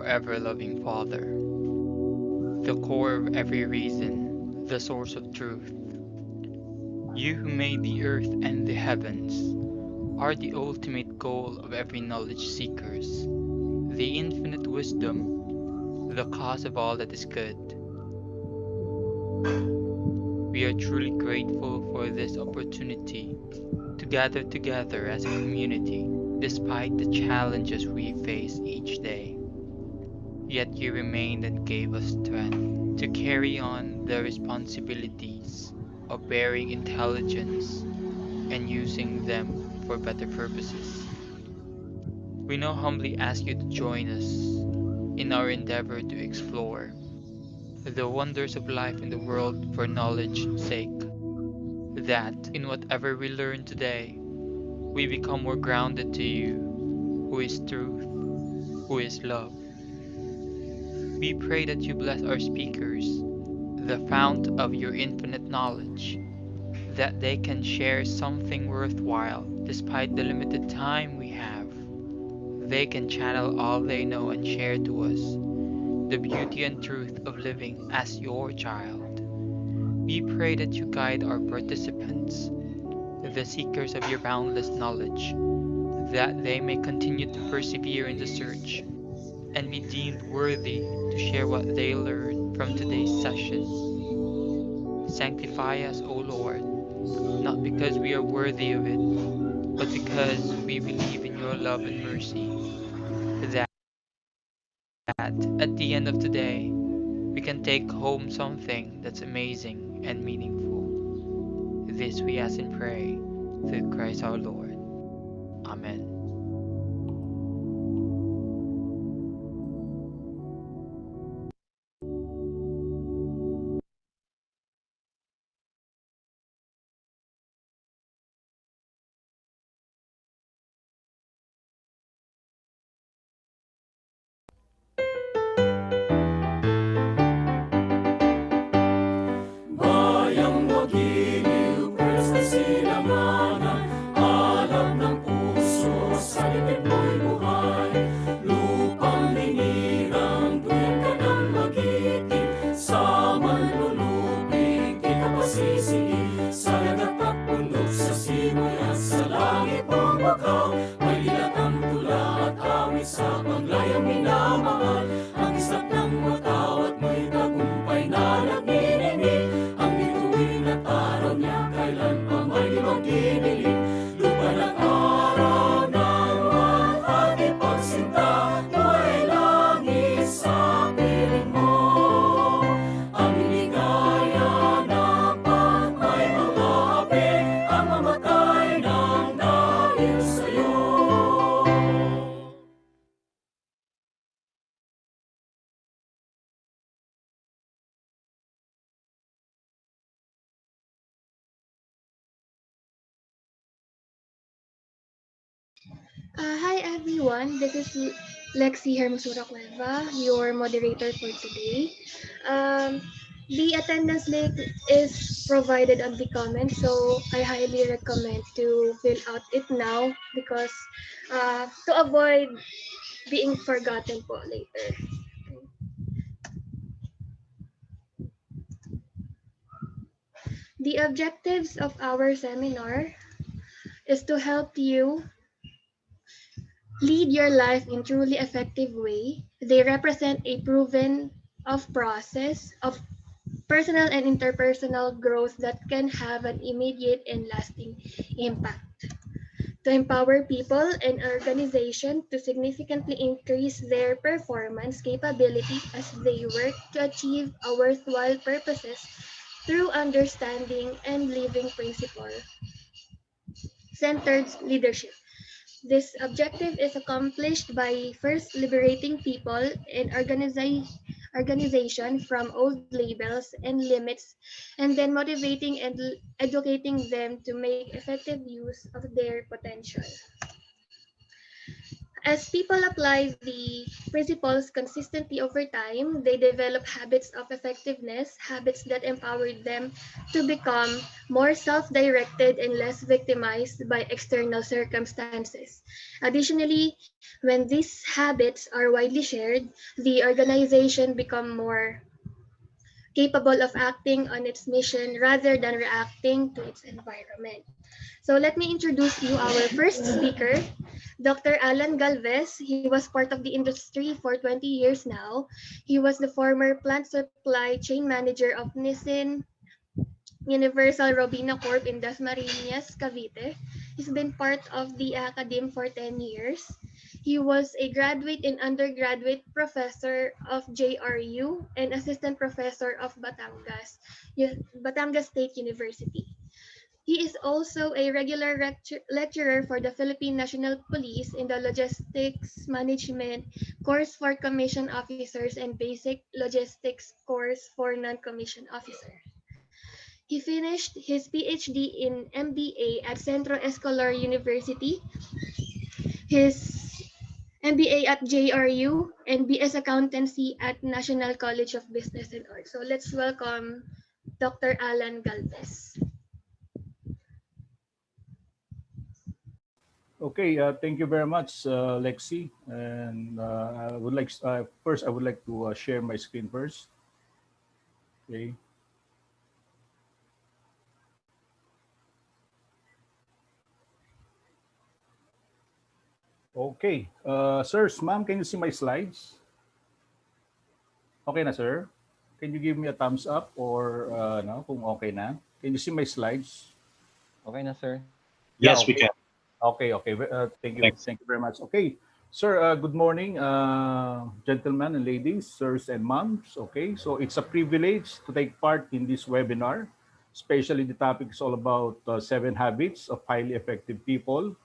our ever-loving Father, the core of every reason, the source of truth. You who made the earth and the heavens are the ultimate goal of every knowledge seekers, the infinite wisdom, the cause of all that is good. We are truly grateful for this opportunity to gather together as a community despite the challenges we face each day. Yet you remained and gave us strength to carry on the responsibilities of bearing intelligence and using them for better purposes. We now humbly ask you to join us in our endeavor to explore the wonders of life in the world for knowledge's sake, that in whatever we learn today, we become more grounded to you, who is truth, who is love. We pray that you bless our speakers, the fount of your infinite knowledge, that they can share something worthwhile despite the limited time we have. They can channel all they know and share to us the beauty and truth of living as your child. We pray that you guide our participants, the seekers of your boundless knowledge, that they may continue to persevere in the search and be deemed worthy to share what they learn from today's session. Sanctify us, O Lord, not because we are worthy of it, but because we believe in your love and mercy, that at the end of the day, we can take home something that's amazing and meaningful. This we ask and pray through Christ our Lord. Amen. Bayang magiliw, pwes na silanganan, alab ng puso, sa litin mo'y buhay. Lupang linirang, tuwid ka ng magiting, sa manlulupig, di ka pasisigi. Sa dagat at bundok, sa simoy at sa langit bumagaw, may lilatang tula at awit sa paglayang minamahal. Ang isap ng matawat mo'y tagumpay na nagniningning. Ang bituin at araw niya kailan pa may di magdidilim. Lupa ng araw ng walhati pagsinta, tuwa'y langit sa piling mo. Aming ligaya na pag may mga api, ang mamatay ng dahil sa'yo. Hi everyone, this is Lexi Hermosura Cueva, your moderator for today. Um, the attendance link is provided on the comment, so I highly recommend to fill out it now because to avoid being forgotten po later. The objectives of our seminar is to help you lead your life in truly effective way. They represent a proven of process of personal and interpersonal growth that can have an immediate and lasting impact. To empower people and organizations to significantly increase their performance capability as they work to achieve a worthwhile purposes through understanding and living principle centered leadership. This objective is accomplished by first liberating people and organization from old labels and limits, and then motivating and educating them to make effective use of their potential. As people apply the principles consistently over time, they develop habits of effectiveness, habits that empower them to become more self directed and less victimized by external circumstances. Additionally, when these habits are widely shared, the organization become more capable of acting on its mission rather than reacting to its environment. So let me introduce you our first speaker, Dr. Allan Galvez. He was part of the industry for 20 years now. He was the former plant supply chain manager of Nissin Universal Robina Corp in Dasmariñas, Cavite. He's been part of the academe for 10 years. He was a graduate and undergraduate professor of JRU and assistant professor of Batangas State University. He is also a regular lecturer for the Philippine National Police in the Logistics Management course for commissioned officers and Basic Logistics course for non-commissioned officers. He finished his PhD in MBA at Centro Escolar University, his MBA at JRU, and BS Accountancy at National College of Business and Art. So let's welcome Dr. Allan Galvez. Okay, thank you very much, Lexi. And I would like first I would like to share my screen first. Okay. Okay, sirs, ma'am, can you see my slides? Okay na, sir? Can you give me a thumbs up or no, kung okay na? Can you see my slides? Okay na, sir. Yeah, Yes, we okay. can. Okay, okay. Thank you. Thanks. Thank you very much. Okay. Sir, good morning, gentlemen and ladies, sirs and moms. Okay, so it's a privilege to take part in this webinar, especially the topic is all about 7 habits of highly effective people.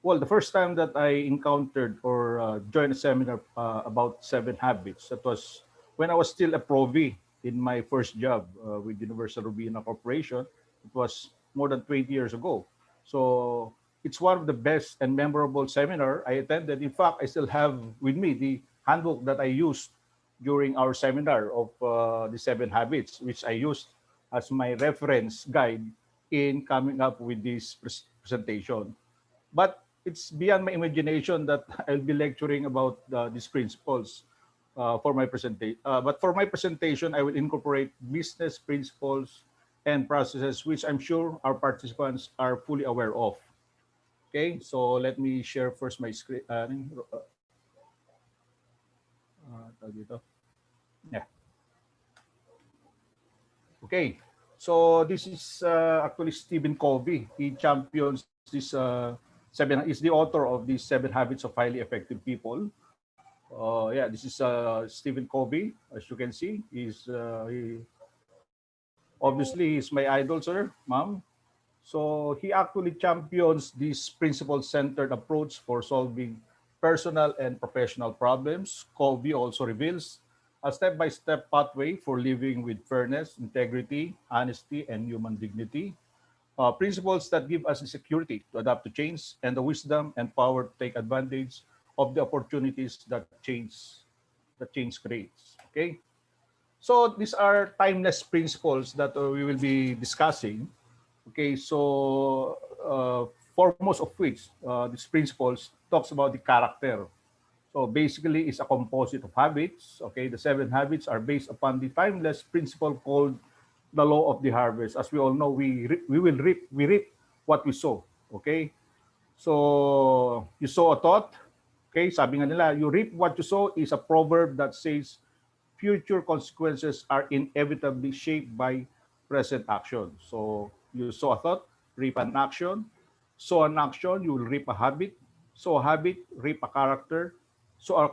Well, the first time that I encountered or joined a seminar about 7 habits, that was when I was still a provi in my first job with Universal Robina Corporation. It was more than 20 years ago. So it's one of the best and memorable seminar I attended. In fact, I still have with me the handbook that I used during our seminar of the 7 habits, which I used as my reference guide in coming up with this presentation. But it's beyond my imagination that I'll be lecturing about these principles for my presentation. But for my presentation, I will incorporate business principles and processes, which I'm sure our participants are fully aware of. Okay, so let me share first my screen. Tawag dito. Yeah. Okay, so this is actually Stephen Covey. He champions this is the author of these 7 habits of highly effective people. Yeah, this is Stephen Covey. As you can see, obviously he's my idol, sir, ma'am. So he actually champions this principle-centered approach for solving personal and professional problems. Covey also reveals a step-by-step pathway for living with fairness, integrity, honesty, and human dignity. Principles that give us the security to adapt to change and the wisdom and power to take advantage of the opportunities that change creates. Okay, so these are timeless principles that we will be discussing. Okay, so foremost of which these principles talks about the character. So basically, it's a composite of habits. Okay, the 7 habits are based upon the timeless principle called the law of the harvest. As we all know, we reap what we sow. Okay, so you sow a thought. Okay, sabi nga nila, you reap what you sow is a proverb that says future consequences are inevitably shaped by present action. So you sow a thought, reap an action. Sow an action, you will reap a habit. Sow a habit, reap a character. So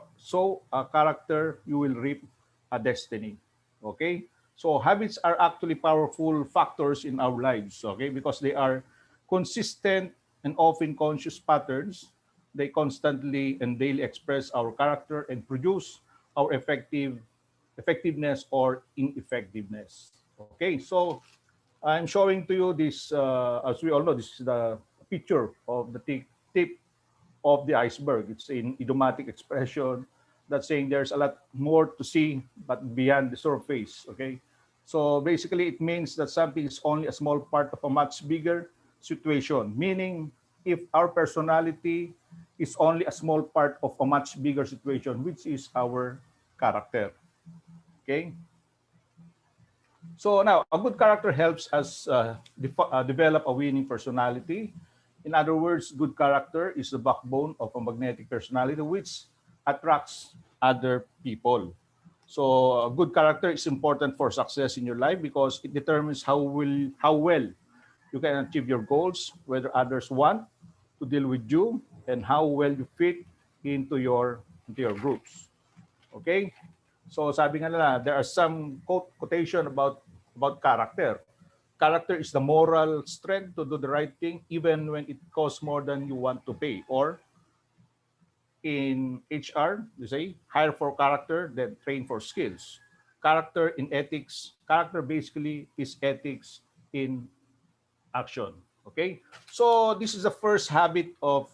a character, you will reap a destiny. Okay? So habits are actually powerful factors in our lives, okay? Because they are consistent and often conscious patterns. They constantly and daily express our character and produce our effectiveness or ineffectiveness. Okay, so I'm showing to you this, as we all know, this is the picture of the tip of the iceberg. It's an idiomatic expression that's saying there's a lot more to see, but beyond the surface. Okay, so basically it means that something is only a small part of a much bigger situation. Meaning, if our personality is only a small part of a much bigger situation, which is our character. Okay, so now, a good character helps us develop a winning personality. In other words, good character is the backbone of a magnetic personality which attracts other people. So, a good character is important for success in your life because it determines how well you can achieve your goals, whether others want to deal with you, and how well you fit into your groups. Okay? So sabi nga nila, there are some quotation about character. Character is the moral strength to do the right thing even when it costs more than you want to pay. Or in HR, you say, hire for character, then train for skills. Character in ethics, character basically is ethics in action. Okay, so this is the first habit of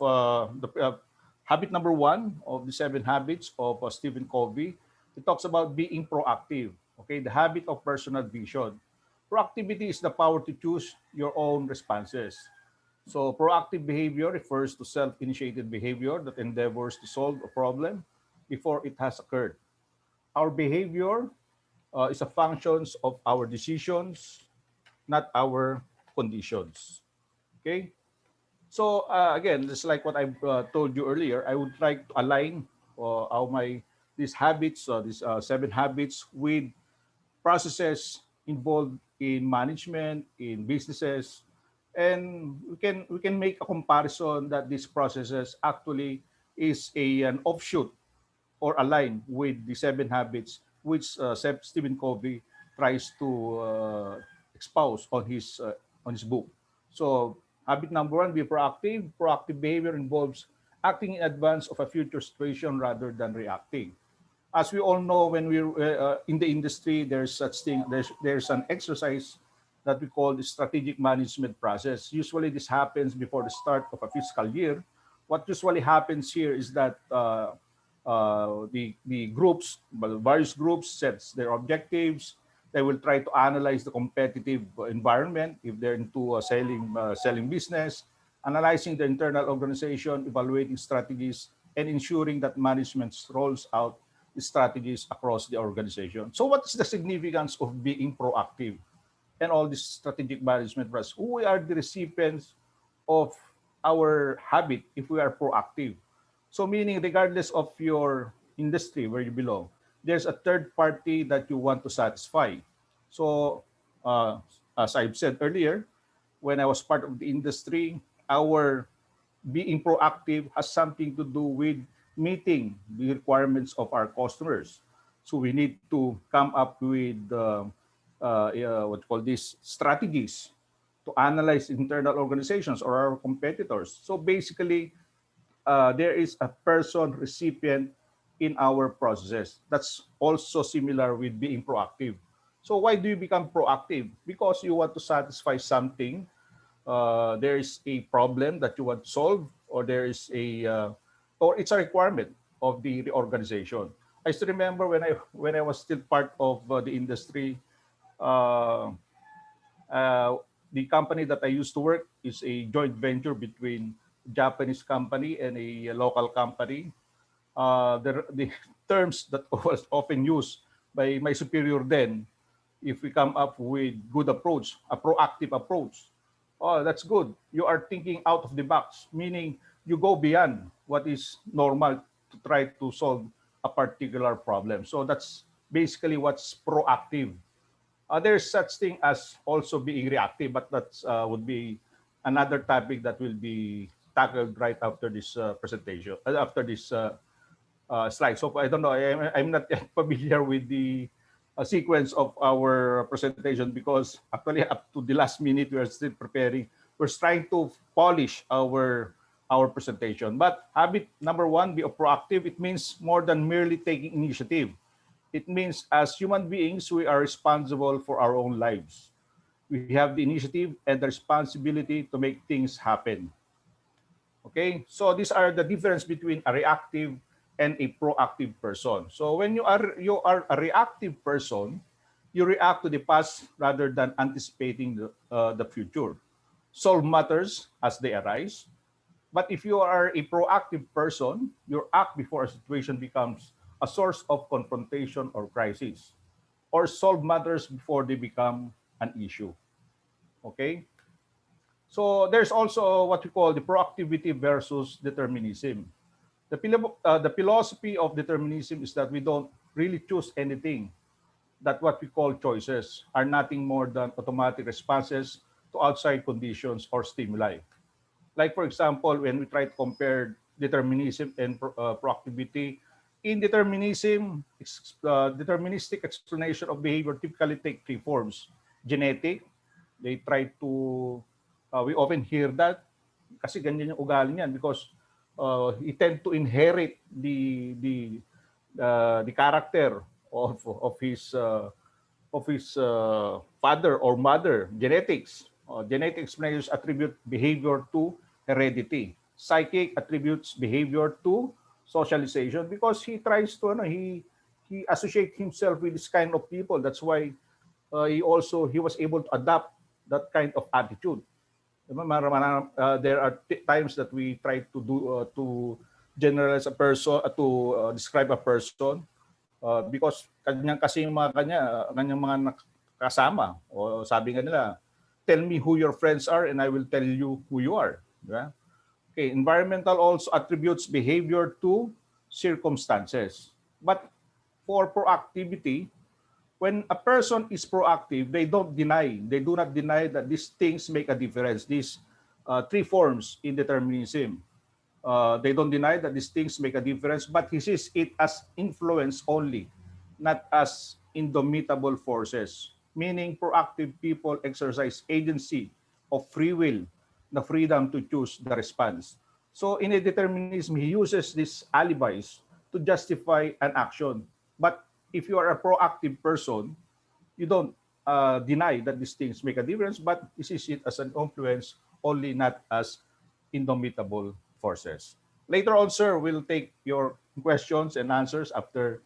the habit number one of the seven habits of Stephen Covey. It talks about being proactive. Okay, the habit of personal vision. Proactivity is the power to choose your own responses. So proactive behavior refers to self-initiated behavior that endeavors to solve a problem before it has occurred. Our behavior is a function of our decisions, not our conditions. Okay. So again, just like what I told you earlier, I would try to align how my these habits, these seven habits, with processes involved in management, in businesses, and we can make a comparison that these processes actually is an offshoot or align with the seven habits which Stephen Covey tries to espouse on his book. So, habit number one: be proactive. Proactive behavior involves acting in advance of a future situation rather than reacting. As we all know, when we're in the industry, there's such thing. There's an exercise that we call the strategic management process. Usually, this happens before the start of a fiscal year. What usually happens here is that the groups, various groups, sets their objectives. They will try to analyze the competitive environment if they're into selling business, analyzing the internal organization, evaluating strategies, and ensuring that management rolls out strategies across the organization. So, what is the significance of being proactive and all this strategic management process? Who are the recipients of our habit if we are proactive? So meaning regardless of your industry where you belong, there's a third party that you want to satisfy. So uh, as I've said earlier, when I was part of the industry, our being proactive has something to do with meeting the requirements of our customers. So we need to come up with what you call these strategies to analyze internal organizations or our competitors. So basically, there is a person recipient in our processes. That's also similar with being proactive. So why do you become proactive? Because you want to satisfy something. There is a problem that you want to solve, or there is or it's a requirement of the organization. I still remember when I was still part of the industry. Uh, uh, the company that I used to work is a joint venture between a Japanese company and a local company. The terms that was often used by my superior then, if we come up with good approach, a proactive approach, oh, that's good. You are thinking out of the box, meaning you go beyond what is normal to try to solve a particular problem. So that's basically what's proactive. There's such thing as also being reactive, but that's would be another topic that will be tackled right after this presentation, after this slide. So I don't know, I'm not yet familiar with the sequence of our presentation because actually up to the last minute we are still preparing. We're trying to polish our presentation. But habit number one, be proactive. It means more than merely taking initiative. It means as human beings, we are responsible for our own lives. We have the initiative and the responsibility to make things happen. Okay, so these are the difference between a reactive and a proactive person. So when you are a reactive person, you react to the past rather than anticipating the future. Solve matters as they arise. But if you are a proactive person, you act before a situation becomes a source of confrontation or crisis, or solve matters before they become an issue. Okay? So there's also what we call the proactivity versus determinism. The philosophy of determinism is that we don't really choose anything, that what we call choices are nothing more than automatic responses to outside conditions or stimuli. Like, for example, when we try to compare determinism and proactivity, in determinism, deterministic explanation of behavior typically take three forms. Genetic, they try to, we often hear that, kasi ganyan yung ugali niyan because he tend to inherit the character of his father or mother, genetics. Genetic explanations attribute behavior to heredity. Psychic attributes behavior to socialization because he tries to he associate himself with this kind of people. That's why he was able to adapt that kind of attitude. Diba? There are times that we try to do to generalize a person, to describe a person because kanyang kasi yung mga kanyang mga kasama o sabi nga nila, tell me who your friends are and I will tell you who you are. Diba? Okay, environmental also attributes behavior to circumstances. But for proactivity, when a person is proactive, they do not deny that these things make a difference. These three forms in determinism. They don't deny that these things make a difference, but he sees it as influence only, not as indomitable forces. Meaning, proactive people exercise agency of free will, the freedom to choose the response. So, in a determinism, he uses these alibis to justify an action. But if you are a proactive person, you don't deny that these things make a difference, but you see it as an influence only, not as indomitable forces. Later on, sir, we'll take your questions and answers after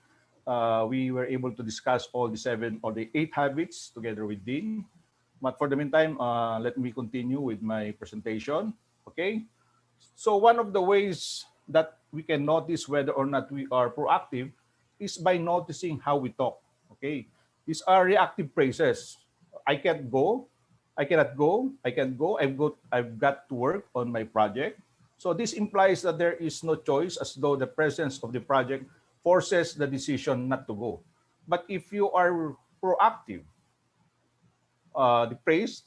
we were able to discuss all the 7 or the 8 habits together with Dean. But for the meantime, let me continue with my presentation. Okay. So one of the ways that we can notice whether or not we are proactive is by noticing how we talk. Okay. These are reactive phrases. I can't go, I cannot go, I can't go, I've got to work on my project. So this implies that there is no choice, as though the presence of the project forces the decision not to go. But if you are proactive, the phrase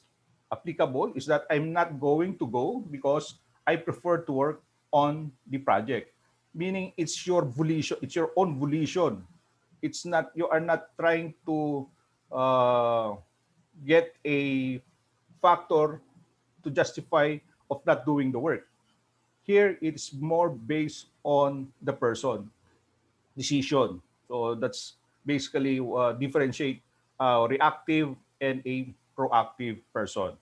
applicable is that I'm not going to go because I prefer to work on the project. Meaning it's your volition, it's your own volition. It's not, you are not trying to uh, get a factor to justify of not doing the work. Here it's more based on the person decision. So that's basically differentiate reactive and a proactive person.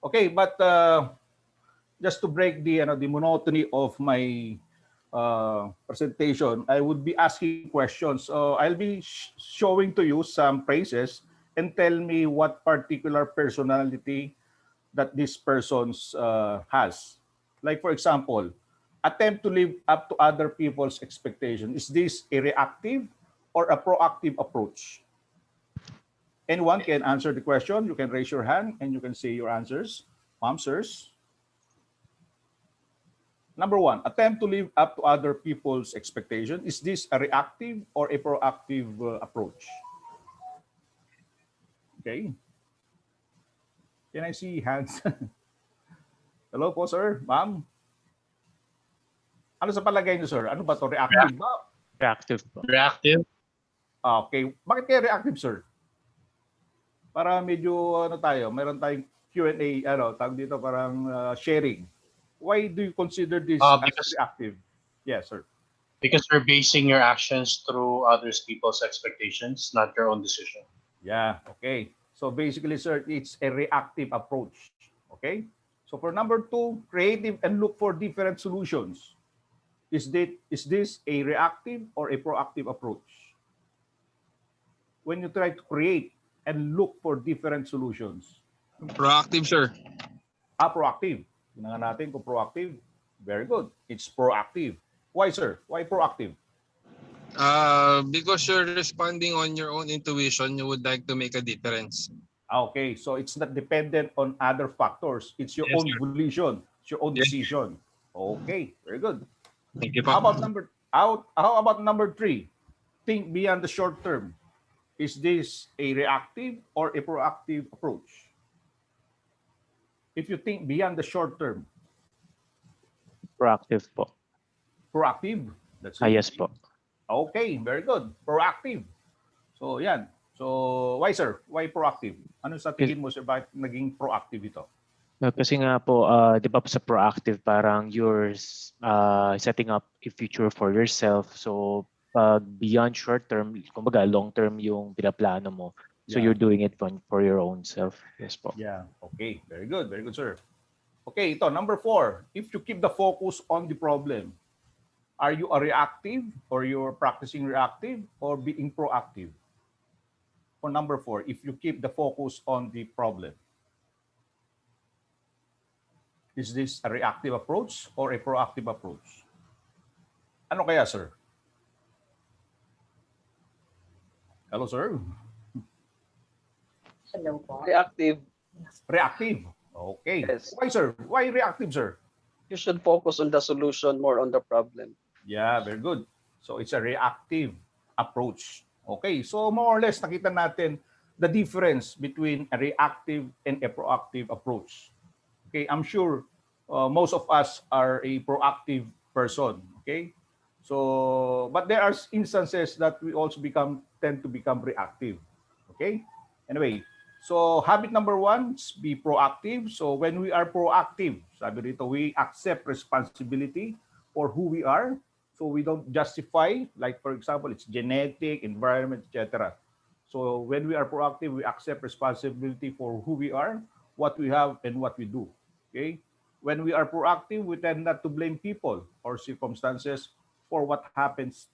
Okay, but just to break the monotony of my presentation, I would be asking questions. I'll be showing to you some phrases and tell me what particular personality that this person's has. Like for example, attempt to live up to other people's expectation. Is this a reactive or a proactive approach? Anyone can answer the question. You can raise your hand and you can say your answers. Answers. Number one, attempt to live up to other people's expectation. Is this a reactive or a proactive approach? Okay. Can I see hands? Hello po, sir. Ma'am. Ano sa palagay niyo, sir? Ano ba to? Reactive ba? Reactive po. Reactive. Okay. Bakit kaya reactive, sir? Para medyo ano tayo, meron tayong Q&A, tawag dito parang sharing. Why do you consider this as reactive? Yes, sir. Because you're basing your actions through others people's expectations, not your own decision. Yeah, okay. So basically, sir, it's a reactive approach. Okay? So for number 2, creative and look for different solutions. Is this a reactive or a proactive approach? When you try to create and look for different solutions. Proactive, sir. Proactive. Tingnan natin kung proactive. Very good. It's proactive. Why, sir? Why proactive? Because you're responding on your own intuition, you would like to make a difference. Okay, so it's not dependent on other factors. It's your Yes, own sir. volition. It's your own Yes. decision. Okay, very good. Thank you, How po. about number 3? Think beyond the short term. Is this a reactive or a proactive approach? If you think beyond the short term, Proactive po. proactive. That's it. Yes po. Okay, very good. Proactive. So, yan. So, why, sir? Why proactive? Ano sa tingin mo, sir, bakit naging proactive ito? Kasi nga po, di ba po sa proactive, parang you're setting up a future for yourself. So, pag beyond short term, kumbaga long term yung pinaplano mo. So, Yeah. you're doing it for your own self. Yes po. Yeah. Okay. Very good. Very good, sir. Okay, ito, number 4. If you keep the focus on the problem, are you a reactive or you're practicing reactive or being proactive? For number 4, if you keep the focus on the problem, is this a reactive approach or a proactive approach? Ano kaya, sir? Hello, sir. Hello po. Reactive. Reactive. Okay. Yes. Why, sir? Why reactive, sir? You should focus on the solution more on the problem. Yeah, very good. So it's a reactive approach. Okay, so more or less nakita natin the difference between a reactive and a proactive approach. Okay, I'm sure most of us are a proactive person. Okay, so but there are instances that we also tend to become reactive. Okay, anyway, so habit number 1 is be proactive. So when we are proactive, sabi dito, we accept responsibility for who we are. So we don't justify, like for example, it's genetic, environment, etc. So when we are proactive, we accept responsibility for who we are, what we have, and what we do. Okay. When we are proactive, we tend not to blame people or circumstances for what happens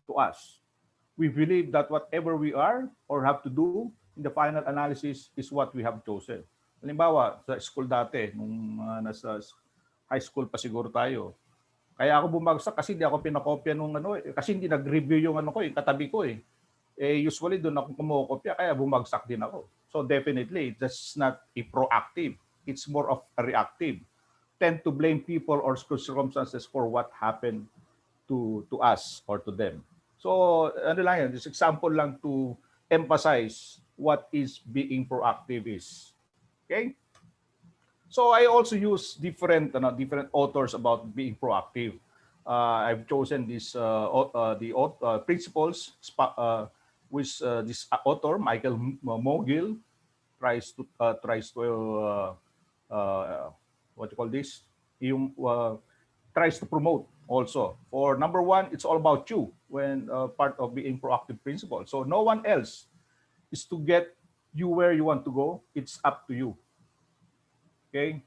to us. We believe that whatever we are or have to do in the final analysis is what we have chosen. Halimbawa, sa school dati, nung nasa high school pa siguro tayo, kaya ako bumagsak kasi hindi ako pinakopya nung kasi hindi nag-review yung katabi ko eh. Usually doon ako kumokopya kaya bumagsak din ako. So definitely, that's not a proactive. It's more of a reactive. Tend to blame people or circumstances for what happened to us or to them. So ano lang yan, this example lang to emphasize what is being proactive is. Okay? So I also use different authors about being proactive. I've chosen this principles which this author Michael Mogill tries to what you call this? Tries to promote also. For number 1, it's all about you when part of being proactive principle. So no one else is to get you where you want to go. It's up to you. Okay.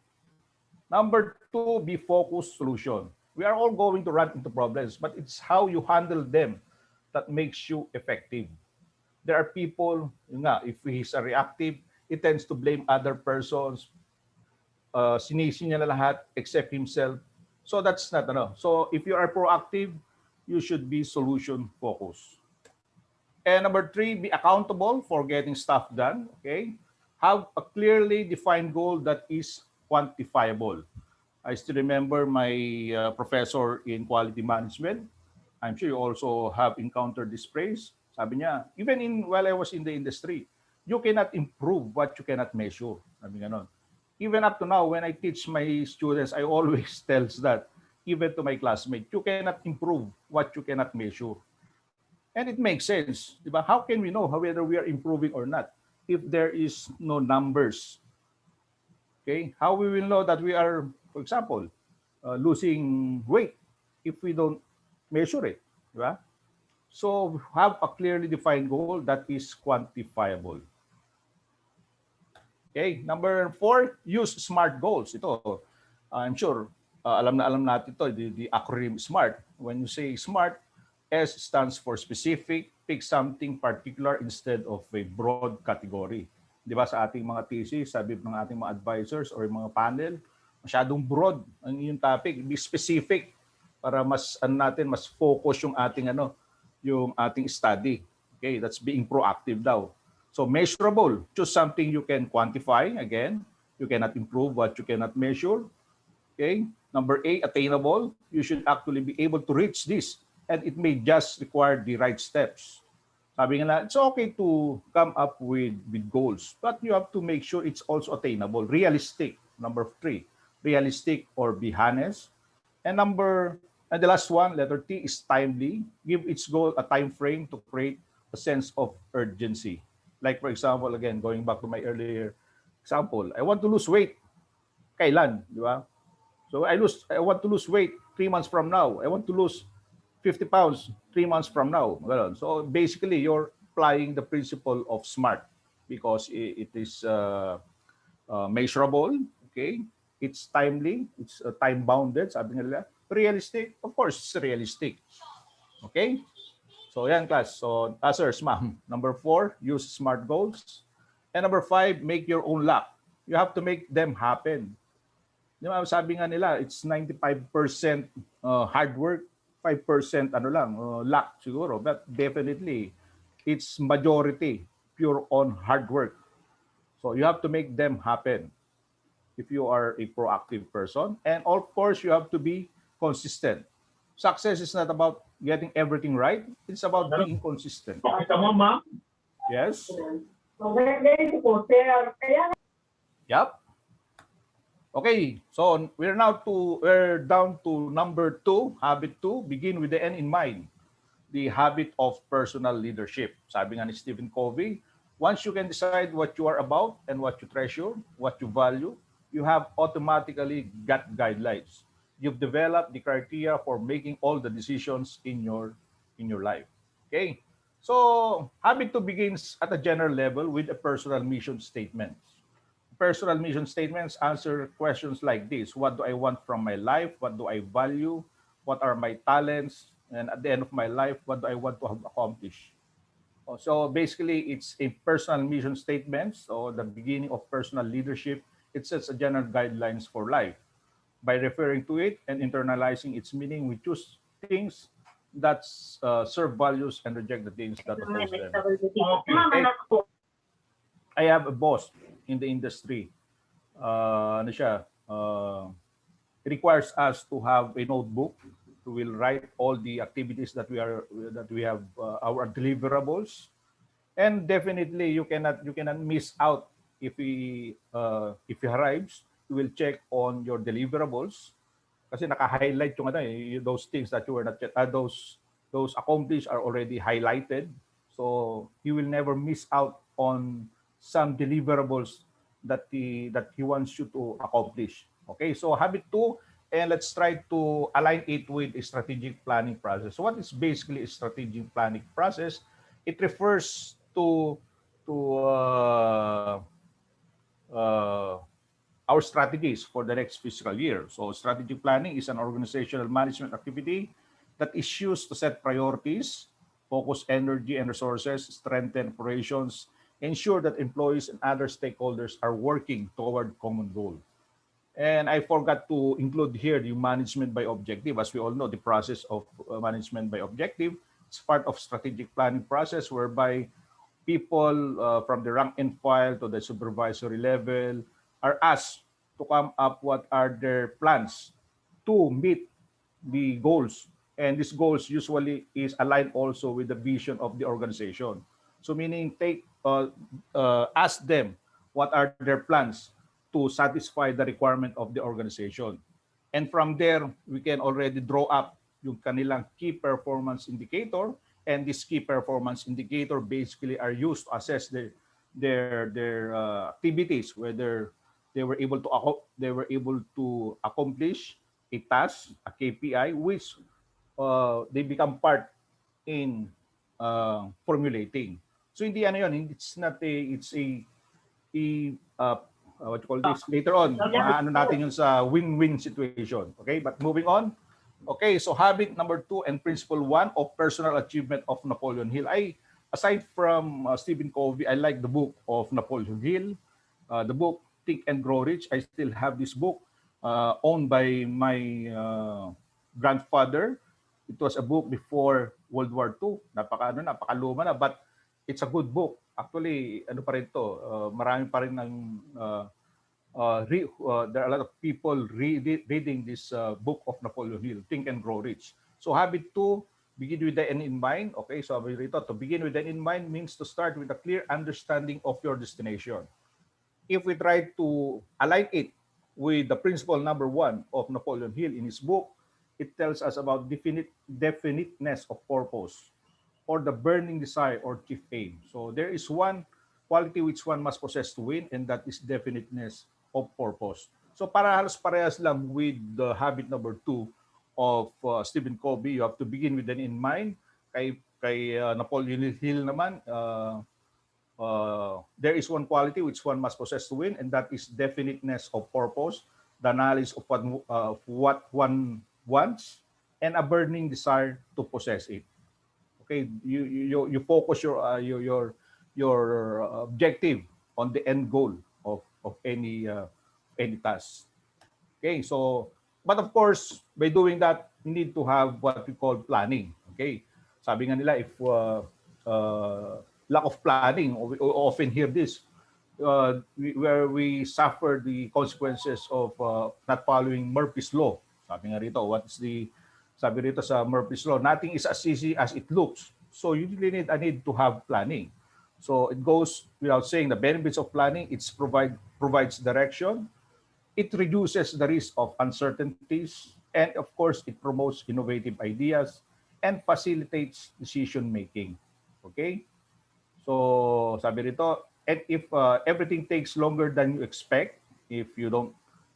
Number 2, be focused solution. We are all going to run into problems, but it's how you handle them that makes you effective. There are people, if he's a reactive, he tends to blame other persons, sinisi niya na lahat except himself. So that's not So if you are proactive, you should be solution focused. And number 3, be accountable for getting stuff done. Okay. Have a clearly defined goal that is quantifiable. I still remember my professor in quality management. I'm sure you also have encountered this phrase. Sabi niya, even while I was in the industry, you cannot improve what you cannot measure. Sabi ganon. Even up to now, when I teach my students, I always tell that, even to my classmates, you cannot improve what you cannot measure. And it makes sense. Diba? How can we know whether we are improving or not if there is no numbers? Okay, how we will know that we are, for example, losing weight if we don't measure it, right? So have a clearly defined goal that is quantifiable. Okay, number 4, use SMART goals. Ito, I'm sure alam natin ito, the acronym SMART. When you say SMART, S stands for specific, pick something particular instead of a broad category. Di ba sa ating mga thesis, sabi ng ating mga advisors or mga panel, masyadong broad ang yung topic, be specific para mas mas focus yung ating study. Okay, that's being proactive daw. So measurable, choose something you can quantify. Again, you cannot improve what you cannot measure. Okay. Number 8, attainable. You should actually be able to reach this, and it may just require the right steps. Sabi nga na, it's okay to come up with goals, but you have to make sure it's also attainable, realistic. Number 3, realistic or be honest. And the last one, letter T, is timely. Give its goal a time frame to create a sense of urgency. Like for example, again, going back to my earlier example, I want to lose weight. Kailan, di ba? So I want to lose weight 3 months from now. I want to lose 50 pounds 3 months from now. So basically, you're applying the principle of SMART because it is measurable, okay? It's timely, it's time bounded, sabi nila. Realistic, of course, it's realistic. Okay? So yan class. So answers, ma'am. Number 4, use SMART goals. And number 5, make your own luck. You have to make them happen. Di ba, sabi nga nila, it's 95% hard work, 5% luck siguro. But definitely, it's majority pure on hard work. So you have to make them happen if you are a proactive person. And of course, you have to be consistent. Success is not about getting everything right. It's about being consistent. Pakita mo, ma'am. Yes? Kaya Yep. Okay, so we're down to number 2, habit 2, begin with the end in mind. The habit of personal leadership. Sabi nga ni Stephen Covey, once you can decide what you are about and what you treasure, what you value, you have automatically got guidelines. You've developed the criteria for making all the decisions in your life. Okay? So, habit 2 begins at a general level with a personal mission statement. Personal mission statements answer questions like this: what do I want from my life? What do I value? What are my talents? And at the end of my life, what do I want to have accomplished? So basically, it's a personal mission statement. So the beginning of personal leadership, it sets a general guidelines for life. By referring to it and internalizing its meaning, we choose things that serve values and reject the things that oppose them. Okay. I have a boss in the industry. It requires us to have a notebook. We will write all the activities that we have, our deliverables, and definitely you cannot miss out if he arrives. You will check on your deliverables kasi naka-highlight those things that you were not yet, those accomplished are already highlighted. So he will never miss out on some deliverables that he wants you to accomplish. Okay, so habit 2, and let's try to align it with a strategic planning process. So what is basically a strategic planning process? It refers to our strategies for the next fiscal year. So strategic planning is an organizational management activity that is used to set priorities, focus energy and resources, strengthen operations, ensure that employees and other stakeholders are working toward common goal. And I forgot to include here the management by objective. As we all know, the process of management by objective, it's part of strategic planning process whereby people from the rank and file to the supervisory level are asked to come up what are their plans to meet the goals. And these goals usually is aligned also with the vision of the organization. So meaning ask them what are their plans to satisfy the requirement of the organization. And from there, we can already draw up yung kanilang key performance indicator. And this key performance indicator basically are used to assess their activities, whether they were able to accomplish a task, a KPI, which they become part in formulating. So hindi it's what you call this, later on, maano natin yun sa win-win situation. Okay, but moving on. Okay, so habit number 2 and principle 1 of personal achievement of Napoleon Hill. Aside from Stephen Covey, I like the book of Napoleon Hill, the book Think and Grow Rich. I still have this book owned by my grandfather. It was a book before World War II. Napakaluma na, but it's a good book. Actually, ano pa rin to, marami pa rin ng there are a lot of people reading this book of Napoleon Hill, Think and Grow Rich. So habit 2, begin with the end in mind. Okay, so rito, to begin with the end in mind means to start with a clear understanding of your destination. If we try to align it with the principle number 1 of Napoleon Hill in his book, it tells us about definiteness of purpose or the burning desire or chief aim. So there is one quality which one must possess to win, and that is definiteness of purpose. So para halos parehas lang with the habit number 2 of Stephen Covey, you have to begin with an in mind. Kay Napoleon Hill naman, there is one quality which one must possess to win, and that is definiteness of purpose, the knowledge of what one wants, and a burning desire to possess it. Okay, you focus your objective on the end goal of any task. Okay, so but of course, by doing that, you need to have what we call planning. Okay, sabi nga nila, if lack of planning, we often hear this, where we suffer the consequences of not following Murphy's Law. Sabi nga rito, sabi rito sa Murphy's Law, nothing is as easy as it looks. So you really need to have planning. So it goes without saying, the benefits of planning, provides direction, it reduces the risk of uncertainties, and of course, it promotes innovative ideas and facilitates decision making. Okay? So sabi rito, and if everything takes longer than you expect, if you don't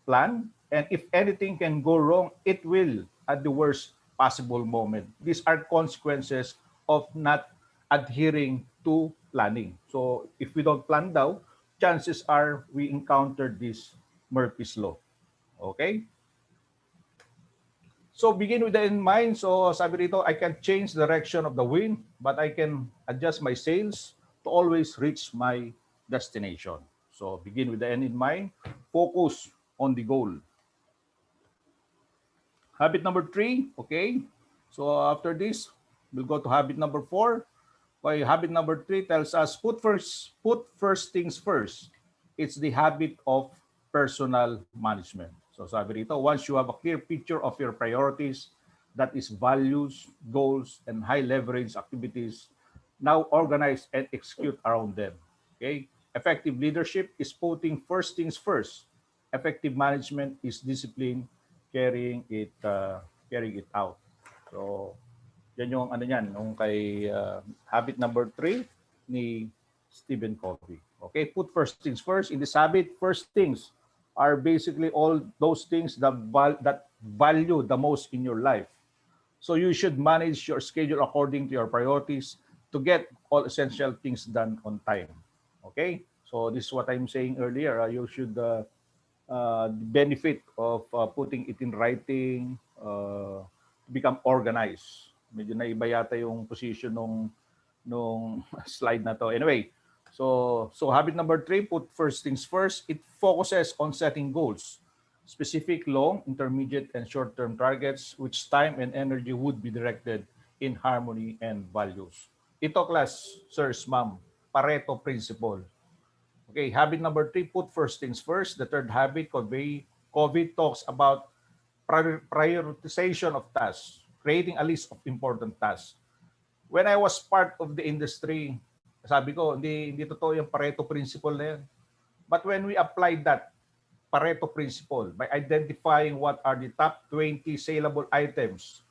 plan, and if anything can go wrong, it will at the worst possible moment. These are consequences of not adhering to planning. So if we don't plan daw, chances are we encounter this Murphy's Law. Okay? So begin with the in mind. So sabi rito, I can change direction of the wind, but I can adjust my sails to always reach my destination. So begin with the end in mind. Focus on the goal. Habit number 3, okay? So after this, we'll go to habit number 4. Okay, habit number 3 tells us put first things first. It's the habit of personal management. So sabi rito, once you have a clear picture of your priorities, that is values, goals, and high leverage activities, now organize and execute around them. Okay? Effective leadership is putting first things first. Effective management is discipline, carrying it out. So yan yung ano yan, yung kay habit number 3 ni Stephen Covey. Okay, put first things first. In this habit, first things are basically all those things that value the most in your life. So you should manage your schedule according to your priorities to get all essential things done on time. Okay, so this is what I'm saying earlier. You should the benefit of putting it in writing, to become organized. Medyo naiba yata yung position nung slide na to. Anyway, so habit number 3, put first things first. It focuses on setting goals, specific long, intermediate, and short-term targets, which time and energy would be directed in harmony and values. Ito, class, sirs, ma'am, Pareto principle. Okay, habit number 3, put first things first. The third habit, Covey talks about prioritization of tasks, creating a list of important tasks. When I was part of the industry, sabi ko, hindi totoo yung Pareto principle na yan. But when we applied that Pareto principle by identifying what are the top 20 saleable items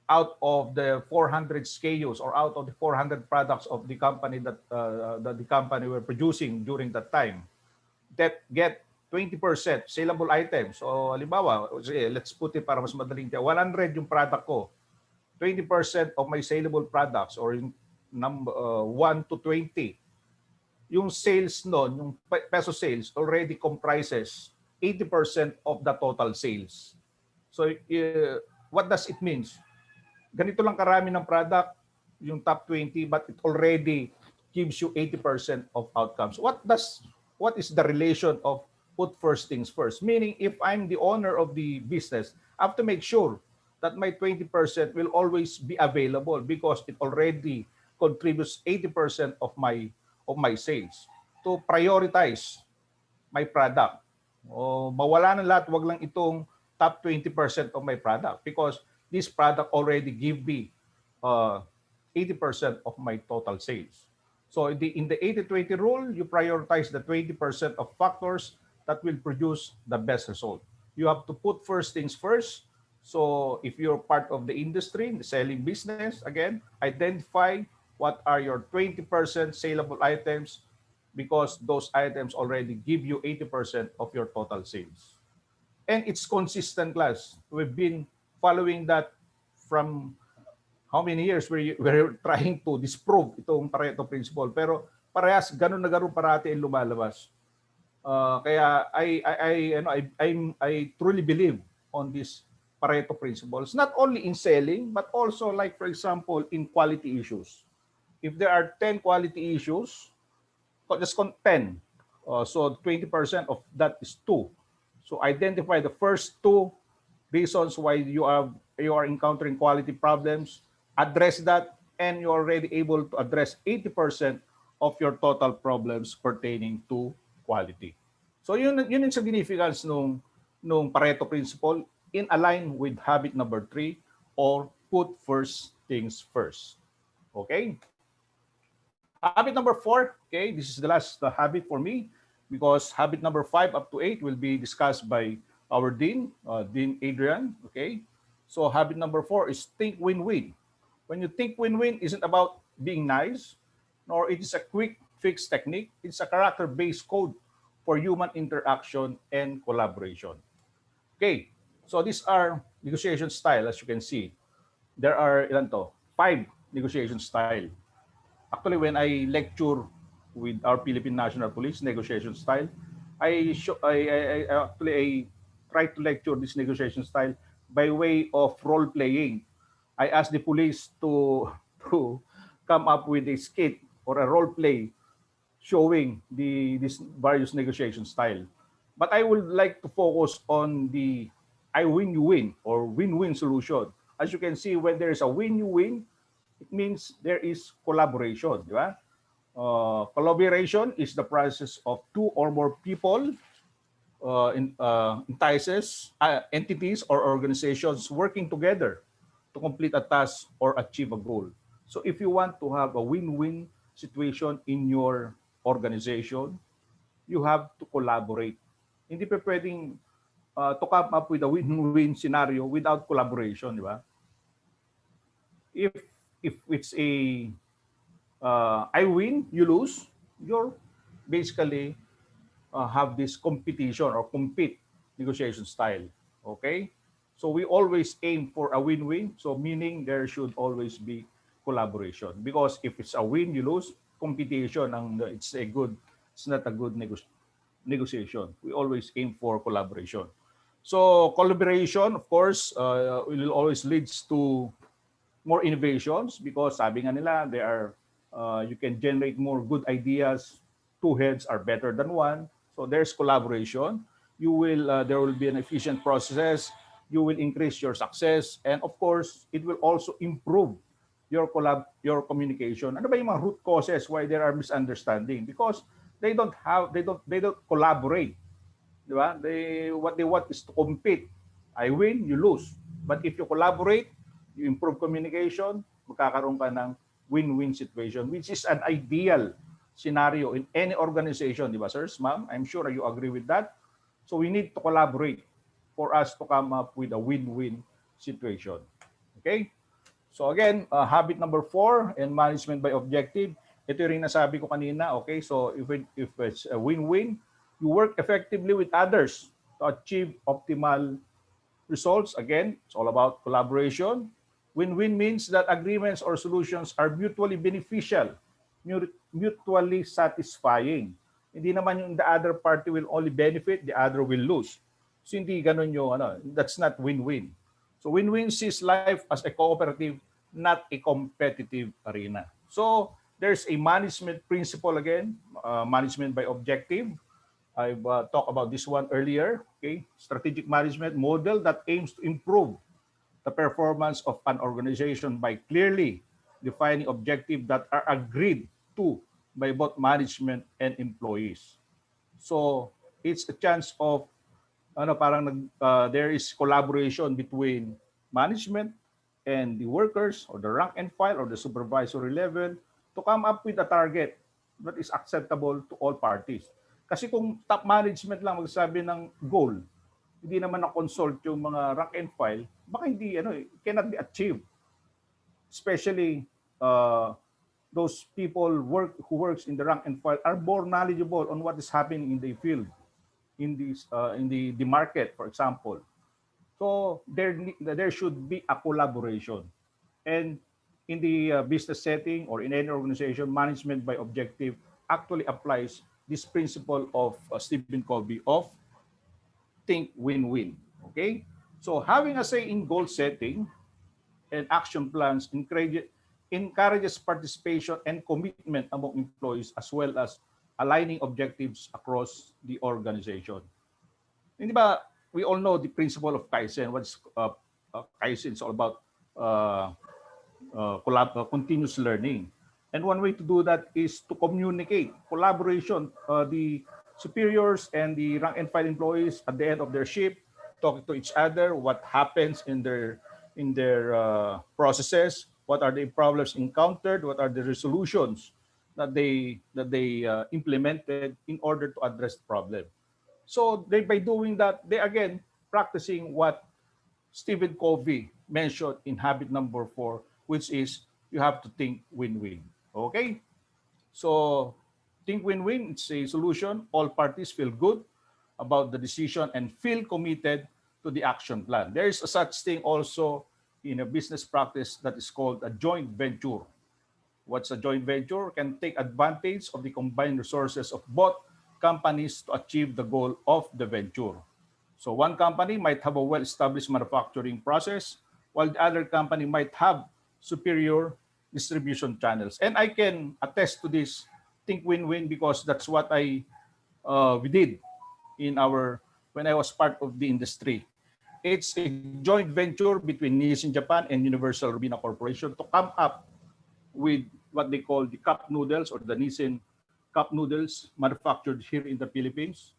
out of the 400 SKUs or out of the 400 products of the company that the company were producing during that time, that get 20% saleable items. So halimbawa, let's put it para mas madaling tiyan, 100 yung product ko, 20% of my saleable products or in number 1 to 20 yung sales noon, yung peso sales already comprises 80% of the total sales. So what does it mean? Ganito lang karami ng product, yung top 20, but it already gives you 80% of outcomes. What is the relation of put first things first? Meaning, if I'm the owner of the business, I have to make sure that my 20% will always be available because it already contributes 80% of my sales. To prioritize my product. O mawala ng lahat, wag lang itong top 20% of my product because this product already give me 80% of my total sales. So in the 80-20 rule, you prioritize the 20% of factors that will produce the best result. You have to put first things first. So if you're part of the industry, the selling business, again, identify what are your 20% saleable items because those items already give you 80% of your total sales. And it's consistent, class. We've been following that from how many years we're trying to disprove itong Pareto principle. Pero parehas, ganun na ganun parati ang lumalabas. Kaya I truly believe on these Pareto principles, not only in selling, but also like, for example, in quality issues. If there are 10 quality issues, just 10. So 20% of that is 2. So identify the first 2 reasons why you are encountering quality problems, address that, and you're already able to address 80% of your total problems pertaining to quality. So yun yung significance nung Pareto principle in align with habit number 3 or put first things first. Okay? Habit number 4, okay, this is the last habit for me because habit number 5 up to 8 will be discussed by our Dean, Dean Adrian, okay? So habit number 4 is think win-win. When you think win-win, isn't about being nice, nor it is a quick fix technique. It's a character-based code for human interaction and collaboration. Okay, so these are negotiation style, as you can see. There are 5 negotiation style. Actually, when I lecture with our Philippine National Police negotiation style, I try to lecture this negotiation style by way of role playing. I ask the police to come up with a skit or a role play showing this various negotiation style. But I would like to focus on the I win you win or win-win solution. As you can see, when there is a win you win, it means there is collaboration, di ba? Collaboration is the process of 2 or more people, entities or organizations working together to complete a task or achieve a goal. So if you want to have a win-win situation in your organization, you have to collaborate. Hindi pa pwedeng to come up with a win-win scenario without collaboration, di ba? If it's a I win, you lose, you're basically have this competition or compete negotiation style. Okay? So we always aim for a win-win. So meaning there should always be collaboration. Because if it's a win, you lose, competition, it's not a good negotiation. We always aim for collaboration. So collaboration, of course, will always leads to more innovations because sabi nga nila, you can generate more good ideas. 2 heads are better than 1. So there's collaboration. There will be an efficient process. You will increase your success, and of course, it will also improve your communication. Ano ba yung mga root causes why there are misunderstanding? Because they don't collaborate. Di ba? What they want is to compete. I win, you lose. But if you collaborate, you improve communication, magkakaroon ka ng win-win situation, which is an ideal scenario in any organization, di ba, sirs, ma'am? I'm sure you agree with that. So we need to collaborate for us to come up with a win-win situation. Okay? So again, habit number 4 and management by objective. Ito rin nasabi ko kanina, okay? So if it's a win-win, you work effectively with others to achieve optimal results. Again, it's all about collaboration. Win-win means that agreements or solutions are mutually beneficial, mutually satisfying. Hindi naman yung the other party will only benefit, the other will lose. So hindi ganun yung that's not win-win. So win-win sees life as a cooperative, not a competitive arena. So there's a management principle again, management by objective. I've talked about this one earlier. Okay, strategic management model that aims to improve the performance of an organization by clearly defining objectives that are agreed to by both management and employees. So it's a chance of there is collaboration between management and the workers or the rank and file or the supervisory level to come up with a target that is acceptable to all parties. Kasi kung top management lang magsabi ng goal, hindi naman na-consult yung mga rank and file, baka hindi, cannot be achieved. Especially those people who works in the rank and file are more knowledgeable on what is happening in the field, in the market, for example. So there should be a collaboration. And in the business setting or in any organization, management by objective actually applies this principle of Stephen Covey of think win-win. Okay? So having a say in goal setting and action plans encourages participation and commitment among employees as well as aligning objectives across the organization. Hindi ba, we all know the principle of Kaizen. What's Kaizen? It's all about continuous learning. And one way to do that is to communicate, collaboration, the superiors and the rank and file employees at the end of their shift, talking to each other, what happens in their processes, what are the problems encountered, what are the resolutions that they implemented in order to address the problem. So by doing that, they again practicing what Stephen Covey mentioned in habit number 4, which is you have to think win-win. Okay? So think win-win, it's a solution. All parties feel good about the decision and feel committed to the action plan. There is a such thing also in a business practice that is called a joint venture. What's a joint venture? Can take advantage of the combined resources of both companies to achieve the goal of the venture. So one company might have a well-established manufacturing process, while the other company might have superior distribution channels. And I can attest to this think win-win because that's what we did when I was part of the industry. It's a joint venture between Nissin Japan and Universal Robina Corporation to come up with what they call the cup noodles or the Nissin cup noodles manufactured here in the Philippines.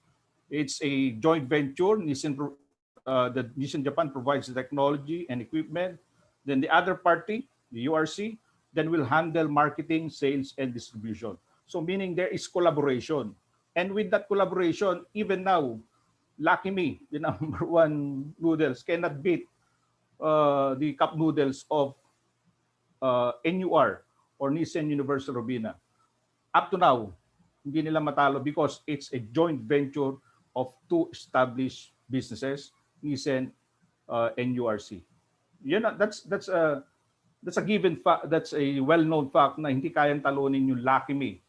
It's a joint venture. The Nissin Japan provides the technology and equipment. Then the other party, the URC, then will handle marketing, sales, and distribution. So meaning there is collaboration. And with that collaboration, even now, lucky me, the number one noodles cannot beat the cup noodles of NUR or Nissan Universal Robina. Up to now, hindi nila matalo because it's a joint venture of two established businesses, Nissan and URC. That's a given fact. That's a well-known fact na hindi kayang talunin yung Lucky Me,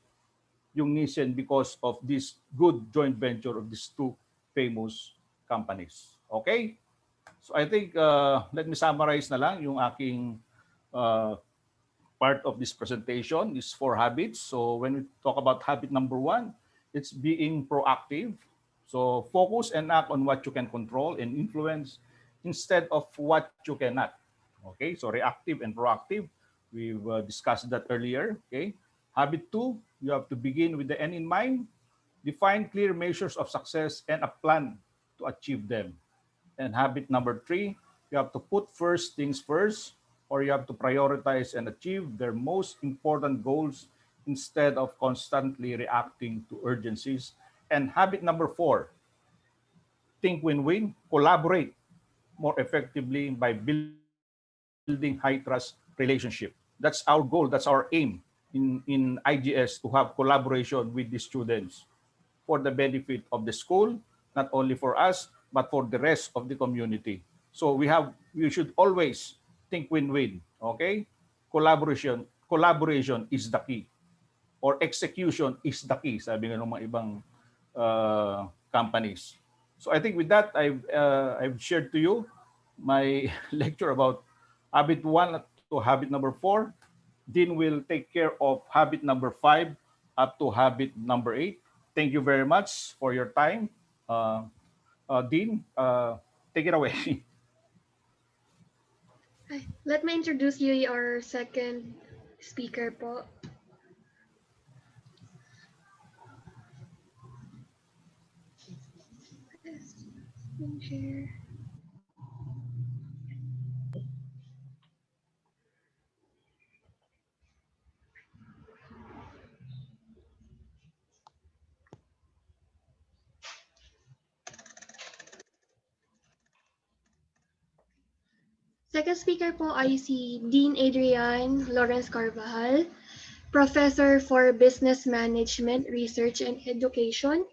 yung Nissan because of this good joint venture of these two famous companies. Okay? So I think let me summarize na lang yung aking part of this presentation, these 4 habits. So when we talk about habit number 1, it's being proactive. So focus and act on what you can control and influence instead of what you cannot. Okay, so reactive and proactive, we've discussed that earlier. Okay, habit 2, you have to begin with the end in mind, define clear measures of success and a plan to achieve them. And habit number 3, you have to put first things first, or you have to prioritize and achieve their most important goals instead of constantly reacting to urgencies. And habit number 4, think win-win, collaborate more effectively by building high trust relationship. That's our goal, that's our aim in IGS, to have collaboration with the students for the benefit of the school, not only for us, but for the rest of the community. So we should always think win-win, okay? Collaboration is the key. or execution is the key, sabi nga ng mga ibang companies. So I think with that, I've shared to you my lecture about habit 1 to habit number 4. Dean will take care of habit number 5 up to habit number 8. Thank you very much for your time. Dean, take it away. Let me introduce you our second speaker po. Share. Second speaker po ay si Dean Adrian Lawrence Carvajal, Professor for Business Management, Research and Education.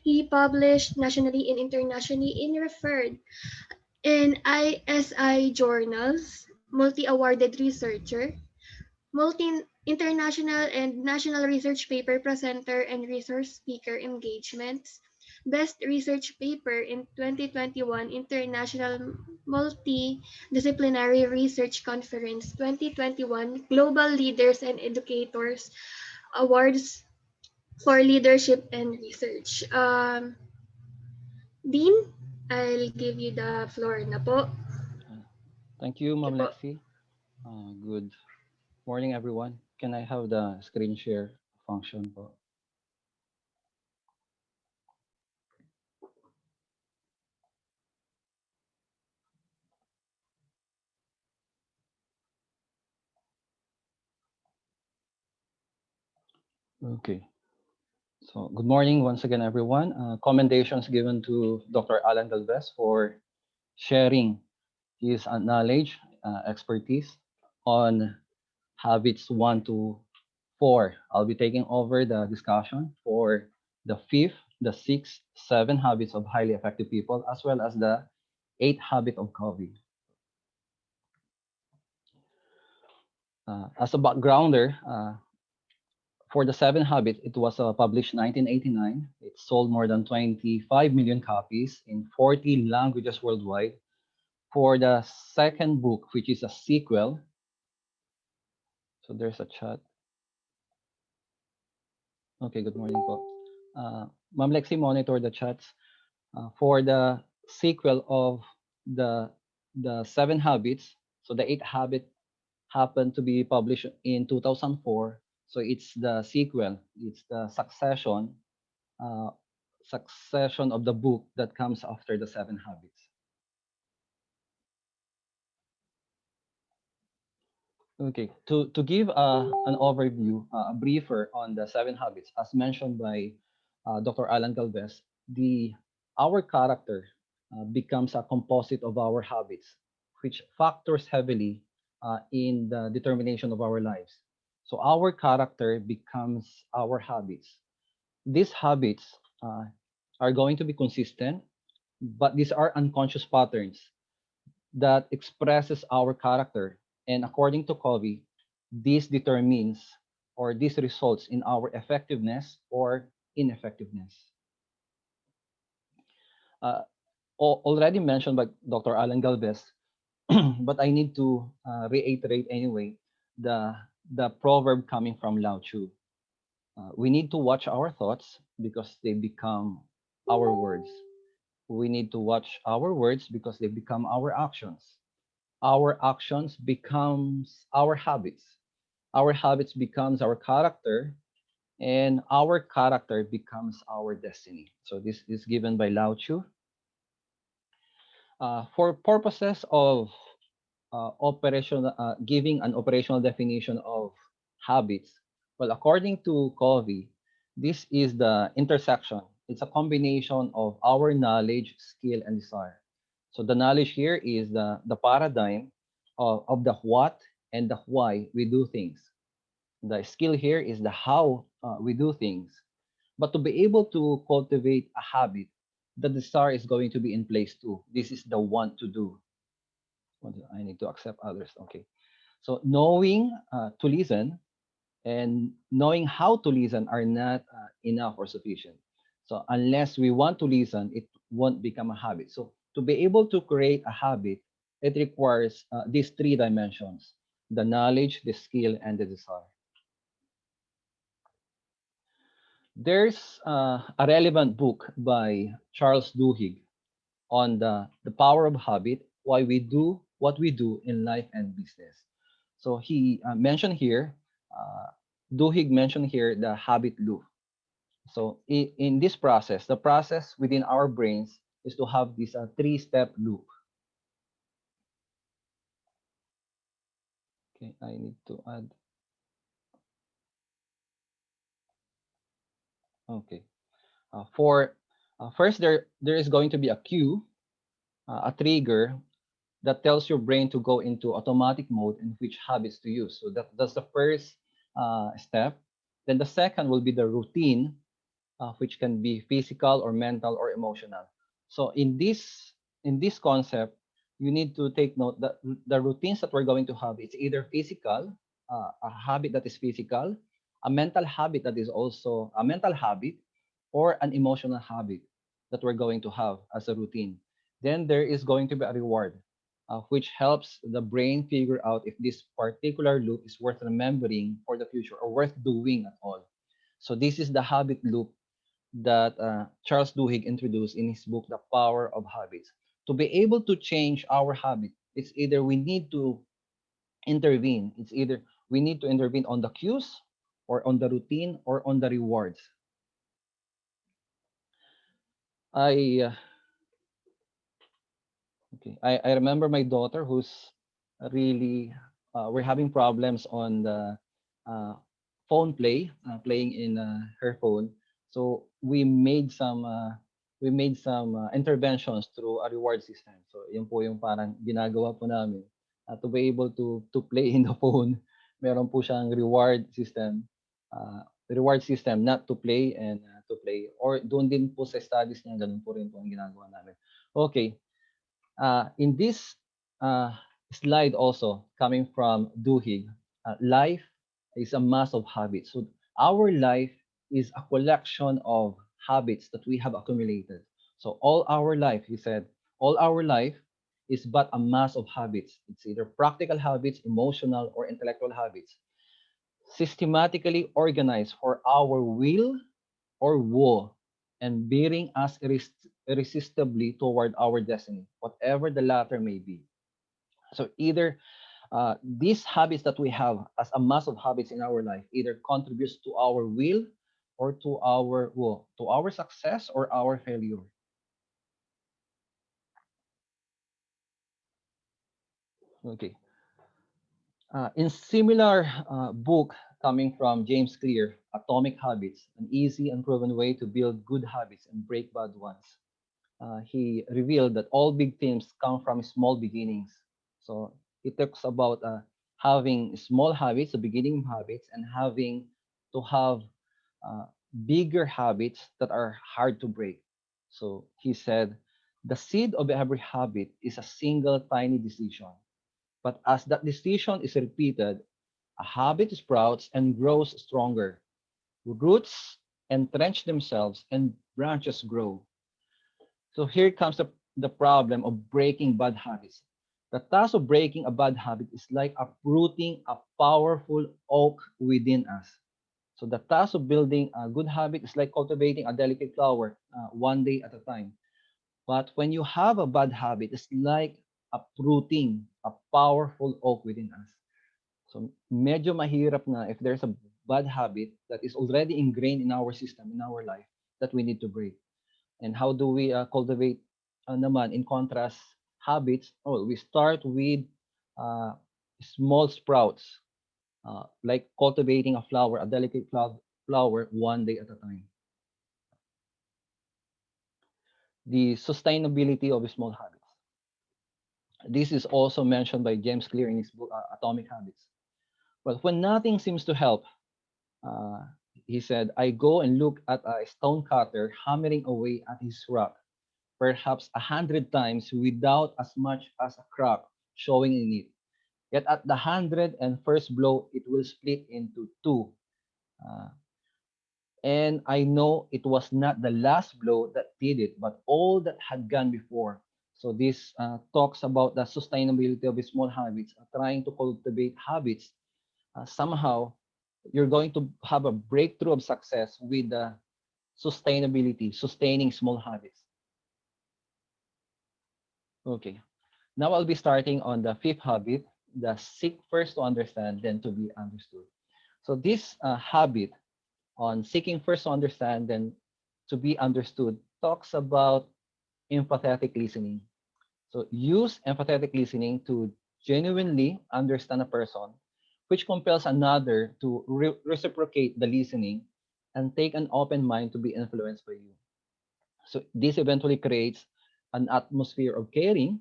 He published nationally and internationally in referred in ISI journals, multi-awarded researcher, multi-international and national research paper presenter and resource speaker engagements, Best Research Paper in 2021 International Multidisciplinary Research Conference 2021 Global Leaders and Educators Awards for Leadership and Research. Dean, I'll give you the floor na po. Thank you, Ma'am Thank Lexi. Good morning, everyone. Can I have the screen share function po? Okay. So good morning once again, everyone. Commendations given to Dr. Allan Galvez for sharing his knowledge, expertise on habits 1 to 4. I'll be taking over the discussion for the 5th, the 6th, 7 habits of highly effective people, as well as the 8th habit of Covey. As a backgrounder, for the 7 habits, it was published 1989. It sold more than 25 million copies in 40 languages worldwide. For the second book, which is a sequel, so there's a chat. Okay, good morning po. Ma'am Lexi, monitor the chats. For the sequel of the 7 habits, so the 8th habit happened to be published in 2004. So it's the sequel, it's the succession of the book that comes after the 7 habits. Okay, to give an overview, a briefer on the 7 habits, as mentioned by Dr. Allan Galvez, our character becomes a composite of our habits, which factors heavily in the determination of our lives. So our character becomes our habits. These habits are going to be consistent, but these are unconscious patterns that expresses our character. And according to Covey, this determines or this results in our effectiveness or ineffectiveness. Already mentioned by Dr. Allan Galvez, but I need to reiterate anyway the proverb coming from Lao Tzu. We need to watch our thoughts because they become our words. We need to watch our words because they become our actions. Our actions becomes our habits. Our habits becomes our character, and our character becomes our destiny. So this is given by Lao Tzu. For purposes of giving an operational definition of habits, well, according to Covey, this is the intersection. It's a combination of our knowledge, skill, and desire. So the knowledge here is the paradigm of the what and the why we do things. The skill here is the how we do things. But to be able to cultivate a habit, the desire is going to be in place too. This is the want to do. I need to accept others. Okay. So knowing to listen and knowing how to listen are not enough or sufficient. So unless we want to listen, it won't become a habit. So to be able to create a habit, it requires these three dimensions: the knowledge, the skill, and the desire. There's a relevant book by Charles Duhigg on the power of habit, why we do what we do in life and business. So he mentioned here, uh, Duhigg mentioned here the habit loop. So in this process, the process within our brains is to have this three-step loop. Okay, I need to add. Okay, for first there is going to be a cue, a trigger that tells your brain to go into automatic mode and which habits to use. So that's the first step. Then the second will be the routine, which can be physical or mental or emotional. So in this concept, you need to take note that the routines that we're going to have, it's either physical, a habit that is physical, a mental habit that is also a mental habit, or an emotional habit that we're going to have as a routine. Then there is going to be a reward, which helps the brain figure out if this particular loop is worth remembering for the future or worth doing at all. So this is the habit loop that Charles Duhigg introduced in his book, The Power of Habits. To be able to change our habit, it's either we need to intervene. It's either we need to intervene on the cues or on the routine or on the rewards. I Okay. I remember my daughter who's really we're having problems on the uh, phone playing in her phone. So we made some interventions through a reward system. So yun po yung parang ginagawa po namin to be able to play in the phone. Meron po siyang reward system not to play and to play, or doon din po sa studies niya, ganun po rin po ang ginagawa namin. Okay. In this uh, slide also coming from Duhigg, life is a mass of habits. So our life is a collection of habits that we have accumulated. So all our life, he said, all our life is but a mass of habits. It's either practical habits, emotional, or intellectual habits, systematically organized for our will or woe, and bearing us irresistibly toward our destiny, whatever the latter may be. So either these habits that we have as a mass of habits in our life either contributes to our will or to our woe, to our success or our failure. Okay. In similar book coming from James Clear, Atomic Habits, an easy and proven way to build good habits and break bad ones. He revealed that all big themes come from small beginnings. So he talks about having small habits, the beginning habits, and having to have uh, bigger habits that are hard to break. So he said, the seed of every habit is a single tiny decision. But as that decision is repeated, a habit sprouts and grows stronger. Roots entrench themselves and branches grow. So here comes the problem of breaking bad habits. The task of breaking a bad habit is like uprooting a powerful oak within us. So the task of building a good habit is like cultivating a delicate flower one day at a time. But when you have a bad habit, it's like uprooting a powerful oak within us. So medyo mahirap na if there's a bad habit that is already ingrained in our system, in our life, that we need to break. And how do we cultivate naman in contrast habits? Oh, we start with uh, small sprouts, like cultivating a flower, a delicate flower, one day at a time. The sustainability of small habits. This is also mentioned by James Clear in his book Atomic Habits. But when nothing seems to help, uh, he said, I go and look at a stonecutter hammering away at his rock, perhaps 100 times without as much as a crack showing in it. Yet at the 101st blow, it will split into two. Uh, and I know it was not the last blow that did it, but all that had gone before. So this talks about the sustainability of small habits, trying to cultivate habits. Somehow, you're going to have a breakthrough of success with the sustainability, sustaining small habits. Okay. Now I'll be starting on the fifth habit, the seek first to understand, then to be understood. So this habit on seeking first to understand, then to be understood talks about empathetic listening. So use empathetic listening to genuinely understand a person, which compels another to reciprocate the listening and take an open mind to be influenced by you. So this eventually creates an atmosphere of caring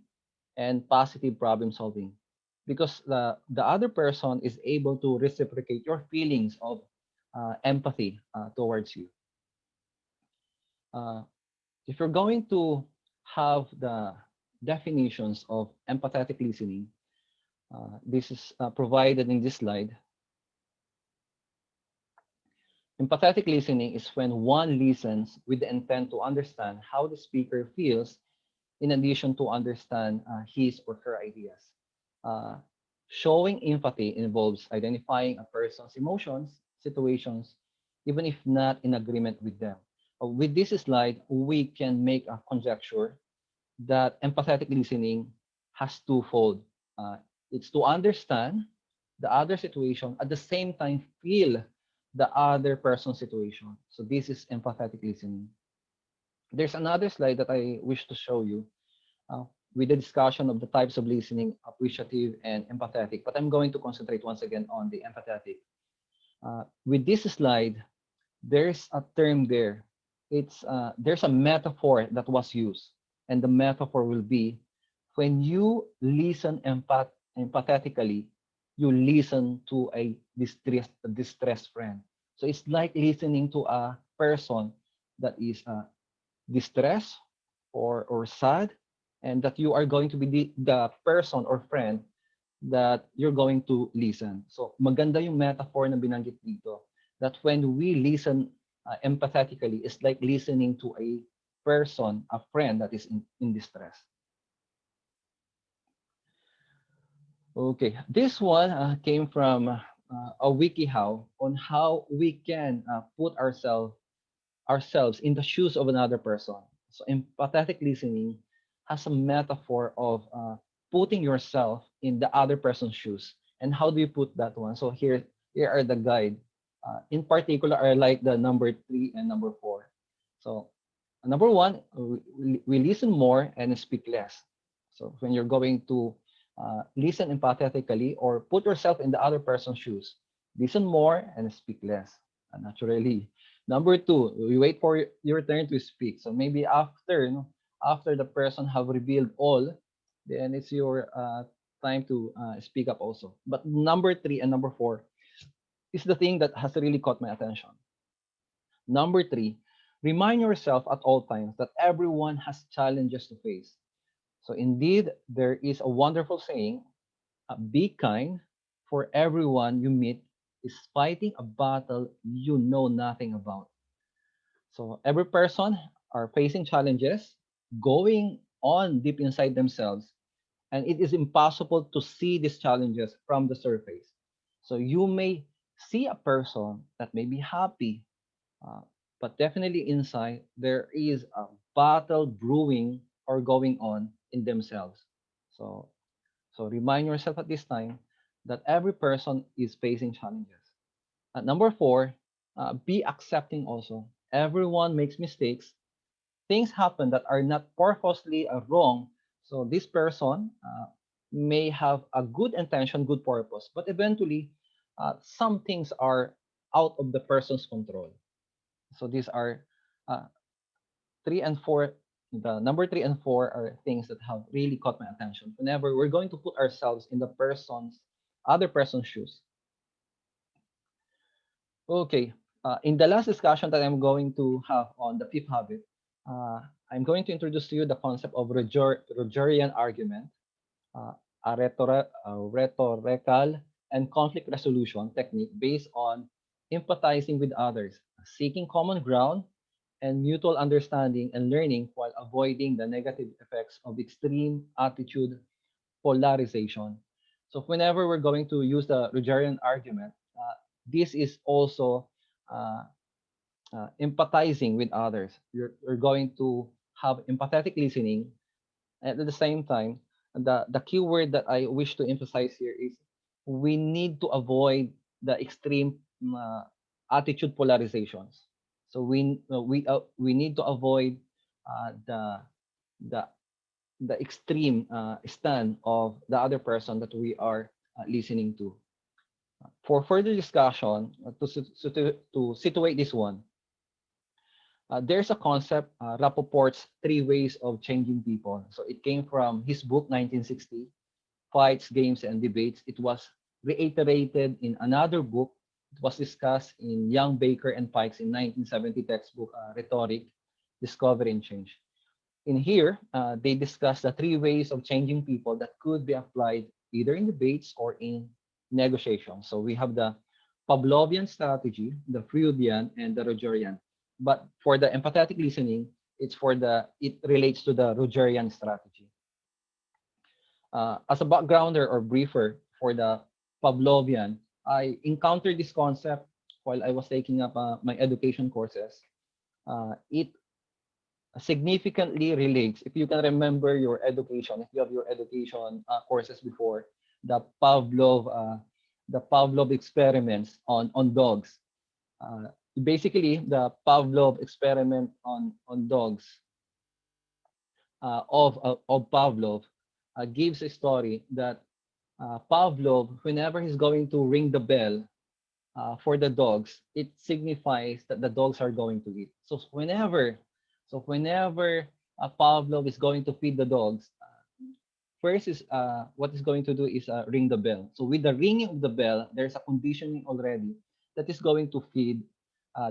and positive problem solving because the other person is able to reciprocate your feelings of empathy towards you. Uh, if you're going to have the definitions of empathetic listening, this is provided in this slide. Empathetic listening is when one listens with the intent to understand how the speaker feels in addition to understand his or her ideas. Uh, Showing empathy involves identifying a person's emotions, situations, even if not in agreement with them. With this slide, we can make a conjecture that empathetic listening has twofold. Uh, it's to understand the other situation at the same time feel the other person's situation. So this is empathetic listening. There's another slide that I wish to show you uh, with the discussion of the types of listening, appreciative and empathetic. But I'm going to concentrate once again on the empathetic. With this slide, there's a term there. It's there's a metaphor that was used, and the metaphor will be when you listen empathetically, you listen to a distressed friend. So it's like listening to a person that is distressed or sad, and that you are going to be the person or friend that you're going to listen. So maganda yung metaphor na binanggit dito, that when we listen empathetically, it's like listening to a person, a friend that is in distress. Okay, this one came from a WikiHow on how we can put ourselves in the shoes of another person. So empathetic listening has a metaphor of putting yourself in the other person's shoes. And how do you put that one? So here are the guide. In particular, I like the number 3 and number 4. So number 1, we listen more and speak less. So when you're going to listen empathetically or put yourself in the other person's shoes, listen more and speak less. Naturally. Number 2, we wait for your turn to speak. So maybe after, after the person have revealed all, then it's your time to speak up also. But number 3 and number 4 is the thing that has really caught my attention. Number 3, remind yourself at all times that everyone has challenges to face. So indeed, there is a wonderful saying, be kind, for everyone you meet is fighting a battle you know nothing about. So every person are facing challenges going on deep inside themselves, and it is impossible to see these challenges from the surface. So you may see a person that may be happy, uh, but definitely inside there is a battle brewing or going on in themselves. So so remind yourself at this time that every person is facing challenges. Number 4, be accepting also. Everyone makes mistakes. Things happen that are not purposely wrong. So this person may have a good intention, good purpose, but eventually some things are out of the person's control. So these are uh, 3 and 4. The number 3 and 4 are things that have really caught my attention. Whenever we're going to put ourselves in the other person's shoes. Okay. In the last discussion that I'm going to have on the fifth habit, uh, I'm going to introduce to you the concept of Rogerian argument. Uh, rhetorical and conflict resolution technique based on empathizing with others, seeking common ground, and mutual understanding and learning while avoiding the negative effects of extreme attitude polarization. So whenever we're going to use the Rogerian argument, this is also uh, empathizing with others. You're going to have empathetic listening. At the same time, the key word that I wish to emphasize here is we need to avoid the extreme attitude polarizations. So we need to avoid the the the extreme stand of the other person that we are listening to. For further discussion, to situate this one, there's a concept, Rapoport's three ways of changing people. So it came from his book, 1960, Fights, Games, and Debates. It was reiterated in another book. It was discussed in Young, Baker, and Pikes in 1970 textbook, Rhetoric, Discovery, and Change. In here, they discuss the three ways of changing people that could be applied either in debates or in negotiation. So we have the Pavlovian strategy, the Freudian, and the Rogerian. But for the empathetic listening, it relates to the Rogerian strategy. As a backgrounder or briefer for the Pavlovian, I encountered this concept while I was taking up my education courses. It significantly relates, if you can remember your education, if you have your education courses before, the Pavlov experiments on dogs. Basically, the Pavlov experiment on dogs of Pavlov gives a story that Pavlov, whenever he's going to ring the bell for the dogs, it signifies that the dogs are going to eat. So whenever Pavlov is going to feed the dogs, first is what he's going to do is ring the bell. So with the ringing of the bell, there's a conditioning already that is going to feed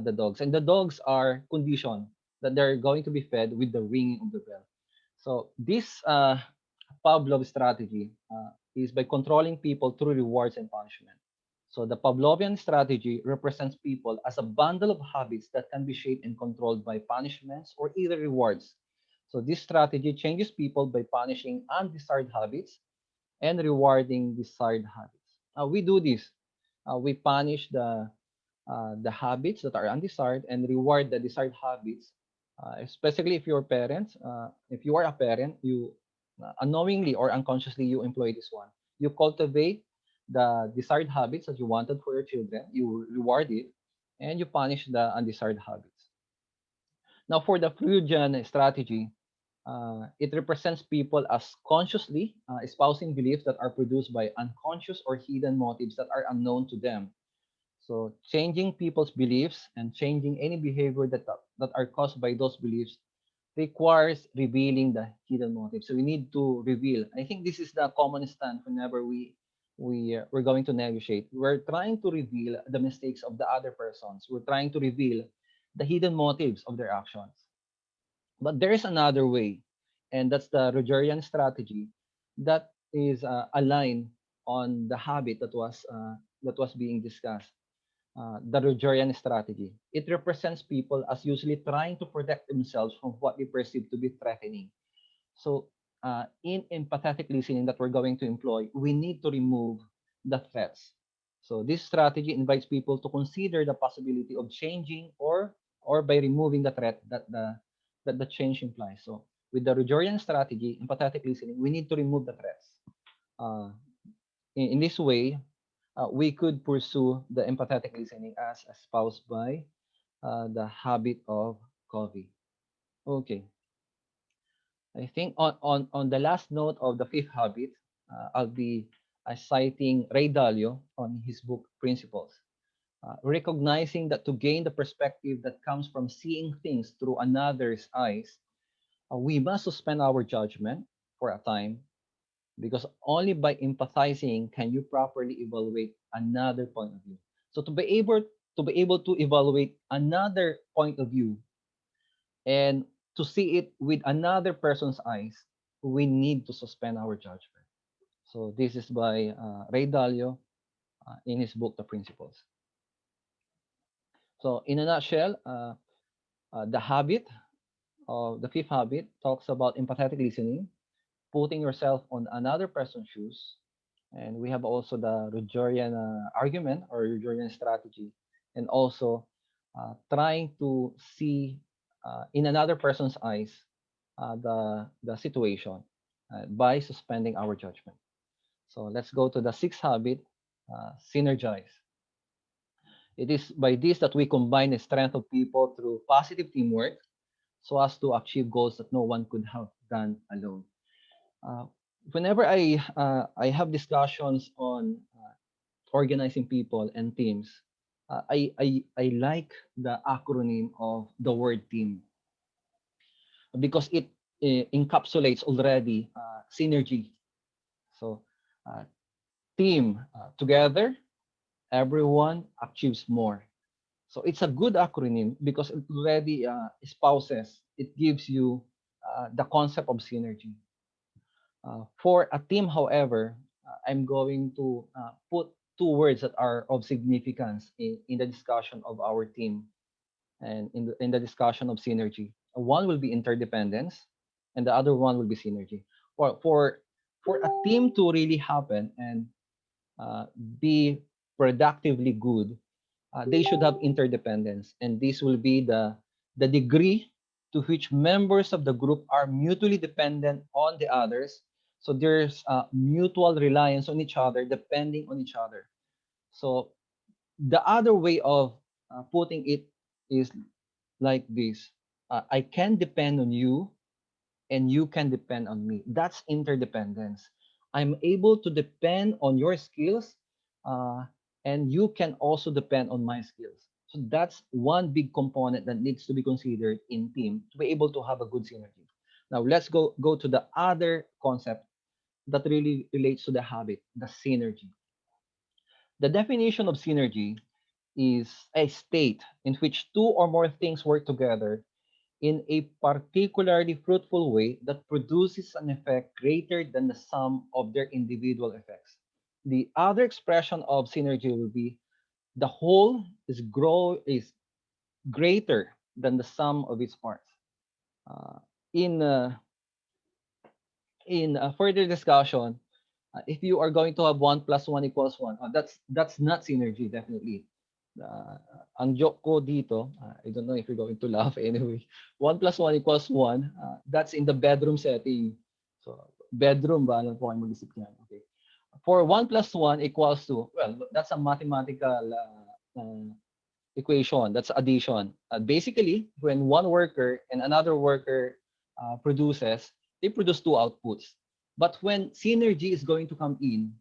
the dogs, and the dogs are conditioned that they're going to be fed with the ringing of the bell. So this Pavlov strategy is by controlling people through rewards and punishment. So the Pavlovian strategy represents people as a bundle of habits that can be shaped and controlled by punishments or either rewards. So this strategy changes people by punishing undesired habits and rewarding desired habits. We do this. We punish the habits that are undesired and reward the desired habits. Especially if you're parents, if you are a parent, you unknowingly or unconsciously you employ this one. You cultivate the desired habits that you wanted for your children, you reward it, and you punish the undesired habits. Now, for the Freudian strategy, it represents people as consciously espousing beliefs that are produced by unconscious or hidden motives that are unknown to them. So, changing people's beliefs and changing any behavior that are caused by those beliefs requires revealing the hidden motive. So we need to reveal. I think this is the common stand whenever we're going to negotiate. We're trying to reveal the mistakes of the other persons. We're trying to reveal the hidden motives of their actions. But there is another way, and that's the Rogerian strategy that is aligned on the habit that was being discussed. The Rogerian strategy. It represents people as usually trying to protect themselves from what they perceive to be threatening. So, in empathetic listening that we're going to employ, we need to remove the threats. So, this strategy invites people to consider the possibility of changing or by removing the threat that the change implies. So, with the Rogerian strategy, empathetic listening, we need to remove the threats. Uh, in this way, we could pursue the empathetic listening as espoused by the habit of Covey. Okay. I think on the last note of the fifth habit, I'll be citing Ray Dalio on his book Principles. Recognizing that to gain the perspective that comes from seeing things through another's eyes, we must suspend our judgment for a time because only by empathizing can you properly evaluate another point of view. So to be able to evaluate another point of view and to see it with another person's eyes, we need to suspend our judgment. So this is by Ray Dalio in his book, The Principles. So in a nutshell, the habit the fifth habit talks about empathetic listening, putting yourself on another person's shoes. And we have also the Rogerian argument or Rogerian strategy, and also trying to see in another person's eyes the situation by suspending our judgment. So let's go to the sixth habit, synergize. It is by this that we combine the strength of people through positive teamwork so as to achieve goals that no one could have done alone. Uh, Whenever I have discussions on organizing people and teams, I like the acronym of the word team because it encapsulates already synergy. So uh, team together, everyone achieves more. So it's a good acronym because it already espouses, it gives you the concept of synergy. For a team, however, I'm going to put two words that are of significance in the discussion of our team and in the discussion of synergy. One will be interdependence, and the other one will be synergy. For a team to really happen and be productively good, they should have interdependence, and this will be the degree to which members of the group are mutually dependent on the others. So there's mutual reliance on each other, depending on each other. So the other way of putting it is like this: I can depend on you, and you can depend on me. That's interdependence. I'm able to depend on your skills, uh, and you can also depend on my skills. So that's one big component that needs to be considered in team to be able to have a good synergy. Now let's go to the other concept that really relates to the habit, the synergy. The definition of synergy is a state in which two or more things work together in a particularly fruitful way that produces an effect greater than the sum of their individual effects. The other expression of synergy will be the whole is greater than the sum of its parts. Uh, in further discussion, if you are going to have 1 + 1 = 1, that's not synergy, definitely. Uh, ang joke ko dito, I don't know if you're going to laugh anyway. 1 + 1 = 1, that's in the bedroom setting. So, bedroom ba? Alam po kayo mag-isip niyan. Okay. For 1 + 1 = 2, well, that's a mathematical equation. That's addition. Basically, when one worker and another worker produces, they produce two outputs. But when synergy is going to come in,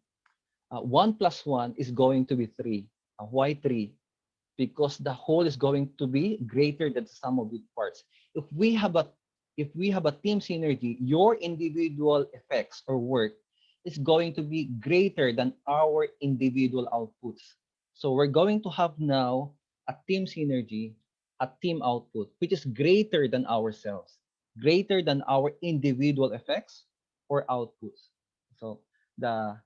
1 + 1 is going to be 3. Why 3? Because the whole is going to be greater than the sum of its parts. If we have a team synergy, your individual effects or work is going to be greater than our individual outputs. So we're going to have now a team synergy, a team output, which is greater than ourselves, greater than our individual effects or outputs. So the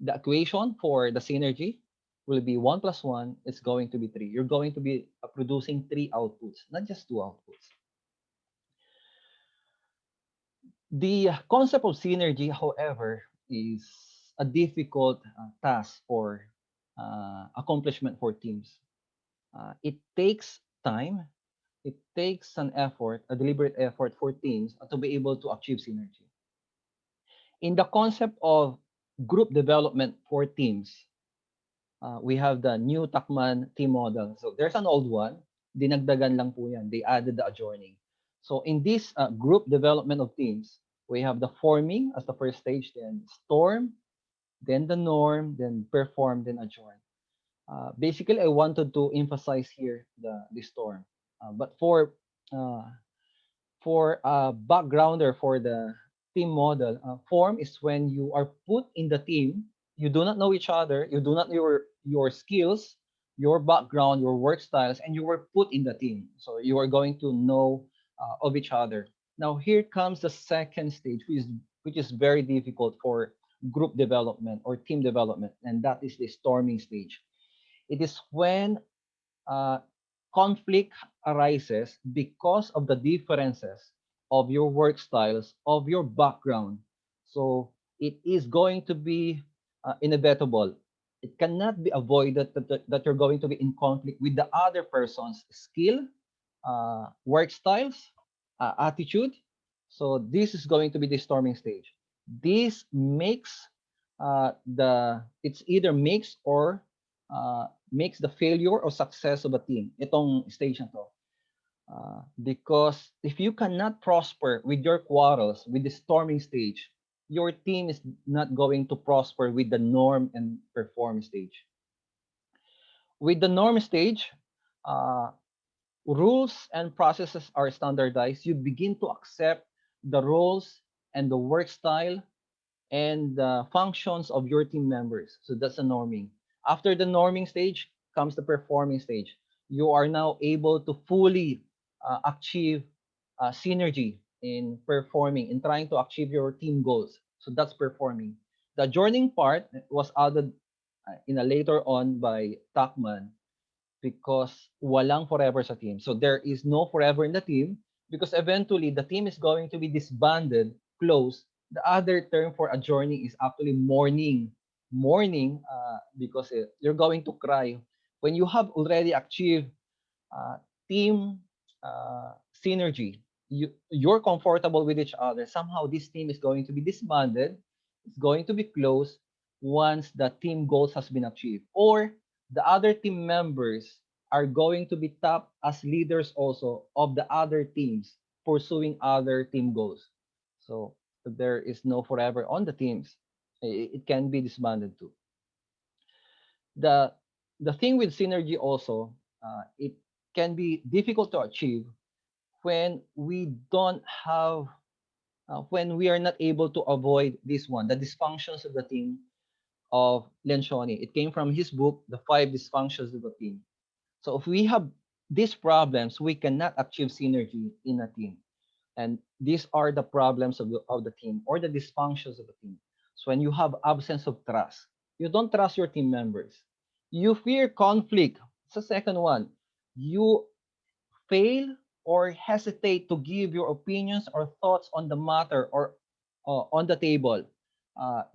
the equation for the synergy will be 1 + 1 is going to be 3. You're going to be producing 3 outputs, not just 2 outputs. The concept of synergy, however, is a difficult task for accomplishment for teams. It takes time, it takes an effort, a deliberate effort for teams to be able to achieve synergy. In the concept of group development for teams, we have the new Takman team model. So there's an old one, dinagdagan lang po yan. They added the adjoining. So in this group development of teams, we have the forming as the first stage, then storm, then the norm, then perform, then adjourn. Basically, I wanted to emphasize here the storm. But for a backgrounder for the team model, form is when you are put in the team, you do not know each other, you do not know your skills, your background, your work styles, and you were put in the team. So you are going to know of each other. Now here comes the second stage, which is very difficult for group development or team development, and that is the storming stage. It is when uh, conflict arises because of the differences of your work styles, of your background. So it is going to be inevitable. It cannot be avoided that you're going to be in conflict with the other person's skill, work styles, attitude. So this is going to be the storming stage. This makes it's either makes the failure or success of a team. Itong stage na to. Because if you cannot prosper with your quarrels, with the storming stage, your team is not going to prosper with the norm and perform stage. With the norm stage, uh, rules and processes are standardized. You begin to accept the roles and the work style and the functions of your team members. So that's the norming. After the norming stage comes the performing stage. You are now able to fully achieve synergy in performing, in trying to achieve your team goals. So that's performing. The joining part was added in a later on by Takman because walang forever sa team. So there is no forever in the team because eventually the team is going to be disbanded, closed. The other term for adjourning is actually mourning. Mourning because you're going to cry. When you have already achieved team synergy, you're comfortable with each other. Somehow this team is going to be disbanded. It's going to be closed once the team goals has been achieved. Or the other team members are going to be tapped as leaders also of the other teams pursuing other team goals. So there is no forever on the teams. It can be disbanded too. The the thing with synergy also, it can be difficult to achieve when we don't have when we are not able to avoid this one, the dysfunctions of the team of Lencioni. It came from his book, The Five Dysfunctions of the Team. So if we have these problems, we cannot achieve synergy in a team. And these are the problems of the team or the dysfunctions of the team. So when you have absence of trust, you don't trust your team members. You fear conflict. It's the second one. You fail or hesitate to give your opinions or thoughts on the matter or on the table.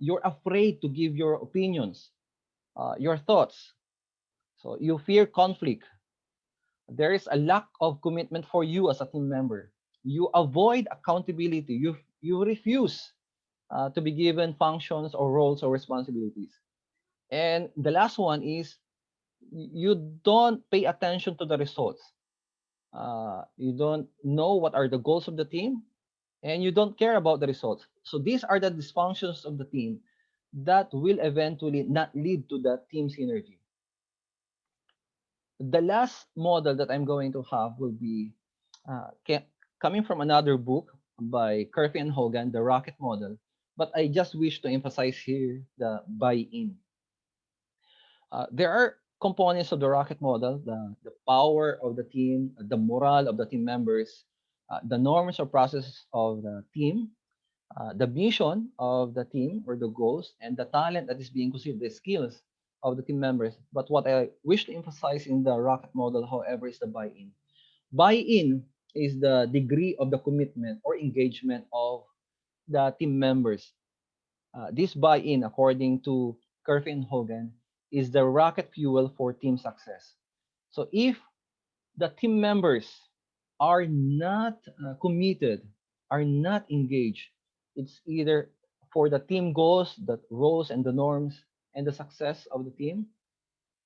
You're afraid to give your opinions, your thoughts. So you fear conflict. There is a lack of commitment for you as a team member. You avoid accountability. You refuse to be given functions or roles or responsibilities. And the last one is you don't pay attention to the results. You don't know what are the goals of the team, and you don't care about the results. So these are the dysfunctions of the team that will eventually not lead to the team synergy. The last model that I'm going to have will be coming from another book by Covey and Hogan, the Rocket Model. But I just wish to emphasize here the buy-in. There are components of the Rocket Model: the power of the team, the morale of the team members, the norms or processes of the team, the mission of the team or the goals, and the talent that is being considered, the skills of the team members. But what I wish to emphasize in the Rocket Model, however, is the buy-in. Buy-in is the degree of the commitment or engagement of the team members. This buy-in, according to Curvy and Hogan, is the rocket fuel for team success. So if the team members are not committed, are not engaged, it's either for the team goals, the roles and the norms, and the success of the team,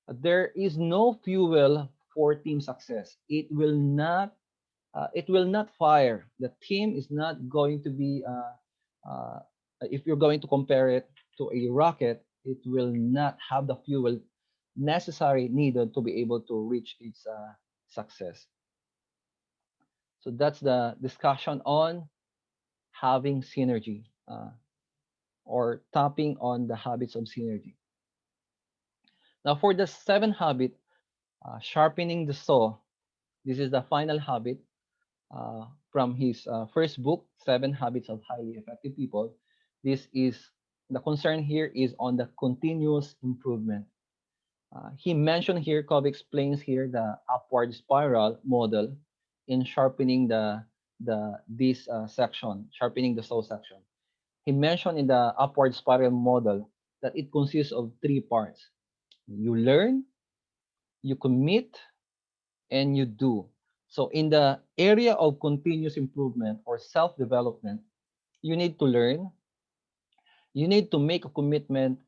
there is no fuel for team success. It will not fire. The team is not going to be if you're going to compare it to a rocket, it will not have the fuel necessary needed to be able to reach its success. So that's the discussion on having synergy or tapping on the habits of synergy. Now, for the seventh habit, sharpening the saw, this is the final habit from his first book, Seven Habits of Highly Effective People. This is the concern here is on the continuous improvement. He mentioned here, Covey explains here the upward spiral model in sharpening the this section, sharpening the soul section. He mentioned in the upward spiral model that it consists of three parts. You learn, you commit, and you do. So in the area of continuous improvement or self-development, you need to learn, you need to make a commitment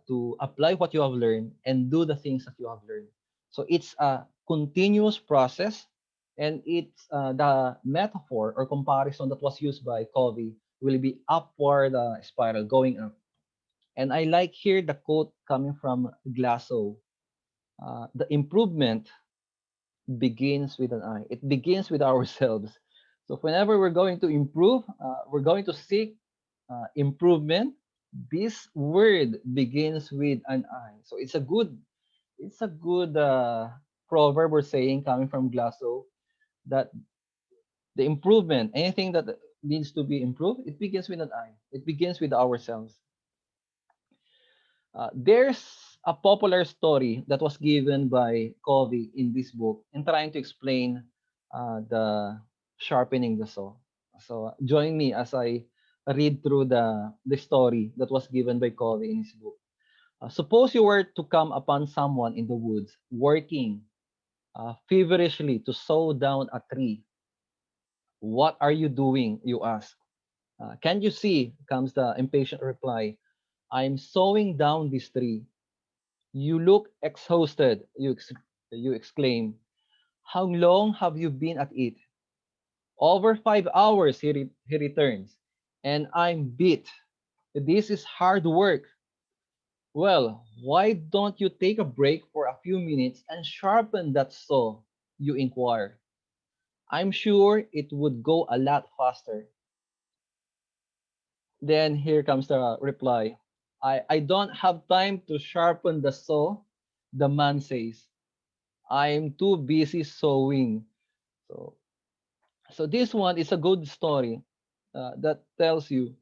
to apply what you have learned and do the things that you have learned. So it's a continuous process, and it's the metaphor or comparison that was used by Covey will be upward spiral going up. And I like here the quote coming from Glasso. The improvement begins with an I. It begins with ourselves. So whenever we're going to improve, we're going to seek improvement. This word begins with an I. So it's a good proverb or saying coming from Glasso that the improvement, anything that needs to be improved, it begins with an I. It begins with ourselves. There's a popular story that was given by Covey in this book in trying to explain the sharpening the saw. So join me as I read through the story that was given by Covey in his book. Suppose you were to come upon someone in the woods working feverishly to saw down a tree. What are you doing? You ask. Can't you see? Comes the impatient reply. I'm sawing down this tree. You look exhausted, you exclaim. How long have you been at it? Over 5 hours, he returns. And I'm beat. This is hard work. Well, why don't you take a break for a few minutes and sharpen that saw? You inquire. I'm sure it would go a lot faster. Then here comes the reply. I don't have time to sharpen the saw, the man says. I'm too busy sewing. So, so this one is a good story that tells you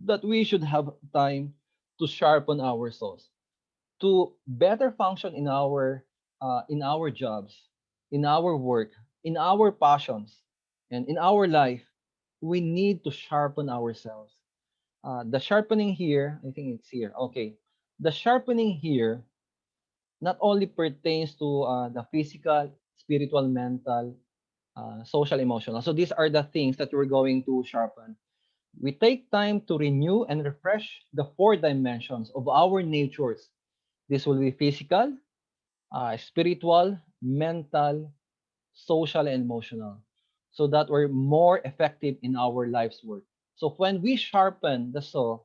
that we should have time to sharpen our saws to better function in our jobs, in our work, in our passions, and in our life. We need to sharpen ourselves. The sharpening here, I think it's here. Okay, the sharpening here not only pertains to the physical, spiritual, mental, social, emotional. So these are the things that we're going to sharpen. We take time to renew and refresh the four dimensions of our natures. This will be physical, spiritual, mental, social, and emotional, so that we're more effective in our life's work. So when we sharpen the saw,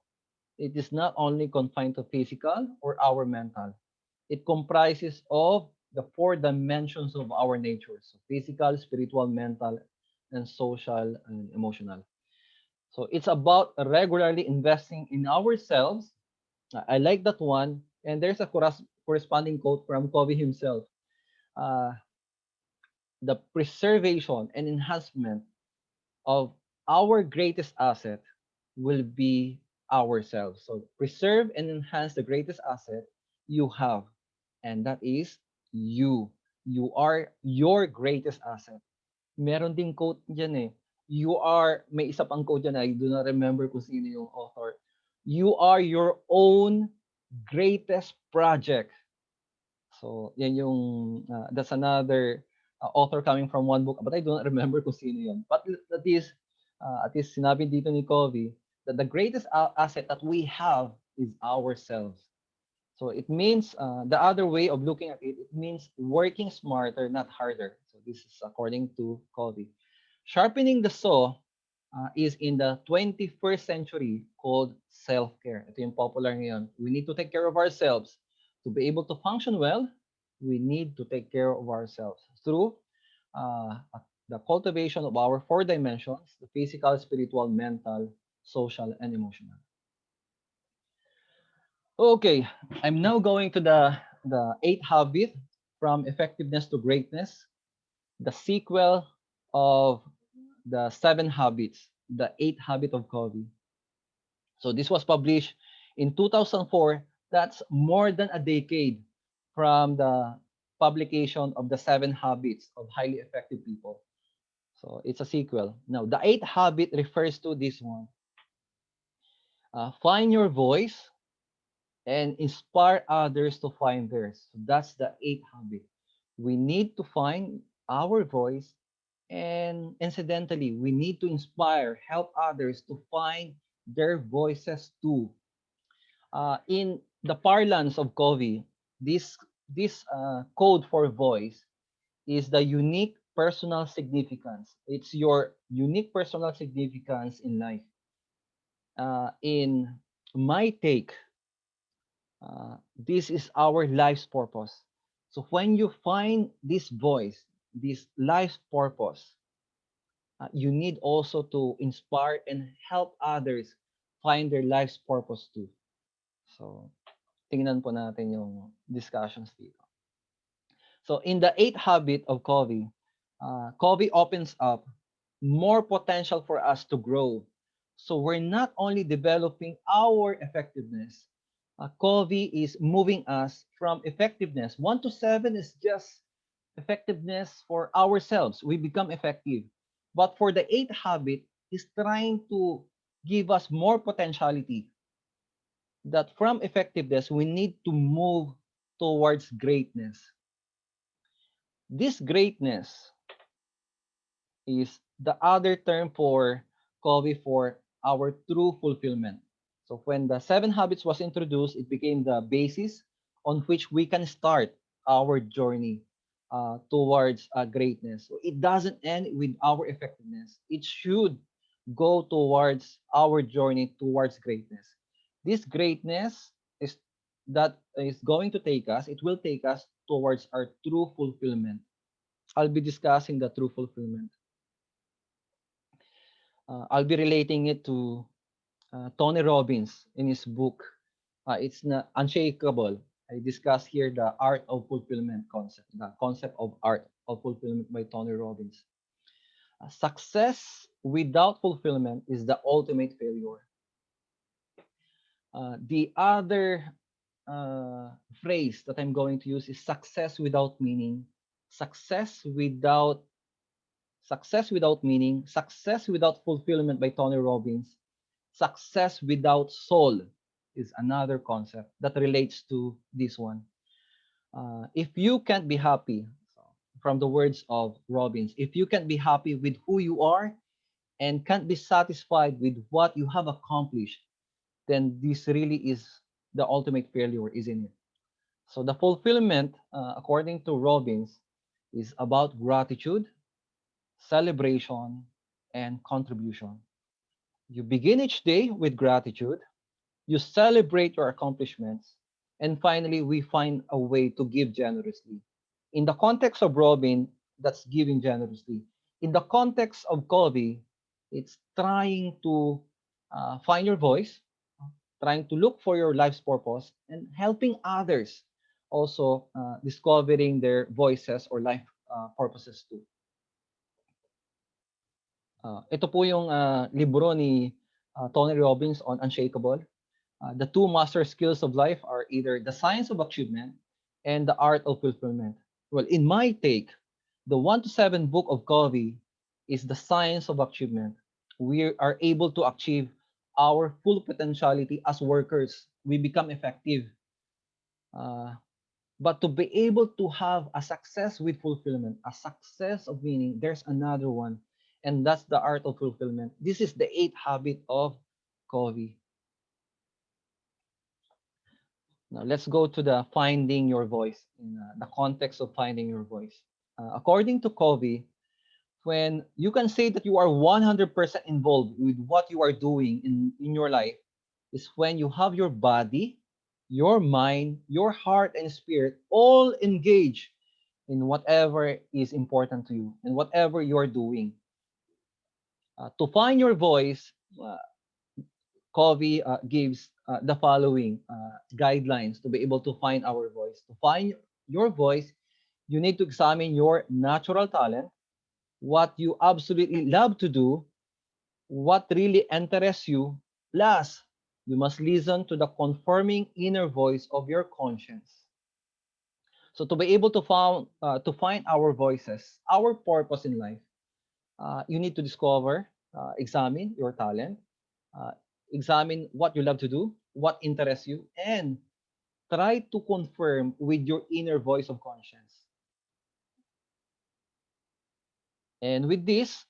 it is not only confined to physical or our mental. It comprises of the four dimensions of our nature. So physical, spiritual, mental, and social and emotional. So it's about regularly investing in ourselves. I like that one. And there's a corresponding quote from Covey himself. Uh, the preservation and enhancement of our greatest asset will be ourselves. So preserve and enhance the greatest asset you have, and that is you. You are your greatest asset. Meron ding quote dyan eh. May isa pang quote dyan, I do not remember kung sino yung author. You are your own greatest project. So, yan yung, that's another author coming from one book, but I don't remember kung sino yun. But at least sinabi dito ni Covey that the greatest asset that we have is ourselves. So it means, the other way of looking at it, it means working smarter, not harder. So this is according to Covey. Sharpening the saw is in the 21st century called self-care. Ito yung popular ngayon. We need to take care of ourselves. To be able to function well, we need to take care of ourselves through the cultivation of our four dimensions: the physical, spiritual, mental, social, and emotional. Okay, I'm now going to the eighth habit, from effectiveness to greatness, the sequel of the seven habits, the eighth habit of Covey. So this was published in 2004. That's more than a decade from the publication of the 7 Habits of Highly Effective People. So it's a sequel. Now, the 8th habit refers to this one. Find your voice and inspire others to find theirs. So that's the 8th habit. We need to find our voice, and incidentally, we need to inspire, help others to find their voices too. In the parlance of Covey, this code for voice is the unique personal significance. It's your unique personal significance in life. In my take, this is our life's purpose. So when you find this voice, this life's purpose, you need also to inspire and help others find their life's purpose too. So, tingnan po natin yung discussions dito. So, in the 8th habit of Covey, Covey opens up more potential for us to grow. So, we're not only developing our effectiveness, Covey is moving us from effectiveness. 1 to 7 is just effectiveness for ourselves. We become effective. But for the 8th habit, is trying to give us more potentiality, that from effectiveness, we need to move towards greatness. This greatness is the other term for Covey for our true fulfillment. So when the 7 habits was introduced, it became the basis on which we can start our journey towards greatness. So it doesn't end with our effectiveness. It should go towards our journey towards greatness. This greatness is that is going to take us, it will take us towards our true fulfillment. I'll be discussing the true fulfillment. I'll be relating it to Tony Robbins in his book. It's not unshakable. I discuss here the art of fulfillment concept, the concept of art of fulfillment by Tony Robbins. Success without fulfillment is the ultimate failure. The other phrase that I'm going to use is success without meaning. Success without meaning, success without fulfillment by Tony Robbins, success without soul is another concept that relates to this one. If you can't be happy, from the words of Robbins, if you can't be happy with who you are and can't be satisfied with what you have accomplished, then this really is the ultimate failure, isn't it? So the fulfillment, according to Robbins, is about gratitude, celebration, and contribution. You begin each day with gratitude, you celebrate your accomplishments, and finally, we find a way to give generously. In the context of Robin, that's giving generously. In the context of Covey, it's trying to find your voice, trying to look for your life's purpose, and helping others also discovering their voices or life purposes too. Ito po yung libro ni Tony Robbins on Unshakable. The 2 master skills of life are either the science of achievement and the art of fulfillment. Well, in my take, the 1 to 7 book of Covey is the science of achievement. We are able to achieve our full potentiality as workers. We become effective. But to be able to have a success with fulfillment, a success of meaning, there's another one, and that's the art of fulfillment. This is the 8th habit of Covey. Now, let's go to the finding your voice, in the context of finding your voice. According to Covey, when you can say that you are 100% involved with what you are doing in your life, is when you have your body, your mind, your heart, and spirit all engaged in whatever is important to you and whatever you're doing. To find your voice, Covey gives the following guidelines to be able to find our voice. To find your voice, you need to examine your natural talent, what you absolutely love to do, what really interests you, plus You must listen to the confirming inner voice of your conscience. So to be able to find our voices, our purpose in life, you need to discover, examine your talent, uh, examine what you love to do, what interests you, and try to confirm with your inner voice of conscience. And with this,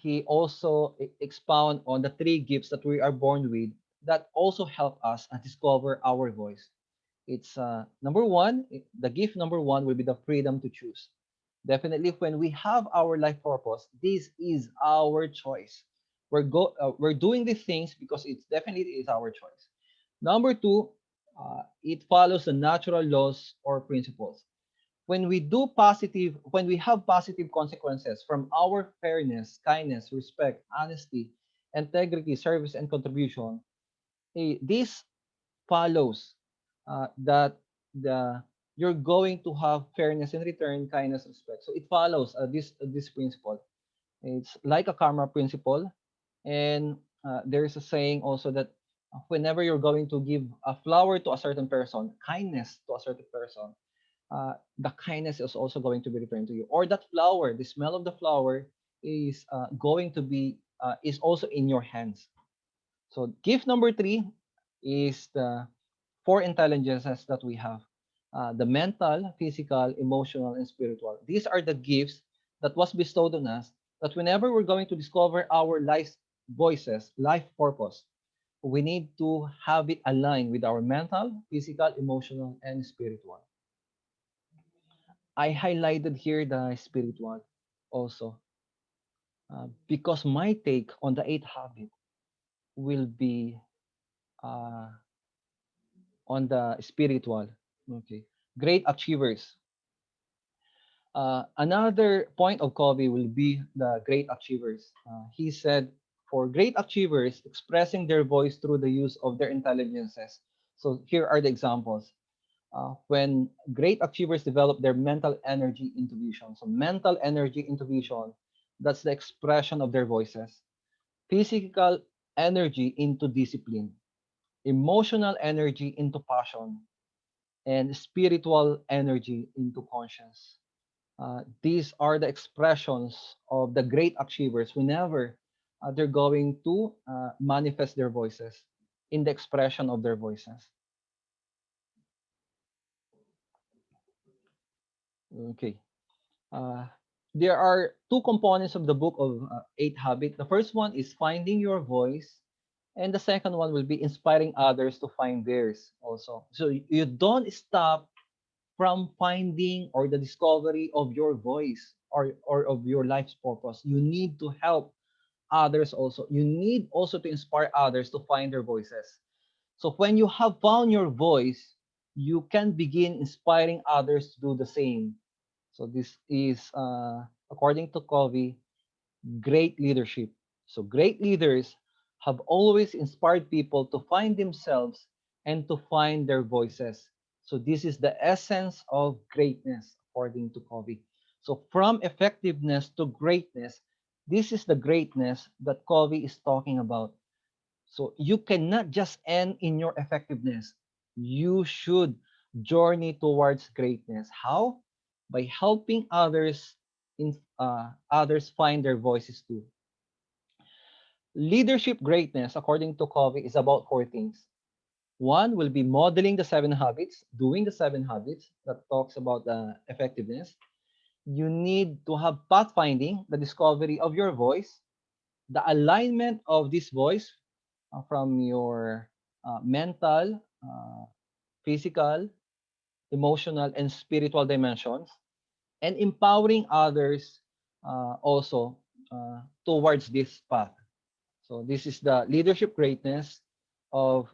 he also expound on the three gifts that we are born with that also help us discover our voice. It's number one, the gift number one will be the freedom to choose. Definitely, when we have our life purpose, this is our choice. We're doing these things because it's definitely is our choice. Number two, it follows the natural laws or principles. When we have positive consequences from our fairness, kindness, respect, honesty, integrity, service, and contribution, this follows that the you're going to have fairness in return, kindness, respect. So it follows this principle. It's like a karma principle, and there is a saying also that whenever you're going to give a flower to a certain person, kindness to a certain person, the kindness is also going to be returned to you. Or that flower, the smell of the flower is going to be is also in your hands. So gift number three is the four intelligences that we have: the mental, physical, emotional, and spiritual. These are the gifts that was bestowed on us. That whenever we're going to discover our life voices, life purpose, we need to have it aligned with our mental, physical, emotional, and spiritual. I highlighted here the spiritual also because my take on the eighth habit will be uh, on the spiritual. Okay. Great achievers. Another point of Covey will be the great achievers. He said, for great achievers, expressing their voice through the use of their intelligences. So here are the examples. When great achievers develop their mental energy into vision. So mental energy into vision, that's the expression of their voices. Physical energy into discipline. Emotional energy into passion, and spiritual energy into conscience. These are the expressions of the great achievers whenever they're going to manifest their voices in the expression of their voices. Okay. Uh, there are two components of the book of Eight Habits. The first one is finding your voice, and the second one will be inspiring others to find theirs also. So you don't stop from finding or the discovery of your voice or of your life's purpose. You need to help others also. You need also to inspire others to find their voices. So when you have found your voice, you can begin inspiring others to do the same. So this is, according to Covey, great leadership. So great leaders have always inspired people to find themselves and to find their voices. So this is the essence of greatness, according to Covey. So from effectiveness to greatness, this is the greatness that Covey is talking about. So you cannot just end in your effectiveness. You should journey towards greatness. How? By helping others find their voices too. Leadership greatness, according to Covey, is about four things. One will be modeling the seven habits, doing the seven habits that talks about the effectiveness. You need to have pathfinding, the discovery of your voice, the alignment of this voice from your mental, physical, emotional, and spiritual dimensions, and empowering others also towards this path. So this is the leadership greatness of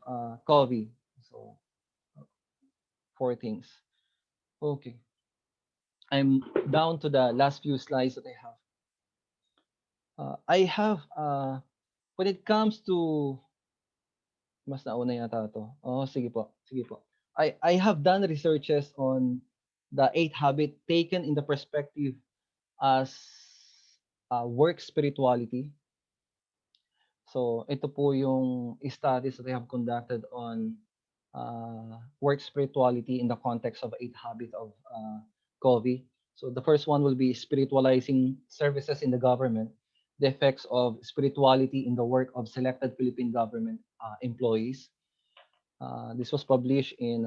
Covey. So four things. Okay, I'm down to the last few slides that I have. I have when it comes to mas nauna yata to. Oh, sige po. Sige po. I have done researches on the eight habit taken in the perspective as work spirituality. So ito po yung studies that I have conducted on work spirituality in the context of 8 habits of Covey. So the first one will be spiritualizing services in the government, the effects of spirituality in the work of selected Philippine government employees. This was published in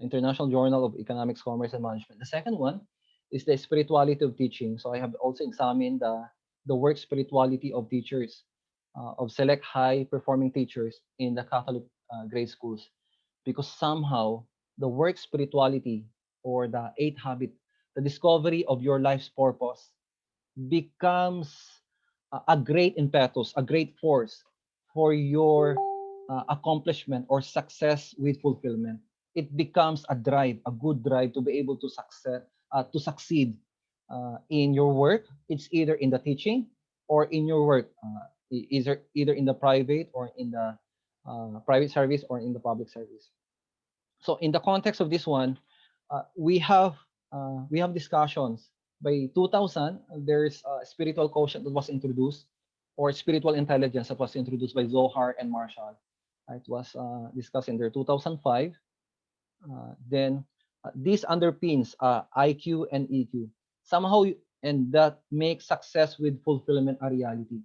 International Journal of Economics, Commerce, and Management. The second one is the spirituality of teaching. So I have also examined the work spirituality of teachers, of select high-performing teachers in the Catholic grade schools, because somehow the work spirituality or the 8 habit, the discovery of your life's purpose becomes a great impetus, a great force for your accomplishment or success with fulfillment. It becomes a drive, a good drive to be able to succeed in your work. It's either in the teaching or in your work, either in the private or in the private service or in the public service. So in the context of this one, we have discussions. By 2000, there's a spiritual quotient that was introduced, or spiritual intelligence that was introduced by Zohar and Marshall. It was discussed in their 2005. Then this underpins IQ and EQ somehow, and that makes success with fulfillment a reality.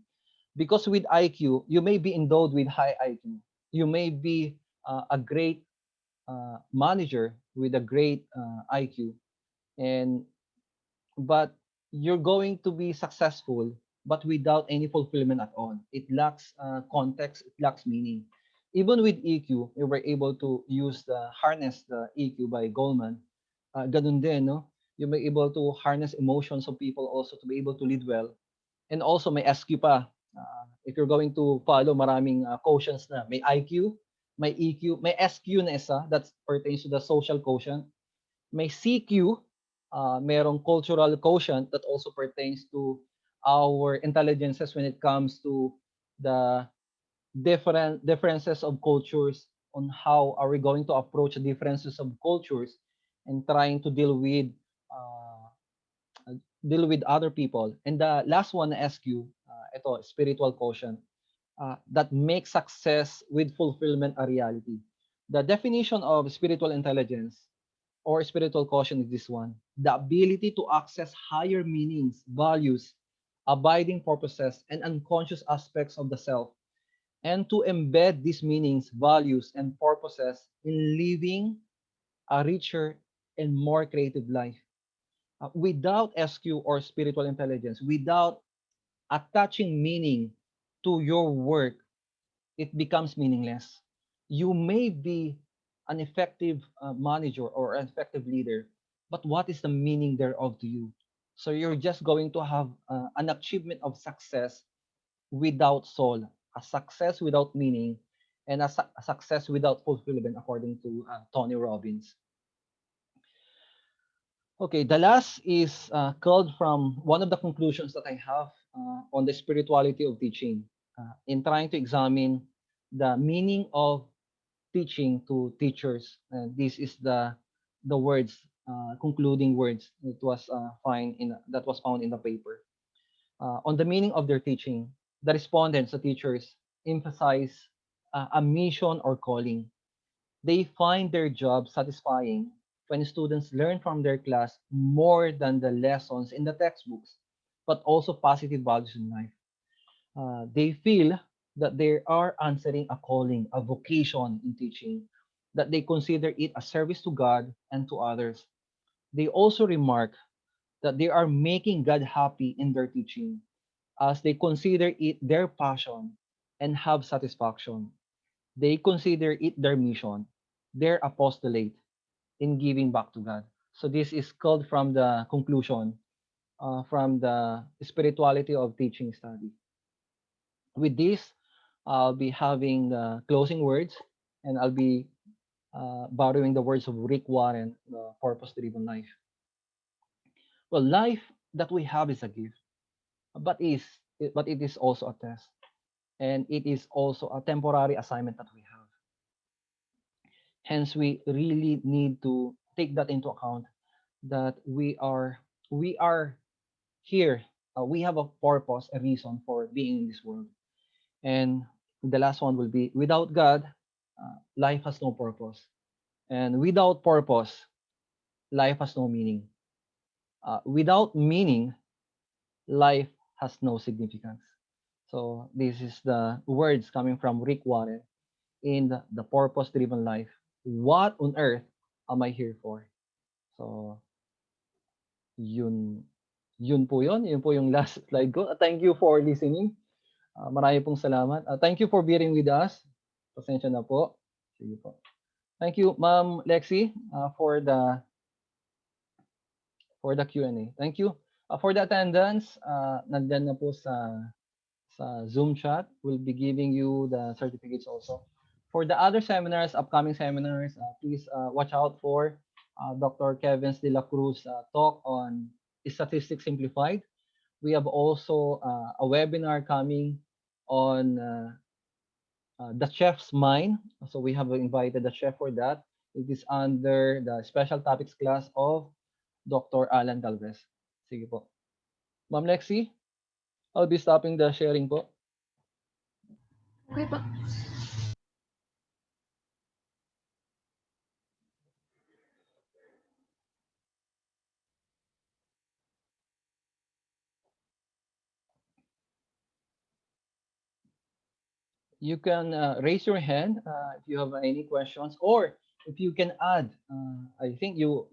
Because with IQ, you may be endowed with high IQ. You may be a great manager with a great IQ, and but you're going to be successful, but without any fulfillment at all. It lacks context. It lacks meaning. Even with EQ, we were able to use the harness the EQ by Goldman. Ganun din, no? You may able to harness emotions of people also to be able to lead well. And also may SQ pa. If you're going to follow maraming quotients na. May IQ, may EQ, may SQ na isa that pertains to the social quotient. May CQ, merong cultural quotient that also pertains to our intelligences when it comes to the differences of cultures, on how are we going to approach the differences of cultures and trying to uh, deal with other people. And the last one na SQ, ito, spiritual quotient, that makes success with fulfillment a reality. The definition of spiritual intelligence or spiritual quotient is this one: the ability to access higher meanings, values, abiding purposes, and unconscious aspects of the self, and to embed these meanings, values, and purposes in living a richer and more creative life. Without SQ or spiritual intelligence, without attaching meaning to your work, it becomes meaningless. You may be an effective manager or an effective leader, but what is the meaning thereof to you? So you're just going to have an achievement of success without soul, a success without meaning, and a success without fulfillment, according to Tony Robbins. Okay, the last is called from one of the conclusions that I have on the spirituality of teaching, in trying to examine the meaning of teaching to teachers. And this is the words, concluding words that was found in the paper. On the meaning of their teaching, the respondents, the teachers, emphasize a mission or calling. They find their job satisfying when students learn from their class more than the lessons in the textbooks, but also positive values in life. They feel that they are answering a calling, a vocation in teaching, that they consider it a service to God and to others. They also remark that they are making God happy in their teaching, as they consider it their passion and have satisfaction. They consider it their mission, their apostolate in giving back to God. So this is called from the conclusion from the spirituality of teaching study. With this, I'll be having the closing words, and I'll be borrowing the words of Rick Warren, the purpose-driven life. Well, life that we have is a gift, but it is also a test, and it is also a temporary assignment that we have. Hence, we really need to take that into account, that we are here. We have a purpose, a reason for being in this world. And the last one will be without God, life has no purpose. And without purpose, life has no meaning. Without meaning, life has no significance. So this is the words coming from Rick Warren in the purpose-driven life. What on earth am I here for? So yun yun po yun. Yun po yung last slide ko. Thank you for listening. Marami pong salamat. Thank you for bearing with us. Pasensya na po. Sige po. Thank you, Ma'am Lexi, for the Q&A. Thank you. For the attendance, nandyan na po sa Zoom chat. We'll be giving you the certificates also. For the other seminars, upcoming seminars, please watch out for Dr. Kevin De La Cruz talk on Statistics Simplified. We have also a webinar coming on the chef's mind. So we have invited the chef for that. It is under the special topics class of Dr. Allan Galvez. Sige po. Ma'am Lexi, I'll be stopping the sharing po. Okay po. You can raise your hand if you have any questions, or if you can add. I think you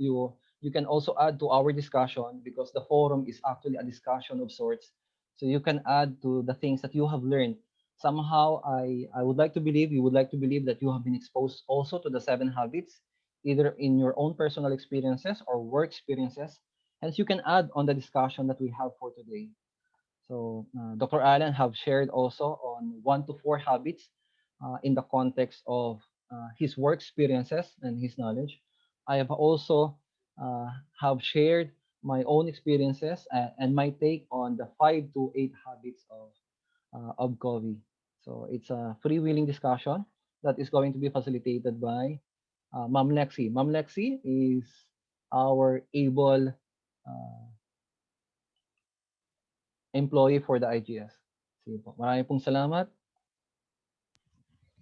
can also add to our discussion, because the forum is actually a discussion of sorts. So you can add to the things that you have learned. Somehow, I would like to believe, you would like to believe that you have been exposed also to the 7 habits, either in your own personal experiences or work experiences. Hence, you can add on the discussion that we have for today. So Dr. Allan have shared also on 1 to 4 habits in the context of his work experiences and his knowledge. I have also have shared my own experiences and my take on the 5 to 8 habits of Covey. So it's a freewheeling discussion that is going to be facilitated by Ma'am Lexi. Ma'am Lexi is our able employee for the IGS. Sige po. Marami pong salamat.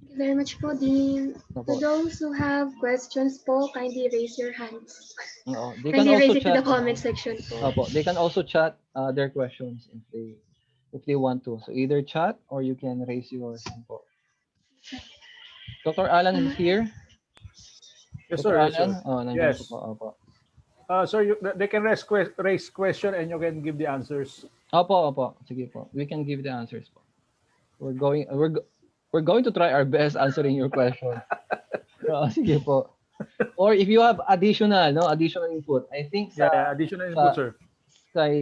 Thank you very much po, Dean. No To po. those who have questions po, kindly raise your hands. Oo. They can Kindly raise also it to the chat. comment section po. Opo. They can also chat their questions if they want to. So either chat or you can raise your hand po. Dr. Allan is here. Yes, Dr. sir. Yes, sir. Allan? Oh, nandiyan Yes. po. Opo. Sir, they can raise question and you can give the answers. Opo. Sige po. We can give the answers po. We're going to try our best answering your question. Sige po. Or if you have additional input. I think Additional input, sir.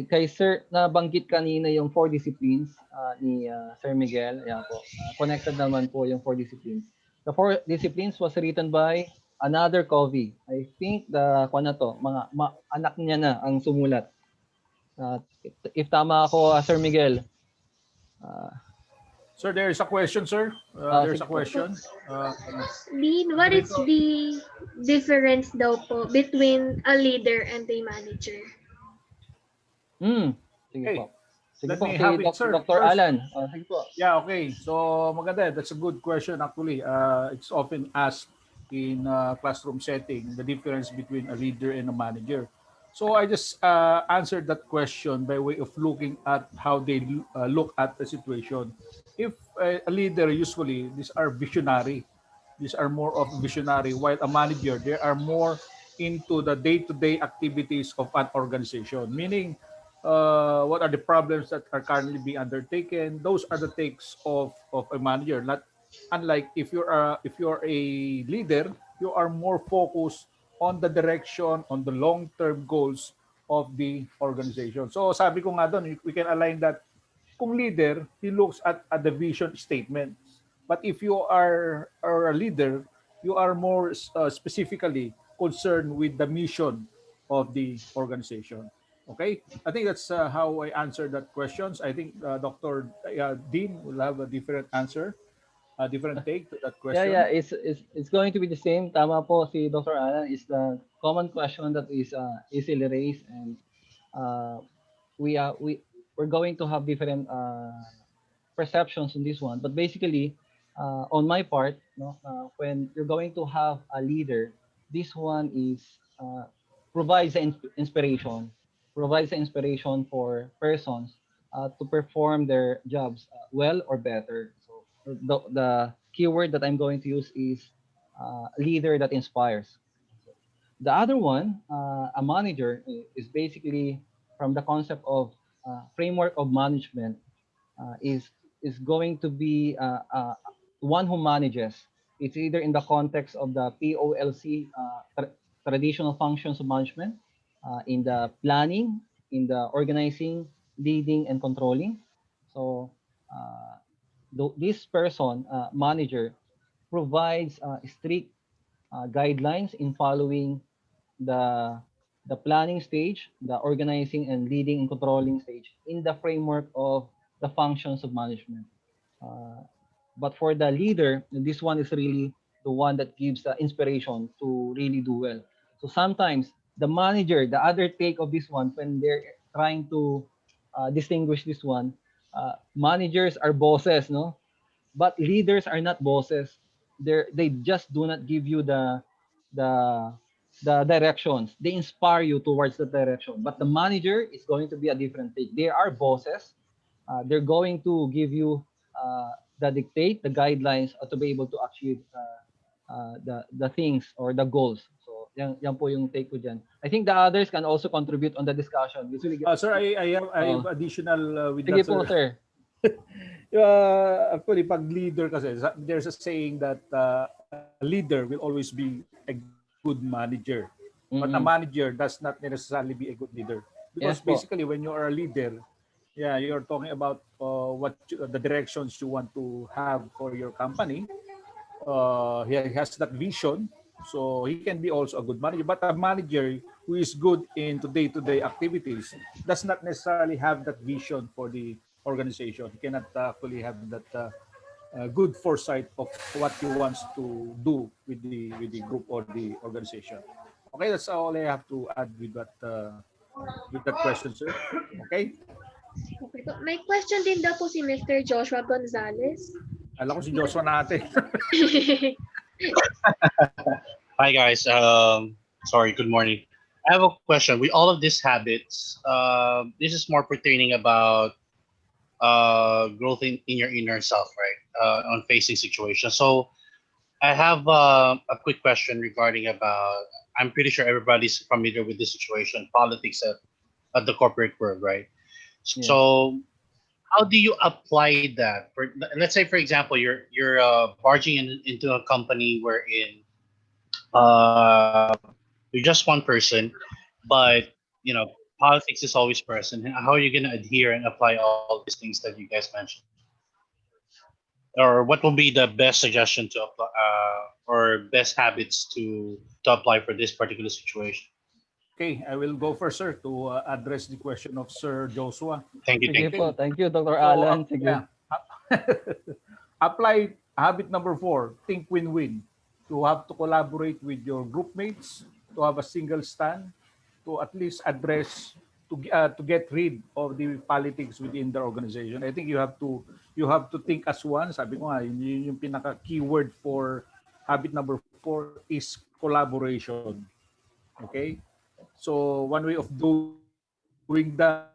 kay Sir, nabanggit kanina yung 4 disciplines ni Sir Miguel. Ayan po. Connected naman po yung 4 disciplines. The 4 disciplines was written by another Covey. I think mga anak niya na ang sumulat. If tama ako, Sir Miguel. Sir, there is a question, sir. There's a sige po. question. Dean, what is the difference daw po between a leader and a manager? Sige Hey, po. Sige let po, me si have it, sir. Dr. First. Allan. Sige po. Yeah, okay. So, maganda. That's a good question, actually. It's often asked in classroom setting, the difference between a leader and a manager. So, I just answered that question by way of looking at how they look at the situation. If a leader, usually, these are visionary. These are more of visionary, while a manager, they are more into the day-to-day activities of an organization, meaning what are the problems that are currently being undertaken. Those are the takes of a manager. Not unlike if you're a leader, you are more focused on the direction, on the long-term goals of the organization. So sabi ko nga doon, we can align that kung leader, he looks at the vision statement. But if you are a leader, you are more specifically concerned with the mission of the organization. Okay, I think that's how I answered that questions. I think Dr. Dean will have a different answer, a different take to that question. Yeah. It's going to be the same. Tama po si Dr. Allan. Is the common question that is easily raised, and we're going to have different perceptions in this one, but basically, on my part, when you're going to have a leader, this one is provides the inspiration, provides the inspiration for persons to perform their jobs well or better. So the keyword that I'm going to use is leader that inspires. The other one, a manager, is basically from the concept of framework of management, is going to be one who manages. It's either in the context of the POLC, traditional functions of management, in the planning, in the organizing, leading, and controlling. So uh, this person, manager, provides strict guidelines in following the the planning stage, the organizing and leading and controlling stage in the framework of the functions of management. Uh, but for the leader, this one is really the one that gives the inspiration to really do well. So sometimes the manager, the other take of this one, when they're trying to distinguish this one, managers are bosses, no? But leaders are not bosses. They just do not give you the the directions. They inspire you towards the direction. But the manager is going to be a different thing. They are bosses. They're going to give you the dictate, the guidelines to be able to achieve the things or the goals. So yan po yung take ko dyan. I think the others can also contribute on the discussion. Usually, Sir, I have additional with sige that, po, sir. sir. Actually, pag leader kasi, there's a saying that a leader will always be a good manager. But a manager does not necessarily be a good leader. Because Yes po. basically, when you are a leader, yeah, you're talking about the directions you want to have for your company. He has that vision, so he can be also a good manager. But a manager who is good into day-to-day activities does not necessarily have that vision for the organization. He cannot actually have that good foresight of what he wants to do with the group or the organization. Okay, that's all I have to add with that question, sir. Okay, Okay po. May question din daw po si Mr. Joshua Gonzalez. alam ko si Joshua natin. Hi guys. Sorry. Good morning. I have a question. With all of these habits, this is more pertaining about growth in your inner self, right? On facing situations. So I have a quick question regarding about. I'm pretty sure everybody's familiar with this situation, politics at the corporate world, right? Yeah. So how do you apply that? Let's say, for example, you're barging into a company wherein you're just one person, but politics is always present. How are you going to adhere and apply all these things that you guys mentioned? Or what will be the best suggestion to apply, or best habits to apply for this particular situation? Okay, I will go first, sir, to address the question of Sir Joshua. Thank you. Sige Thank you. po. Thank you, Dr. So, Allan. Sige. yeah. Apply habit number 4, think win-win. To have to collaborate with your group mates, to have a single stand, to at least address, to get rid of the politics within the organization. I think you have to think as one. Sabi ko nga, yung pinaka keyword for habit number 4 is collaboration. Okay? So one way of doing that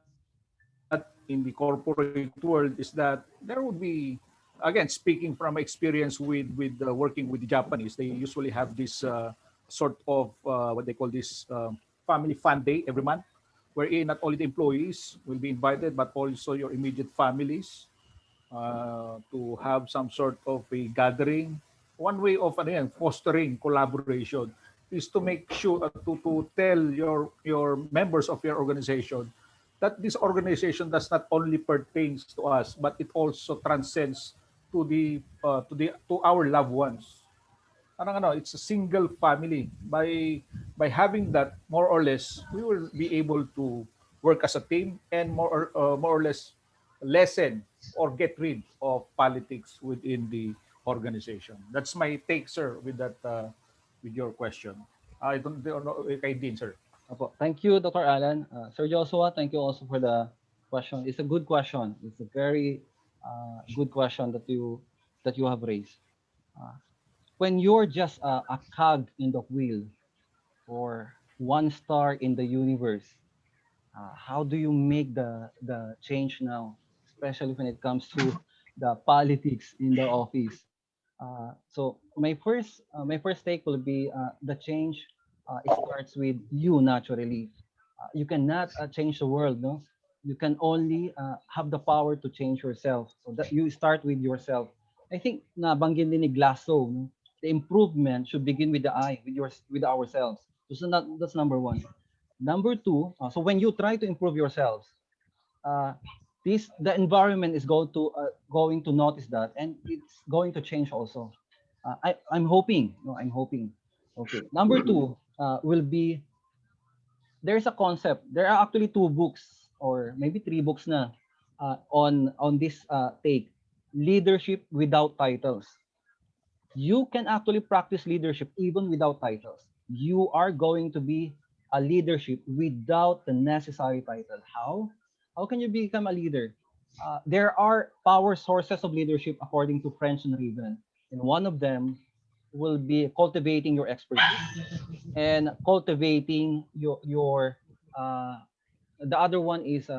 in the corporate world is that there would be, again, speaking from experience with working with the Japanese, they usually have this sort of what they call this family fun day every month, wherein not only the employees will be invited, but also your immediate families to have some sort of a gathering. One way of fostering collaboration is to make sure to tell your members of your organization that this organization does not only pertains to us, but it also transcends to our loved ones. It's a single family. By having that, more or less, we will be able to work as a team and more or less lessen or get rid of politics within the organization. That's my take, sir, with your question. I don't know if I did, sir. Opo. Thank you, Dr. Allan. Sir Joshua, thank you also for the question. It's a good question. It's a very Good question that you have raised. Uh, when you're just a cog in the wheel or one star in the universe, how do you make the change now, especially when it comes to the politics in the office? So my first take will be the change. It starts with you naturally. You cannot change the world, no. You can only have the power to change yourself. So that you start with yourself. I think nabanggit din ni Glasso, no? The improvement should begin with the I, with ourselves. So that's number one. Number two, so when you try to improve yourselves, uh, the environment is going to notice that, and it's going to change also. I'm hoping. No, I'm hoping. Okay. Number two will be, there's a concept. There are actually two books or maybe three books na on this take. Leadership without titles. You can actually practice leadership even without titles. You are going to be a leadership without the necessary title. How? How can you become a leader? There are power sources of leadership according to French and Raven. And one of them will be cultivating your expertise and cultivating uh, the other one is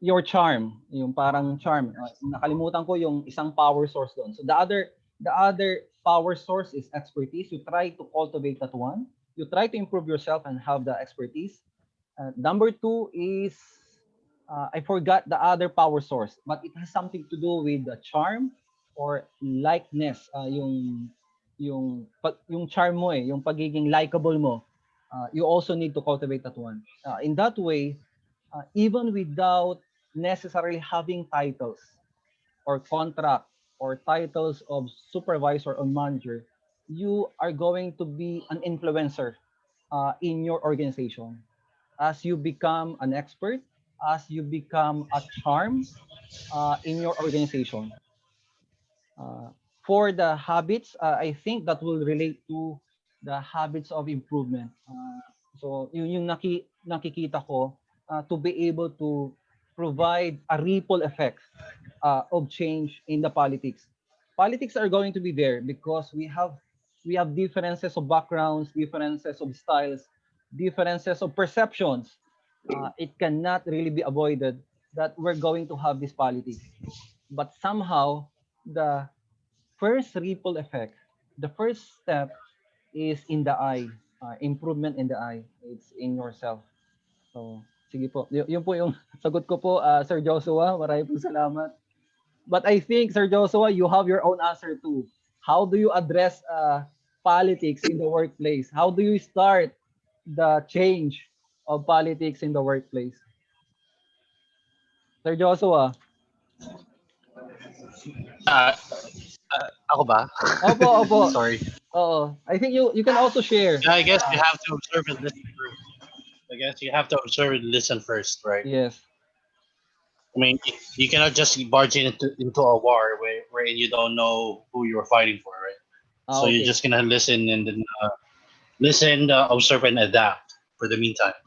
your charm, yung parang charm. Nakalimutan ko yung isang power source doon. So the other power source is expertise. You try to cultivate that one. You try to improve yourself and have the expertise. Number two is I forgot the other power source, but it has something to do with the charm or likeness. Yung charm mo yung pagiging likable mo. You also need to cultivate that one. In that way, even without necessarily having titles or contract or titles of supervisor or manager, you are going to be an influencer in your organization. As you become an expert, as you become a charm in your organization. Uh, for the habits, I think that will relate to the habits of improvement. So yung nakikita ko to be able to provide a ripple effect of change in the politics. Politics are going to be there because we have differences of backgrounds, differences of styles, differences of perceptions. It cannot really be avoided that we're going to have this politics. But somehow the first ripple effect, the first step is in the I. Improvement in the I. It's in yourself. So, sige po. Yun po yung sagot ko po, Sir Joshua. Maraming po salamat. But I think, Sir Joshua, you have your own answer too. How do you address politics in the workplace? How do you start the change of politics in the workplace? Sir Joshua. Uh, Ako ba? Opo, opo. Sorry. Oo. I think you can also share. Yeah, I guess you have to observe and listen first. I guess you have to observe and listen first, right? Yes. I mean, you cannot just barge into a war wherein you don't know who you're fighting for, right? So Okay. you're just gonna listen and then listen, observe, and adapt for the meantime,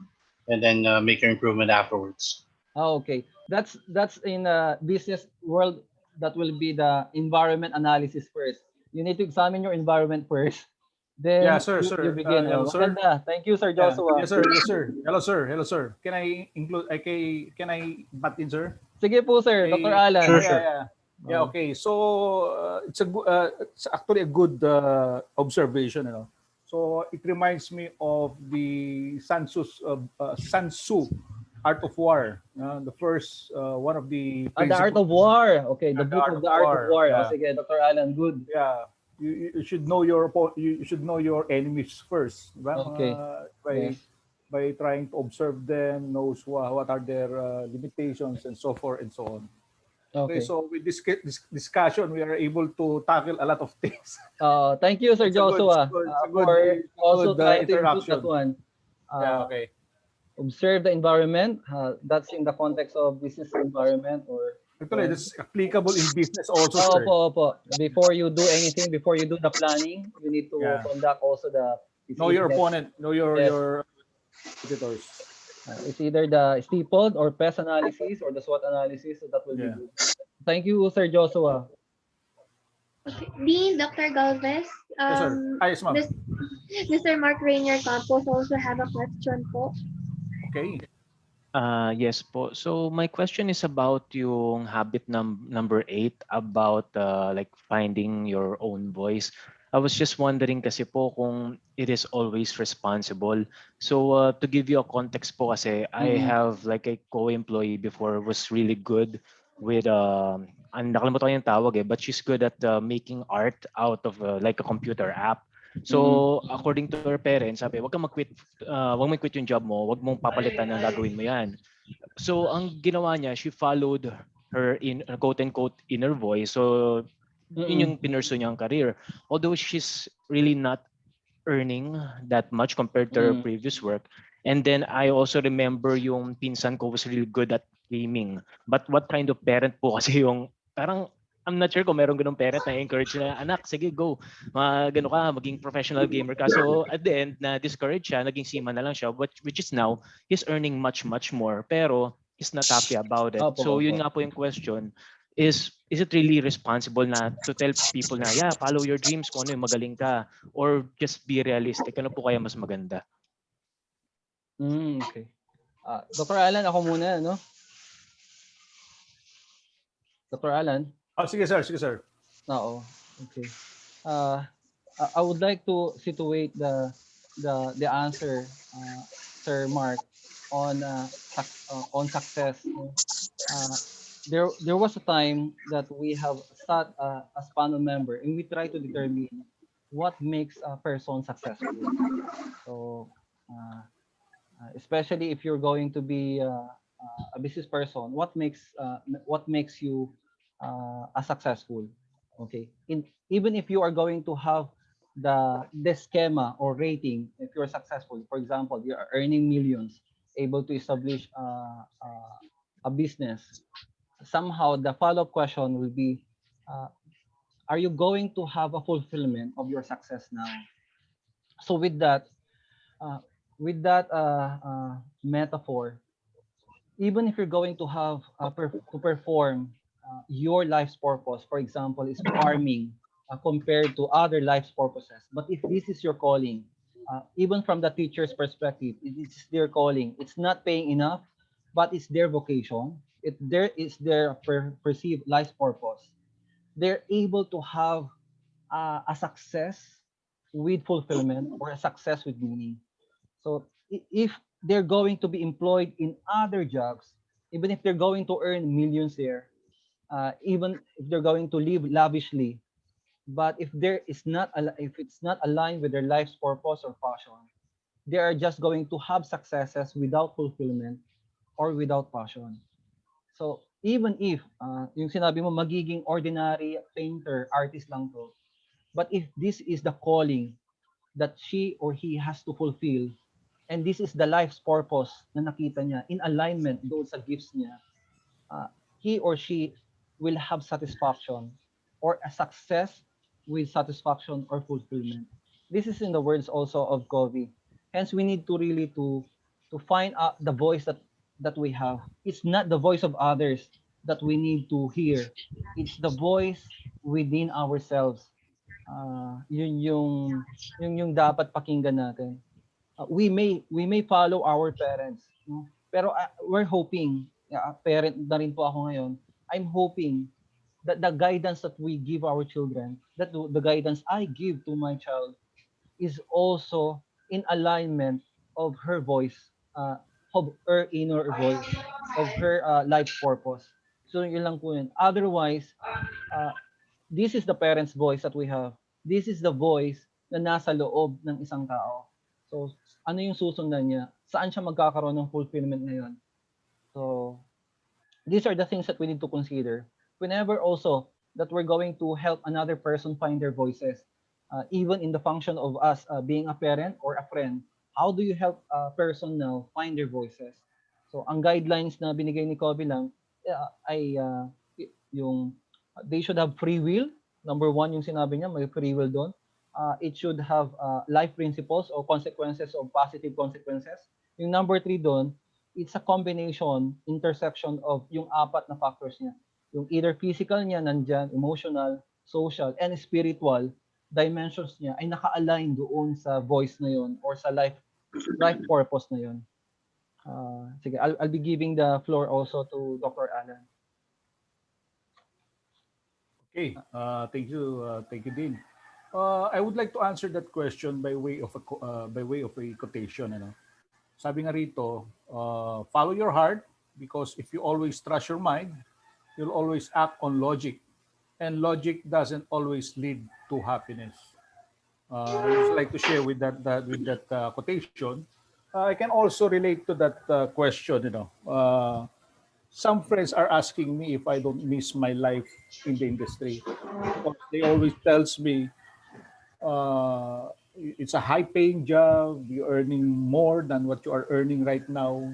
and then make your improvement afterwards. Okay. That's in business world, that will be the environment analysis first. You need to examine your environment first. Yeah, Then sir, you sir. begin. Hello, sir. Maganda. Thank you, Sir Yeah. Joshua. Yes, sir. Yes, sir. Hello, sir. Hello, sir. Can I include? Can I butt in, sir? Sige po, Sir. Okay. Dr. Allan. Sure, Yeah, sure. yeah. Yeah. Okay. So it's actually a good observation. So it reminds me of the Sun Tzu Art of War. The first one of the The Art principles. of War. Okay, the The book Art of of the Art of War, War. yeah. Sige, Dr. Allan. Good. Yeah, you should know you should know your enemies first, diba? Okay. Yes. By trying to observe them, knows what are their limitations and so forth and so on. Okay, Okay. so with this discussion, we are able to tackle a lot of things. Thank you, Sir It's a good, Joshua, it's a good, for it's a also good trying to input that interaction. one. Yeah, Uh, okay. Observe the environment. That's in the context of business environment or Actually, this is applicable in business also, sir. opo. Before you do anything, before you do the planning, you need to Yeah. conduct also the Know your business. opponent, know Yes. your competitors. It's either the steepled or PES analysis or the SWOT analysis, so that will be Yeah. good. Thank you, Sir Joshua. Okay. Dean, Dr. Galvez, Yes, sir. Yes, ma'am. this Mr. Mark Rainier Campos also have a question po. Okay. Yes po. So my question is about yung habit number 8 about like finding your own voice. I was just wondering kasi po kung it is always responsible. So to give you a context po kasi I Mm-mm. have like a co-employee before was really good with ang nakalimutan ko yung tawag eh, but she's good at making art out of like a computer app. Mm-mm. So according to her parents, sabi, wag kang mag-quit, wag mo quit yung job mo, wag mong papalitan ng gagawin mo yan. So ang ginawa niya, she followed her in quote unquote inner voice. So yun Mm-mm. yung pinurso niyang career. Although she's really not earning that much compared to her Mm-mm. previous work. And then I also remember yung pinsan ko was really good at gaming. But what kind of parent po kasi yung parang I'm not sure kung meron ganung parent na encourage na anak, sige go. Gano ka, maging professional gamer ka. So at the end na discourage siya, naging seaman na lang siya, which is now he's earning much more pero he's not happy about it. Opo, So opo. yun nga po yung question is it really responsible na to tell people na yeah, follow your dreams kung ano yung magaling ka or just be realistic? Ano po kaya mas maganda? Okay. Dr. Allan, ako muna, no? Dr. Allan? Oh, sige, sir. Sige, sir. Oo. Okay. I would like to situate the answer, Sir Mark, on success. There was a time that we have sat as panel member and we try to determine what makes a person successful. So, especially if you're going to be a business person, what makes you a successful? Okay, even if you are going to have the schema or rating, if you're successful, for example, you are earning millions, able to establish a business, somehow the follow-up question will be, uh, are you going to have a fulfillment of your success now? So uh, with that metaphor, even if you're going to have to perform your life's purpose, for example, is farming compared to other life's purposes. But if this is your calling, even from the teacher's perspective, it's their calling. It's not paying enough, but it's their vocation. There is their perceived life's purpose. They're able to have a success with fulfillment or a success with meaning. So if they're going to be employed in other jobs, even if they're going to earn millions there, even if they're going to live lavishly, but if it's not aligned with their life's purpose or passion, they are just going to have successes without fulfillment or without passion. So even if yung sinabi mo magiging ordinary painter, artist lang to, but if this is the calling that she or he has to fulfill, and this is the life's purpose na nakita niya in alignment doon sa gifts niya, he or she will have satisfaction or a success with satisfaction or fulfillment. This is in the words also of Covey. Hence, we need to really to find out the voice that we have. It's not the voice of others that we need to hear. It's the voice within ourselves. Yun yung dapat pakinggan natin. We may follow our parents, no? Pero we're hoping, parent na rin po ako ngayon, I'm hoping that the guidance that we give our children, that the guidance I give to my child is also in alignment of her voice, of her inner voice, of her life's purpose. So yun lang po yun. Otherwise, uh, this is the parent's voice that we have. This is the voice na nasa loob ng isang tao. So, ano yung susundan niya? Saan siya magkakaroon ng fulfillment ngayon? So, these are the things that we need to consider. Whenever also that we're going to help another person find their voices, even in the function of us being a parent or a friend, how do you help a person now find their voices? So, ang guidelines na binigay ni Covey lang ay yung they should have free will. Number one, yung sinabi niya, may free will doon. It should have life principles or consequences or positive consequences. Yung number three doon, it's a combination, intersection of yung apat na factors niya. Yung either physical niya nandyan, emotional, social, and spiritual dimensions niya ay naka-align doon sa voice na yon or sa life purpose na yon. Sige, I'll be giving the floor also to Dr. Allan. Okay, thank you, Dean. I would like to answer that question by way of a quotation. Sabi nga rito, follow your heart because if you always trust your mind, you'll always act on logic, and logic doesn't always lead to happiness. I just like to share with that quotation. I can also relate to that question. Some friends are asking me if I don't miss my life in the industry because they always tells me it's a high paying job, you're earning more than what you are earning right now.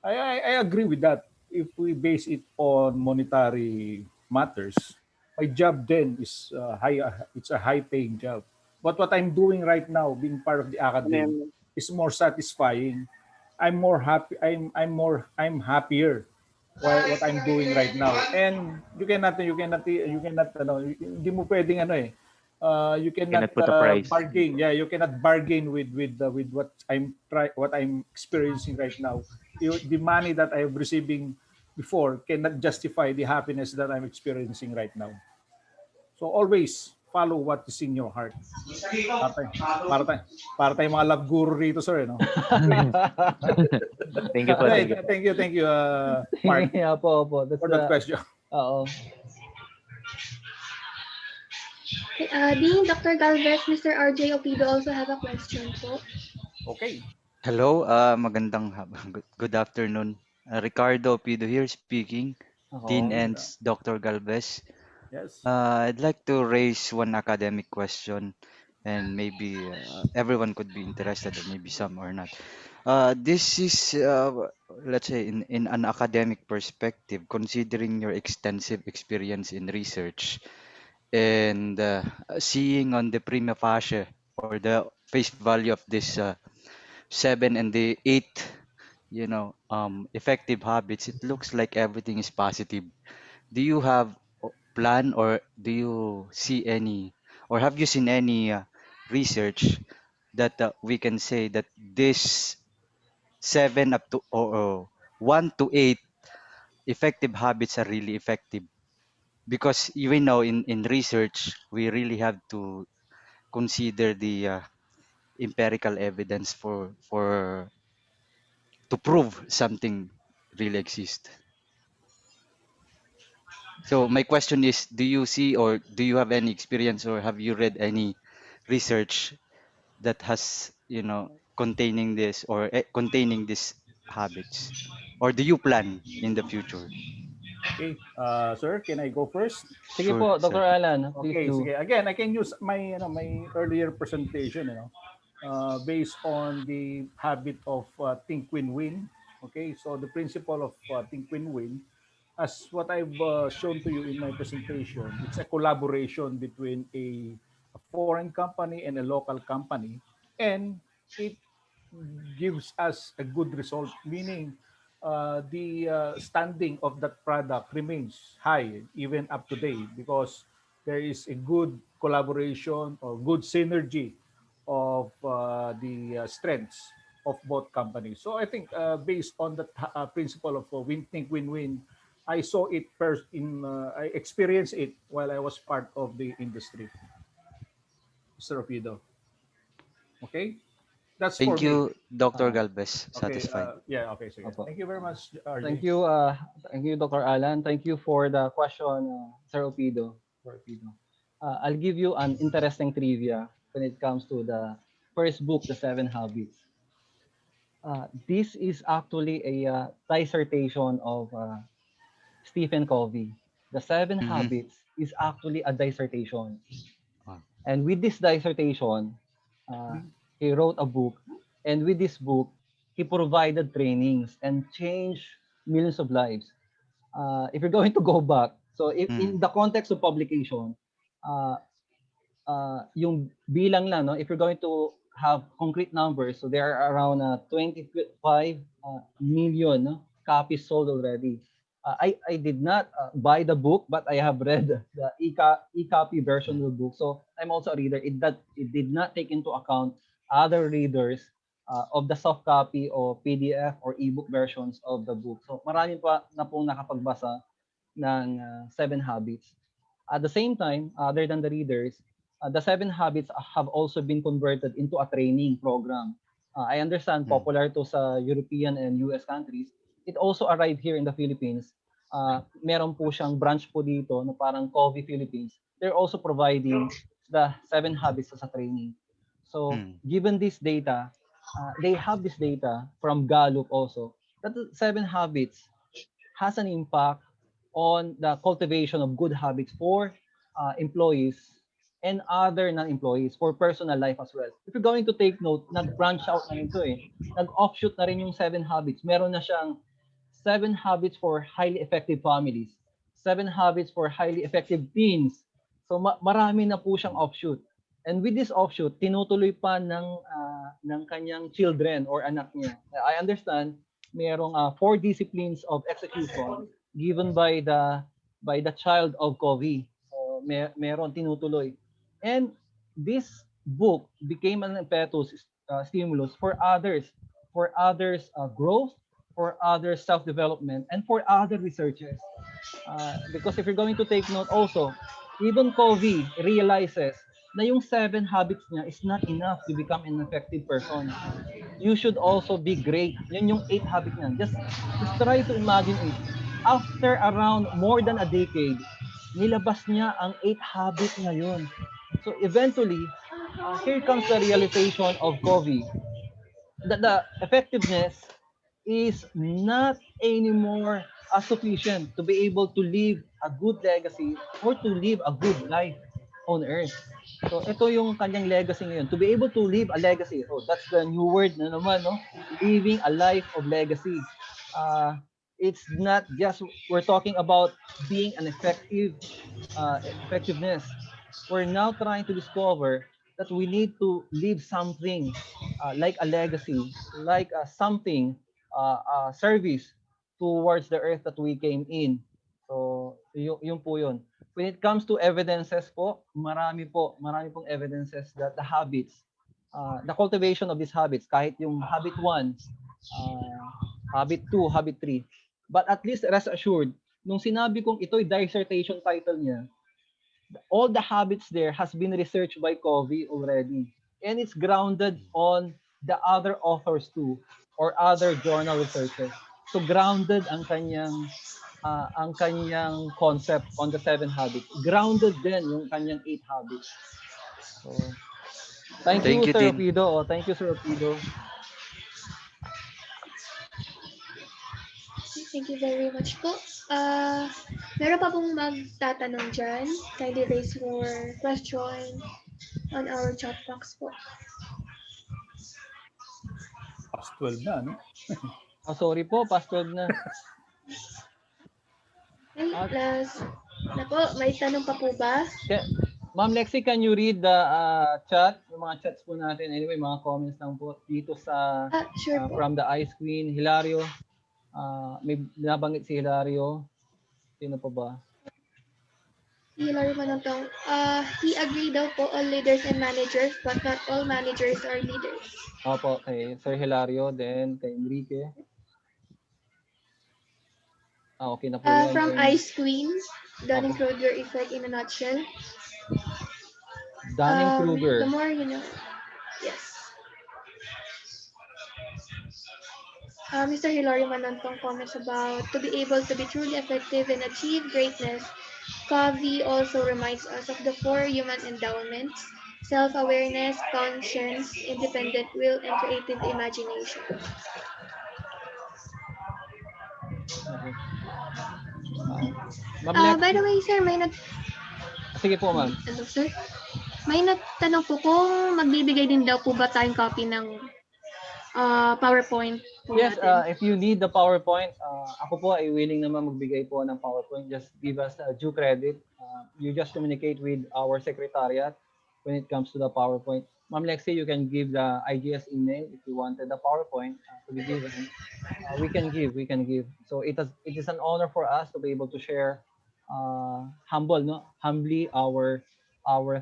I agree with that. If we base it on monetary matters, my job then is it's a high paying job. But what I'm doing right now, being part of the academy, is more satisfying. I'm more happy. I'm happier what I'm doing right now. And you cannot hindi mo pwedeng you cannot Cannot put a price. bargain. Yeah, you cannot bargain with what I'm experiencing right now. The money that I'm receiving before cannot justify the happiness that I'm experiencing right now. So always follow what is in your heart. Para tayo, para tayo, para tayong mga love guru rito, sir. Thank you po. Thank you, Mark, Yeah, po. That's for that question. Oo. Dean, Dr. Galvez, Mr. RJ Opido also have a question po. Okay. Hello, good afternoon. Ricardo Pido here speaking, Dean and Dr. Galvez. Yes. I'd like to raise one academic question, and maybe everyone could be interested, or maybe some or not. This is, let's say, in an academic perspective, considering your extensive experience in research and seeing on the prima facie or the face value of this 7 and the 8 effective habits, it looks like everything is positive. Do you have plan, or do you see any, or have you seen any research that we can say that this 7 up to, or 1 to 8 effective habits are really effective? Because even now in research we really have to consider the empirical evidence for to prove something really exists. So my question is, do you see, or do you have any experience, or have you read any research that has, containing this, or containing these habits? Or do you plan in the future? Okay. Sir, can I go first? Sige Sure, po, sir. Dr. Allan, please Okay, do. sige. Again, I can use my earlier presentation, based on the habit of think win-win. Okay, so the principle of think win-win, as what I've shown to you in my presentation, it's a collaboration between a foreign company and a local company, and it gives us a good result, meaning the standing of that product remains high even up to date because there is a good collaboration or good synergy of the strengths of both companies. So I think based on the principle of think win-win, I saw it first I experienced it while I was part of the industry. Mr. Rapido. Okay? That's for Thank me. you, Dr. Galvez. Okay, Satisfied. yeah, okay, sige. Opo. Thank you very much, RJ. Thank you, Dr. Allan. Thank you for the question, Sir Opido. I'll give you an interesting trivia when it comes to the first book, The 7 Habits. This is actually a dissertation of Stephen Covey. The 7 Habits is actually a dissertation. Wow. And with this dissertation, he wrote a book. And with this book, he provided trainings and changed millions of lives. If you're going to go back, so in the context of publication, yung bilang lang, no, if you're going to have concrete numbers. So there are around 25 million, no, copies sold already. I did not buy the book, but I have read the e-copy version of the book. So I'm also a reader. It did not take into account other readers of the soft copy or PDF or ebook versions of the book. So marami pa na pong nakapagbasa ng Seven Habits. At the same time, other than the readers, the Seven Habits have also been converted into a training program. I understand Mm. popular to sa European and US countries. It also arrived here in the Philippines. Meron po siyang branch po dito na parang Covey Philippines. They're also providing the Seven Habits as a training. So, Mm. given this data, they have this data from Gallup also, that the Seven Habits has an impact on the cultivation of good habits for employees and other non-employees for personal life as well. If you're going to take note, nag-branch out na rin to eh. Nag-offshoot na rin yung Seven Habits. Meron na siyang Seven Habits for Highly Effective Families, Seven Habits for Highly Effective Teens. So marami na po siyang offshoot. And with this offshoot, tinutuloy pa ng kanyang children or anak niya. I understand merong 4 disciplines of execution given by the child of Covey. So meron tinutuloy. And this book became an impetus stimulus for others growth, for others self-development, and for other researchers. Because if you're going to take note also, even Covey realizes na yung 7 habits niya is not enough to become an effective person. You should also be great. Yun yung 8 habits niya. Just try to imagine it. After around more than a decade, nilabas niya ang 8 habits niya yun. So eventually, here comes the realization of Covey that the effectiveness is not anymore sufficient to be able to leave a good legacy or to live a good life on earth. So ito yung kanyang legacy ngayon. To be able to leave a legacy. So that's the new word na naman, no? Living a life of legacy. It's not just we're talking about being an effectiveness. We're now trying to discover that we need to leave something like a legacy, like something, service towards the earth that we came in. So, yun po yun. When it comes to evidences po, marami pong evidences that the habits, the cultivation of these habits, kahit yung habit 1, habit 2, habit 3, but at least rest assured, nung sinabi kong ito'y dissertation title niya, all the habits there has been researched by Covey already. And it's grounded on the other authors too, or other journal researches. So grounded ang kanyang concept on the 7 habits. Grounded din yung kanyang 8 habits. So, thank Thank you, you, Sir Din. Rapido. Oh, thank you, Sir Rapido. Thank you very much po. Meron pa pong magtatanong dyan. Kindly raise your question on our chat box po. Past 12 na, no? Sorry po, past 12 na. Ay, last na po. May tanong pa po ba? Ma'am Lexi, can you read the chat? Yung mga chats po natin. Anyway, mga comments lang po dito sa Sure po. from the Ice Queen, Hilario. May nabanggit si Hilario. Sino pa ba? Si Hilario Manantong, he agreed daw po all leaders and managers, but not all managers are leaders. Opo, kay Sir Hilario, then kay Enrique. Okay na po yan. From then, Ice Queen, Dunning-Kruger effect in a nutshell. Dunning-Kruger. The more you know. Yes. Mr. Hilario Manantong comments about to be able to be truly effective and achieve greatness. Covey also reminds us of the 4 human endowments: self-awareness, conscience, independent will, and creative imagination. Okay. By the way, sir, Sige po, ma'am. Ano, sir? May nagtanong po kung magbibigay din daw po ba tayong copy ng PowerPoint po Yes, natin. if you need the PowerPoint, ako po ay willing naman magbigay po ng PowerPoint. Just give us due credit. You just communicate with our secretariat when it comes to the PowerPoint. Ma'am Lexi, you can give the IGS email if you wanted the PowerPoint to be given. We can give. So it is an honor for us to be able to share humbly our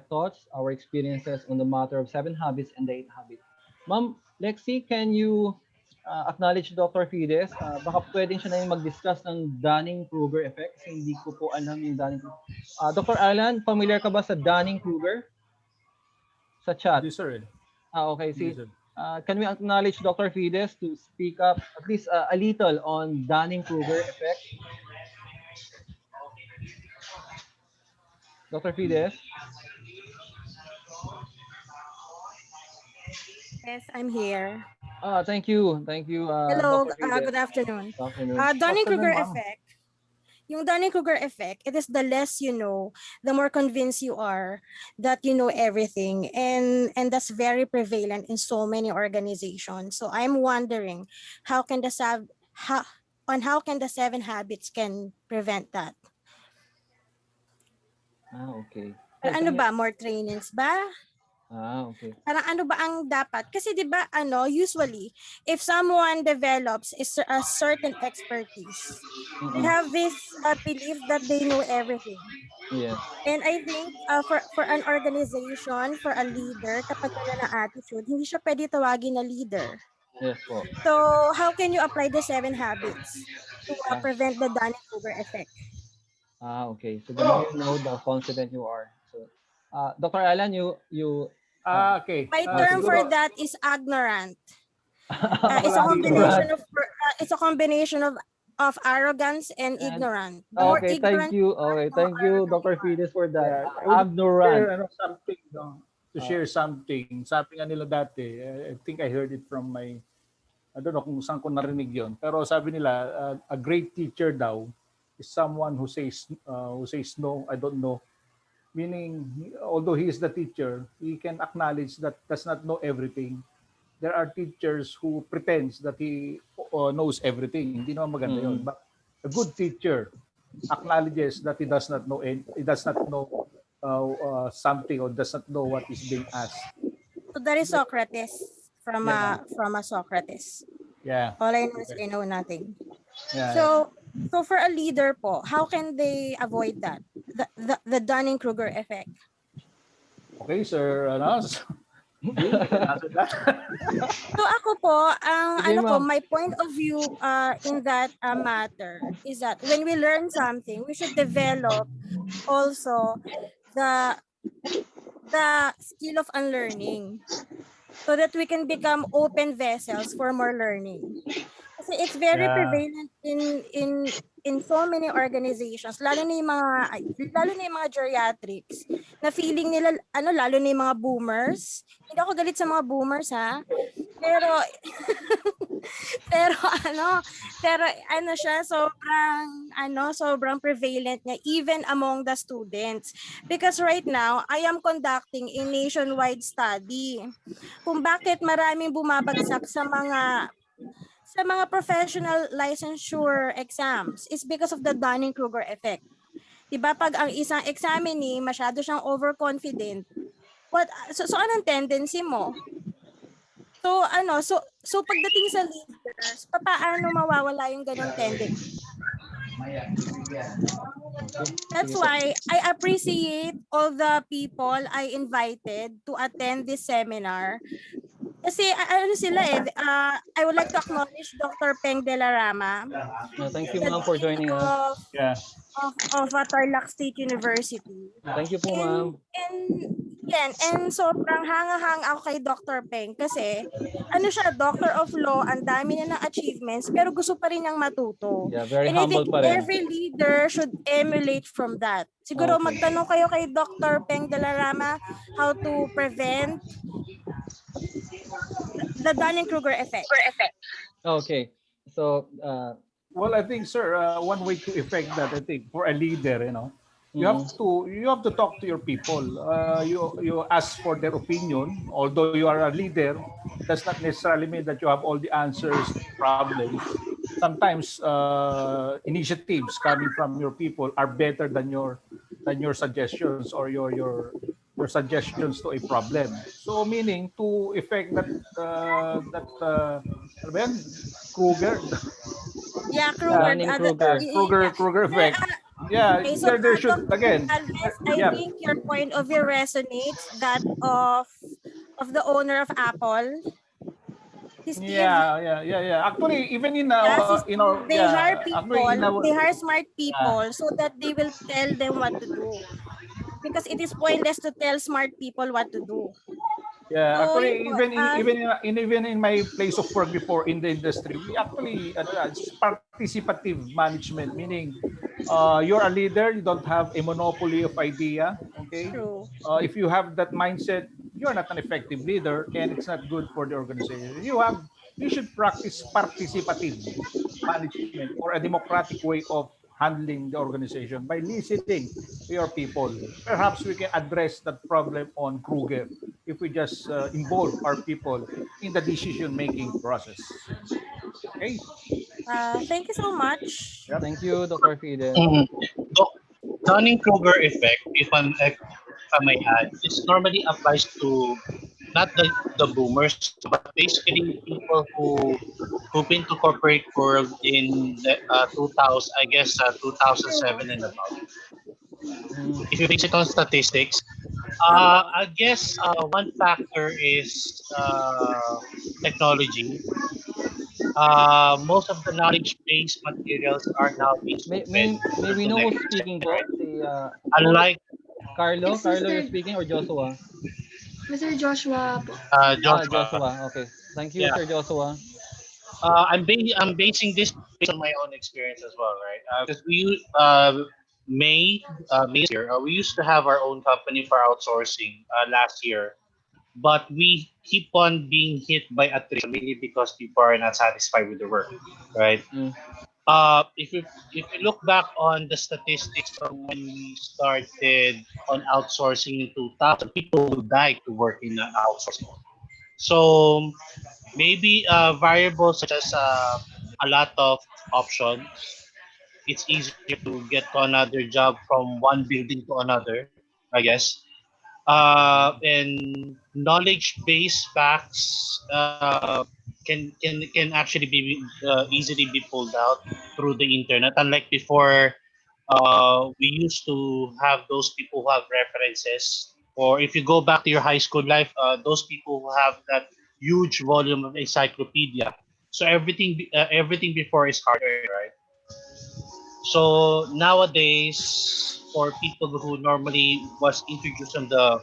thoughts, our experiences on the matter of 7 habits and the 8 habits. Ma'am Lexi, can you acknowledge Dr. Fides? Baka pwedeng siya na yung mag-discuss ng Dunning-Kruger effect kasi hindi ko po alam yung Dunning-Kruger. Dr. Allan, familiar ka ba sa Dunning-Kruger? Sa chat. Yes, sir. Okay. See, Yes, sir. can we acknowledge Dr. Fides to speak up at least a little on Dunning-Kruger effect? Dr. Fides? Yes, I'm here. Thank you. Thank you, Hello, Dr. Fides. good afternoon. Good afternoon. Dunning-Kruger Afternoon, ma'am. effect. Yung Dunning-Kruger effect, it is the less you know, the more convinced you are that you know everything. And that's very prevalent in so many organizations. So I'm wondering, how can the 7 habits can prevent that? Okay. Ano ba? More trainings ba? Okay. Parang ano ba ang dapat? Kasi 'di ba usually if someone develops a certain expertise, they have this belief that they know everything. Yes. And I think for an organization, for a leader, kapag wala na attitude, hindi siya pwede tawagin na leader. Yes po. So how can you apply the 7 habits to prevent the Dunning-Kruger effect? Okay. So the more you know, the confident you are. So, Dr. Allan, you Okay. My term for Siguro, that is ignorant. It's a combination of arrogance and ignorant. The more Okay, ignorant thank you. Okay, thank you, Dr. Fides, for that. Ignorant. something, to share something. Sabi nga nila dati, I think I heard it from I don't know kung saan ko narinig yon. Pero sabi nila, a great teacher daw is someone who says no, I don't know. Meaning, although he is the teacher, he can acknowledge that does not know everything. There are teachers who pretends that he knows everything. Hindi naman maganda yun. But a good teacher acknowledges that he does not know something or does not know what is being asked. So that is Socrates from a Socrates. Yeah. All I know is I know nothing. Yeah. So for a leader po, how can they avoid that? The Dunning-Kruger effect. Okay, sir. So ako po, my point of view in that matter is that when we learn something, we should develop also the skill of unlearning so that we can become open vessels for more learning. Kasi it's very prevalent in so many organizations, lalo na yung mga geriatrics, na feeling nila, lalo na yung mga boomers. Hindi ako galit sa mga boomers, ha? Pero siya, sobrang prevalent niya even among the students. Because right now, I am conducting a nationwide study kung bakit maraming bumabagsak sa mga professional licensure exams is because of the Dunning-Kruger effect. Diba, pag ang isang examinee masyado siyang overconfident, so anong tendency mo? So pagdating sa leaders, paano mawawala yung ganong tendency? That's why I appreciate all the people I invited to attend this seminar. Kasi I would like to acknowledge Dr. Peng de la Rama. Thank you, ma'am, for joining us. Of Tarlac State University. Thank you po, ma'am. And sobrang hanga-hang ako kay Dr. Peng kasi siya, Doctor of Law, ang dami niya ng achievements, pero gusto pa rin niyang matuto. Yeah, very and humble I think pa rin. every leader should emulate from that. Siguro magtanong kayo kay Dr. Peng de la Rama how to prevent the Dunning-Kruger effect. Okay. So, well, I think, sir, one way to effect that, I think, for a leader, you have to talk to your people. You ask for their opinion. Although you are a leader, does not necessarily mean that you have all the answers to problems. Sometimes initiatives coming from your people are better than your suggestions or your your suggestions to a problem. So meaning to effect that ano ba yan? Kruger Yeah, yeah Kruger. Dunning-Kruger. Kruger There, effect. Yeah, okay, so there should Dr. again. Galvez, I Yeah, think your point of view resonates that of the owner of Apple, si Steve. yeah. Actually, even Yeah, si Steve, they hire actually in people, our they hire smart yeah. people so that they will tell them what to do. Because it is pointless to tell smart people what to do. Yeah, So, yun actually, po, even in my place of work before in the industry, we actually it's participative management, meaning you're a leader, you don't have a monopoly of idea. Okay, true. if you have that mindset, you're not an effective leader, and it's not good for the organization. You should practice participative management or a democratic way of handling the organization by listening to your people. Perhaps we can address that problem on Kruger if we just involve our people in the decision making process. Okay. Thank you so much. Yep. Thank you, Dr. Fidel. Mhm. So, Dunning-Kruger effect, if I may add, this normally applies to not the boomers, but basically people who've been to corporate world in the 2000, I guess 2007 and above. Mm, If you base it on statistics, Apo. I guess one factor is technology. Most of the knowledge-based materials are po. now being May spoken we to know next who's speaking po? right? Si Unlike It's Carlo, you're Mr. speaking, or Joshua? Mr. Joshua po. Joshua, Joshua. Okay. Thank you, yeah, Sir Joshua. I'm basing this based on my own experience as well, right? Because May May this year, we used to have our own company for outsourcing last year, but we keep on being hit by attrition mainly because people are not satisfied with the work, right? Mm, If you look back on the statistics from when we started on outsourcing in 2000, people would die to work in outsourcing. So maybe variables such as a lot of options. It's easier to get to another job from one building to another, I guess. And knowledge-based facts can actually be easily be pulled out through the internet. Unlike before, we used to have those people who have references, or if you go back to your high school life, those people who have that huge volume of encyclopedia. So everything before is hard earned, right? So nowadays, for people who normally was introduced on the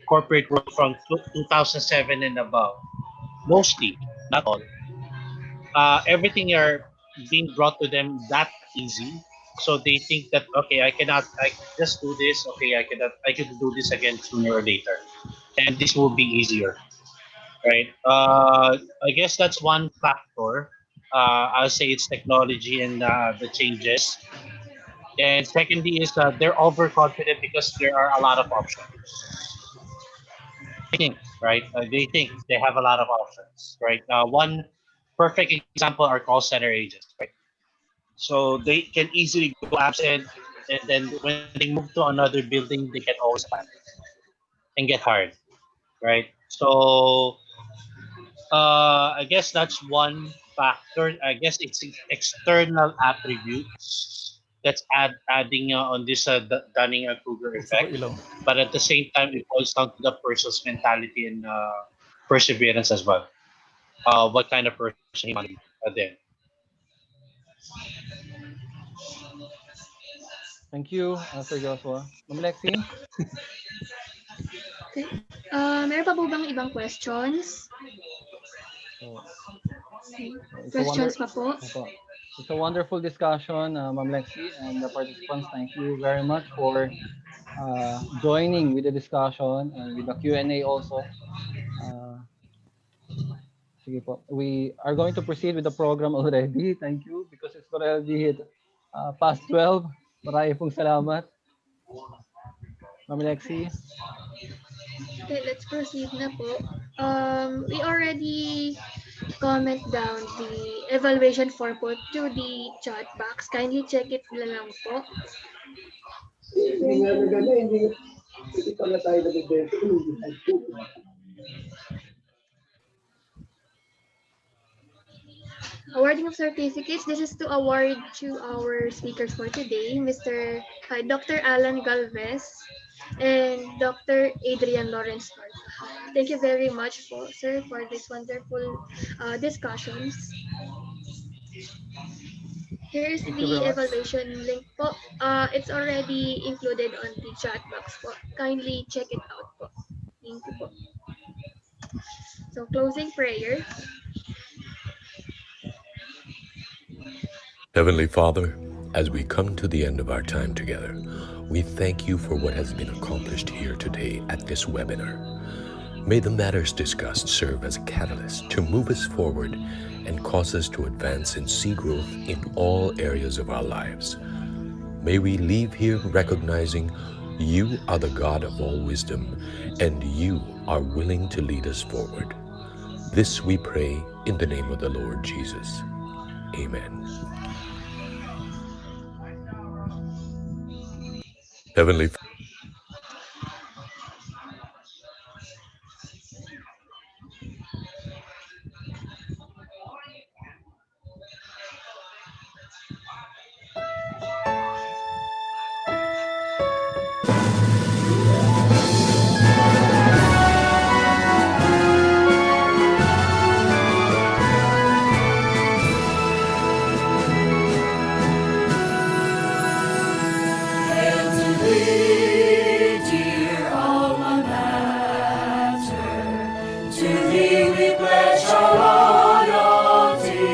corporate world from 2007 and above, mostly, not all, everything are being brought to them that easy. So they think that okay, I can just do this. Okay, I can do this again sooner or later, and this will be easier, right? I guess that's one factor. I'll say it's technology and the changes. And secondly is they're overconfident because there are a lot of options. They think, right? They think they have a lot of options, right? One perfect example are call center agents, right? So they can easily go absent, and then when they move to another building, they can always apply and get hired, right? So I guess that's one factor. I guess it's external attributes that's adding on this Dunning and Kruger Gusto ko effect. ilaw. But at the same time, it boils down to the person's mentality and perseverance as well. What kind of person he wants to be then. thank you, Sir Joshua. Ma'am Lexi? Okay. Meron pa po bang ibang questions? So, Okay. it's a Questions pa po? Opo. It's a wonderful discussion, Ma'am Lexi, and the participants. Thank you very much for joining with the discussion and with the Q&A also. Uh, Sige po. We are going to proceed with the program already. Thank you because it's already hit past 12. Marami pong salamat. Ma'am Lexi. Okay, let's proceed na po. We already comment down the evaluation form po to the chat box. Kindly check it na lang po. Awarding of certificates. This is to award to our speakers for today, Dr. Allan Galvez and Dr. Adrian Lawrence Carvajal. Thank you very much, sir, for this wonderful discussions. Here's Thank you the very much. evaluation link po. It's already included on the chat box po. Kindly check it out po. Thank you po. So closing prayer. Heavenly Father, as we come to the end of our time together, we thank you for what has been accomplished here today at this webinar. May the matters discussed serve as a catalyst to move us forward and cause us to advance and see growth in all areas of our lives. May we leave here recognizing you are the God of all wisdom and you are willing to lead us forward. This we pray in the name of the Lord Jesus. Amen. Heavenly And to thee, dear alma mater, to thee we pledge our loyalty.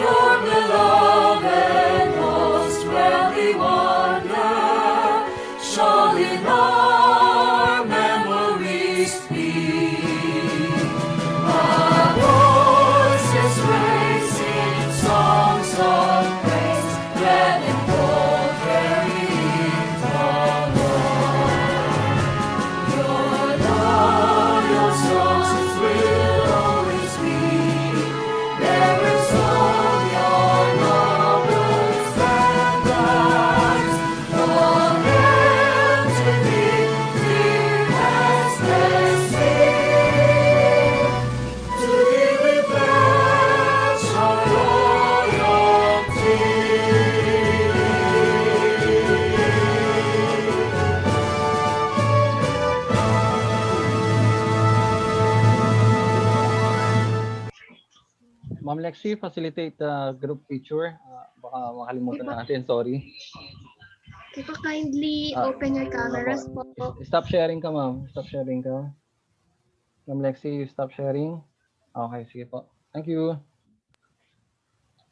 Your beloved host, where we wander, shall in our memories be. Our voices raising songs of praise, red and gold carrying the Lord. Your loyal songs will always be bearers of your noble standards. From end to thee, clear as the sea. To thee we pledge our loyalty. Ma'am Lexi, facilitate the group picture. Baka makalimutan natin, sorry. Okay po, kindly open your cameras po. Stop sharing ka, ma'am. Stop sharing ka. Ma'am Lexi, stop sharing. Okay, sige po. Thank you.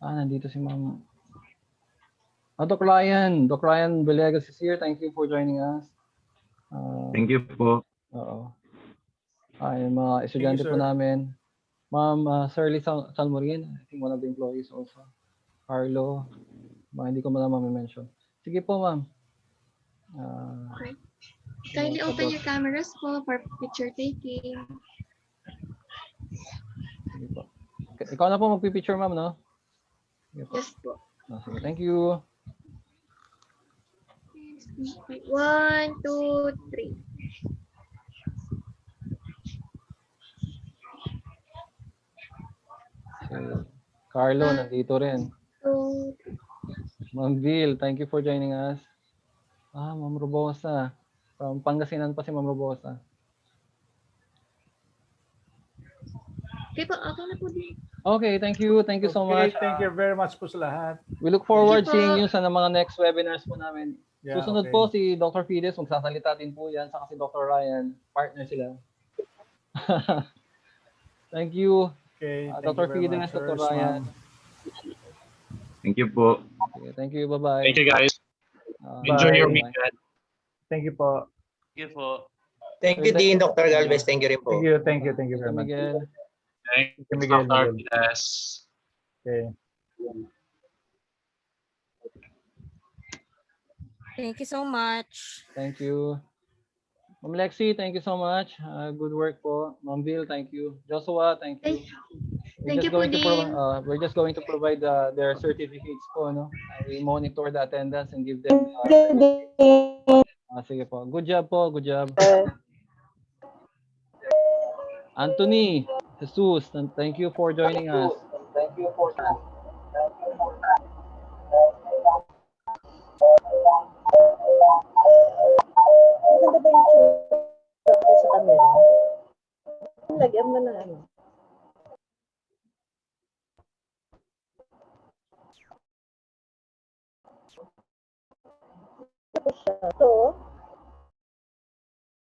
Nandito si ma'am. Doc Ryan. Doc Ryan Villegas is here. Thank you for joining us. Thank you po. Oo. Yung mga estudyante po namin. Ma'am Shirley Salmorin, I think one of the employees also. Carlo, mga hindi ko ma-mention. Sige po, ma'am. Okay. Kindly open your cameras po for picture taking. Sige po. Ikaw na po magpipicture, ma'am, no? Sige po. Yes po. Sige, thank you. 1, 2, 3. Carlo, nandito rin. 2, 3. Ma'am Vil, thank you for joining us. Ma'am Robosa. From Pangasinan pa si Ma'am Robosa. Okay po, okay na po din. Okay, thank you. Thank you so much. Thank you very much po sa lahat. We look forward seeing you sa mga next webinars po namin. Yeah, Susunod po si Dr. Fides, magsasalita din po yan, saka si Dr. Ryan, partner sila. Thank you. Okay, Dr. Fides, Dr. Ryan. Thank you po. Okay, thank you, bye-bye. Thank you, guys. Enjoy your Bye. weekend. Thank you po. Thank you po. Thank you, Dean. Dr. Galvez, thank you rin po. Thank you very much. Miguel. Thank you, Miguel. Dr. Fides. Okay. Thank you so much. Thank you. Ma'am Lexi, thank you so much. Good work po. Ma'am Vil, thank you. Joshua, thank you. Thank you po, Dean. We're just going to provide their certificates po, no? We monitor the attendance and give them Sige po. Good job po. Good job. Anthony, Jesus, thank you for joining us. Maganda ba yung tsura sa camera? Lagyan mo na ano. Tapos siya. So,